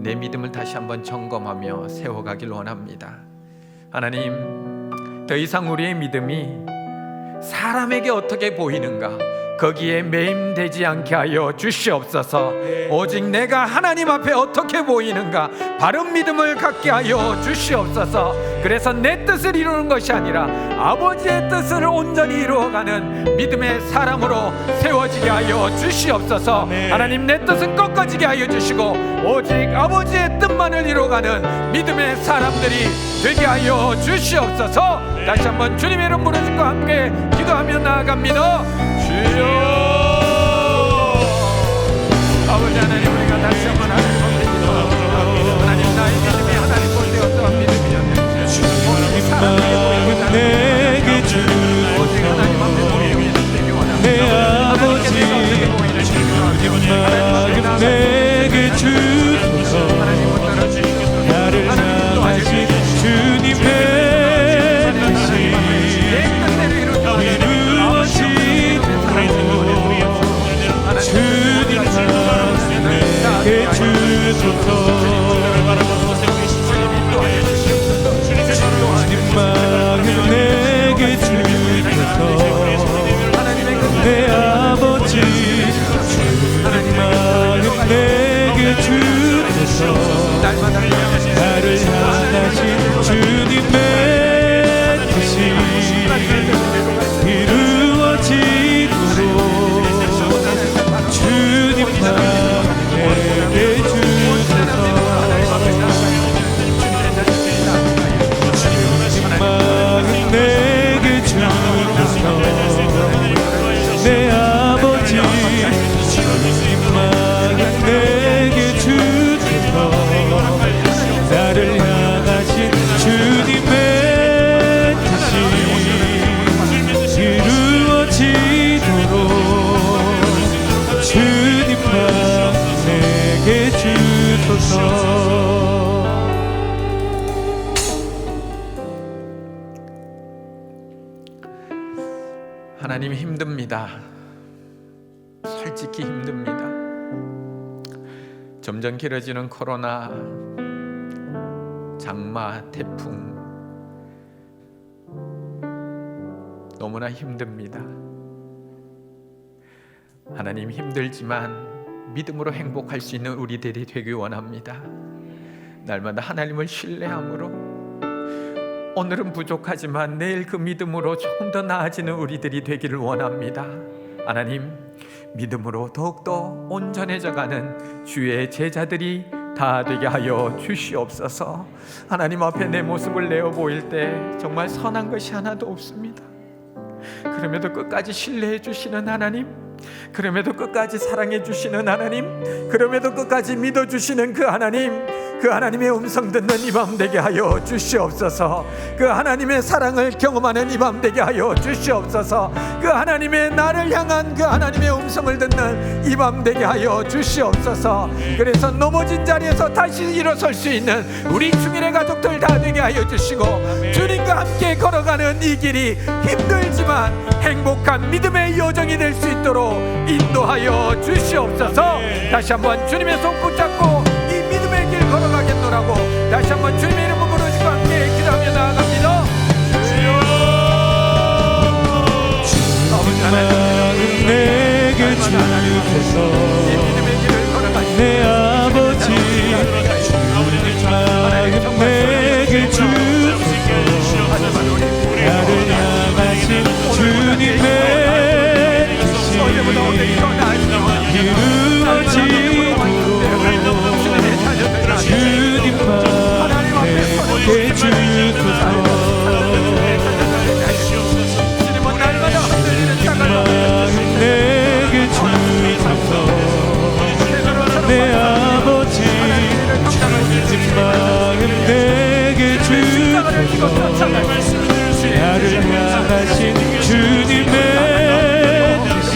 내 믿음을 다시 한번 점검하며 세워가길 원합니다. 하나님, 더 이상 우리의 믿음이 사람에게 어떻게 보이는가 거기에 매임되지 않게 하여 주시옵소서. 오직 내가 하나님 앞에 어떻게 보이는가 바른 믿음을 갖게 하여 주시옵소서. 그래서 내 뜻을 이루는 것이 아니라 아버지의 뜻을 온전히 이루어가는 믿음의 사람으로 세워지게 하여 주시옵소서. 하나님, 내 뜻은 꺾어지게 하여 주시고 오직 아버지의 뜻만을 이루어가는 믿음의 사람들이 되게 하여 주시옵소서. 다시 한번 주님의 이름 부르짖고 함께 기도하며 나아갑니다. 주여, 아버지 하나님, 우리가 다시 한번 하나님 앞에 기도합니다. 하나님, 나의 믿음이 하나님 볼 때 어떠한 믿음이었는지 오직 사람에게 보이는 내게 주소서. 오직 하나님 앞에 보이는 믿음이 원합니다. 내 아버지 주님만 내게 주소서. 나를 향하신 주님의 내게 주소서. 주님만 내게 주소서. 내 아버지 주님만 내게 주소서. 나를 향하신 주님의 뜻이 이루어지도록 주님만 내게 주소서. 주님만 내게 주소서. 내 아버지 주님만 내게 주소서. 나를 향하신 주님의 뜻이 이루어지도록 주님만 내게 주소서. 하나님, 힘듭니다. 솔직히 힘듭니다. 점점 길어지는 코로나, 장마, 태풍, 너무나 힘듭니다. 하나님, 힘들지만 믿음으로 행복할 수 있는 우리들이 되기 원합니다. 날마다 하나님을 신뢰함으로 오늘은 부족하지만 내일 그 믿음으로 조금 더 나아지는 우리들이 되기를 원합니다. 하나님, 믿음으로 더욱더 온전해져가는 주의 제자들이 다 되게 하여 주시옵소서. 하나님 앞에 내 모습을 내어 보일 때 정말 선한 것이 하나도 없습니다. 그럼에도 끝까지 신뢰해 주시는 하나님, 그럼에도 끝까지 사랑해 주시는 하나님, 그럼에도 끝까지 믿어 주시는 그 하나님, 그 하나님의 음성 듣는 이 밤 되게 하여 주시옵소서. 그 하나님의 사랑을 경험하는 이 밤 되게 하여 주시옵소서. 그 하나님의 나를 향한 그 하나님의 음성을 듣는 이 밤 되게 하여 주시옵소서. 그래서 넘어진 자리에서 다시 일어설 수 있는 우리 중일의 가족들 다 되게 하여 주시고, 주님과 함께 걸어가는 이 길이 힘들지만 행복한 믿음의 여정이 될 수 있도록 인도하여 주시옵소서. 다시 한번 주님의 손 붙잡고 이 믿음의 길 걸어가겠노라고 다시 한번 주님의 이름을 부르시고 함께 기도하며 나아갑니다. 주님만 내게 주소서. 내 아버지 주님만 내게 주소서. 나를 향하신 주님의 뜻이 이루어지도록 주님만 내게 주소서. 주님만 내게 주소서. 내 아버지 주님만 내게 주소서. 나를 향하신 주님의 뜻이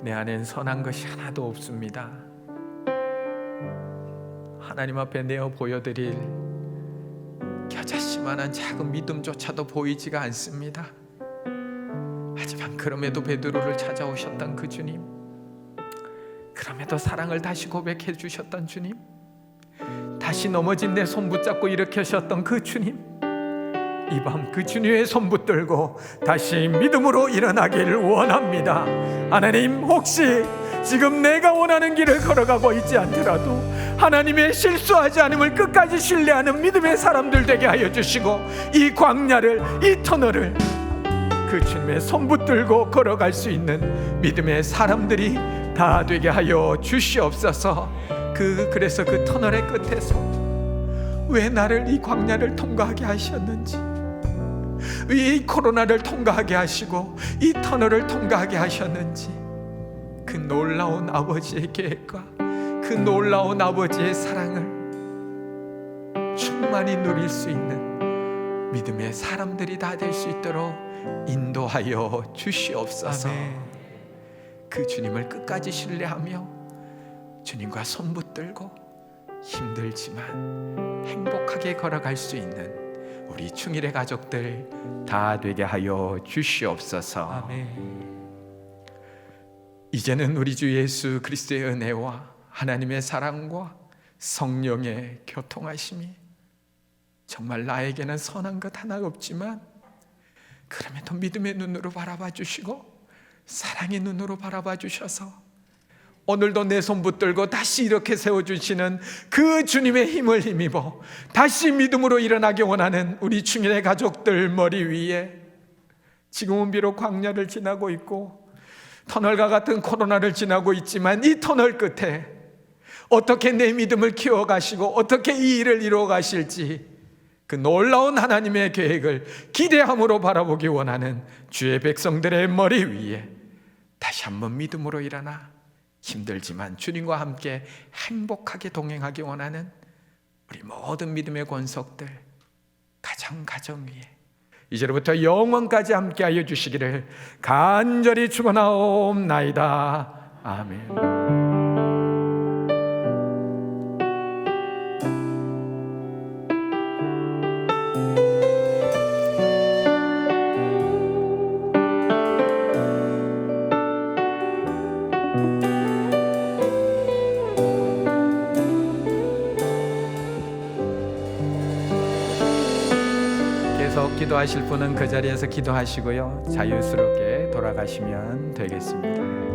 내 안엔 선한 것이 하나도 없습니다. 하나님 앞에 내어 보여드릴 겨자씨만한 작은 믿음조차도 보이지가 않습니다. 하지만 그럼에도 베드로를 찾아오셨던 그 주님, 그럼에도 사랑을 다시 고백해 주셨던 주님, 다시 넘어진 내 손 붙잡고 일으키셨던 그 주님, 이 밤 그 주님의 손 붙들고 다시 믿음으로 일어나기를 원합니다. 하나님, 혹시 지금 내가 원하는 길을 걸어가고 있지 않더라도 하나님의 실수하지 않음을 끝까지 신뢰하는 믿음의 사람들 되게 하여 주시고, 이 광야를, 이 터널을 그 주님의 손 붙들고 걸어갈 수 있는 믿음의 사람들이 다 되게 하여 주시옵소서. 그래서 그 터널의 끝에서 왜 나를 이 광야를 통과하게 하셨는지, 왜 이 코로나를 통과하게 하시고 이 터널을 통과하게 하셨는지, 그 놀라운 아버지의 계획과 그 놀라운 아버지의 사랑을 충만히 누릴 수 있는 믿음의 사람들이 다 될 수 있도록 인도하여 주시옵소서. 아멘. 그 주님을 끝까지 신뢰하며 주님과 손 붙들고 힘들지만 행복하게 걸어갈 수 있는 우리 충일의 가족들 다 되게 하여 주시옵소서. 아멘. 이제는 우리 주 예수 그리스도의 은혜와 하나님의 사랑과 성령의 교통하심이 정말 나에게는 선한 것 하나 없지만 그럼에도 믿음의 눈으로 바라봐 주시고 사랑의 눈으로 바라봐 주셔서 오늘도 내 손 붙들고 다시 이렇게 세워주시는 그 주님의 힘을 힘입어 다시 믿음으로 일어나기 원하는 우리 충일의 가족들 머리 위에, 지금은 비록 광야를 지나고 있고 터널과 같은 코로나를 지나고 있지만 이 터널 끝에 어떻게 내 믿음을 키워가시고 어떻게 이 일을 이루어 가실지 그 놀라운 하나님의 계획을 기대함으로 바라보기 원하는 주의 백성들의 머리 위에 다시 한번 믿음으로 일어나 힘들지만 주님과 함께 행복하게 동행하기 원하는 우리 모든 믿음의 권속들 가정 위에 이제로부터 영원까지 함께하여 주시기를 간절히 축원하옵나이다. 아멘. 계속 기도하실 분은 그 자리에서 기도하시고요, 자유스럽게 돌아가시면 되겠습니다.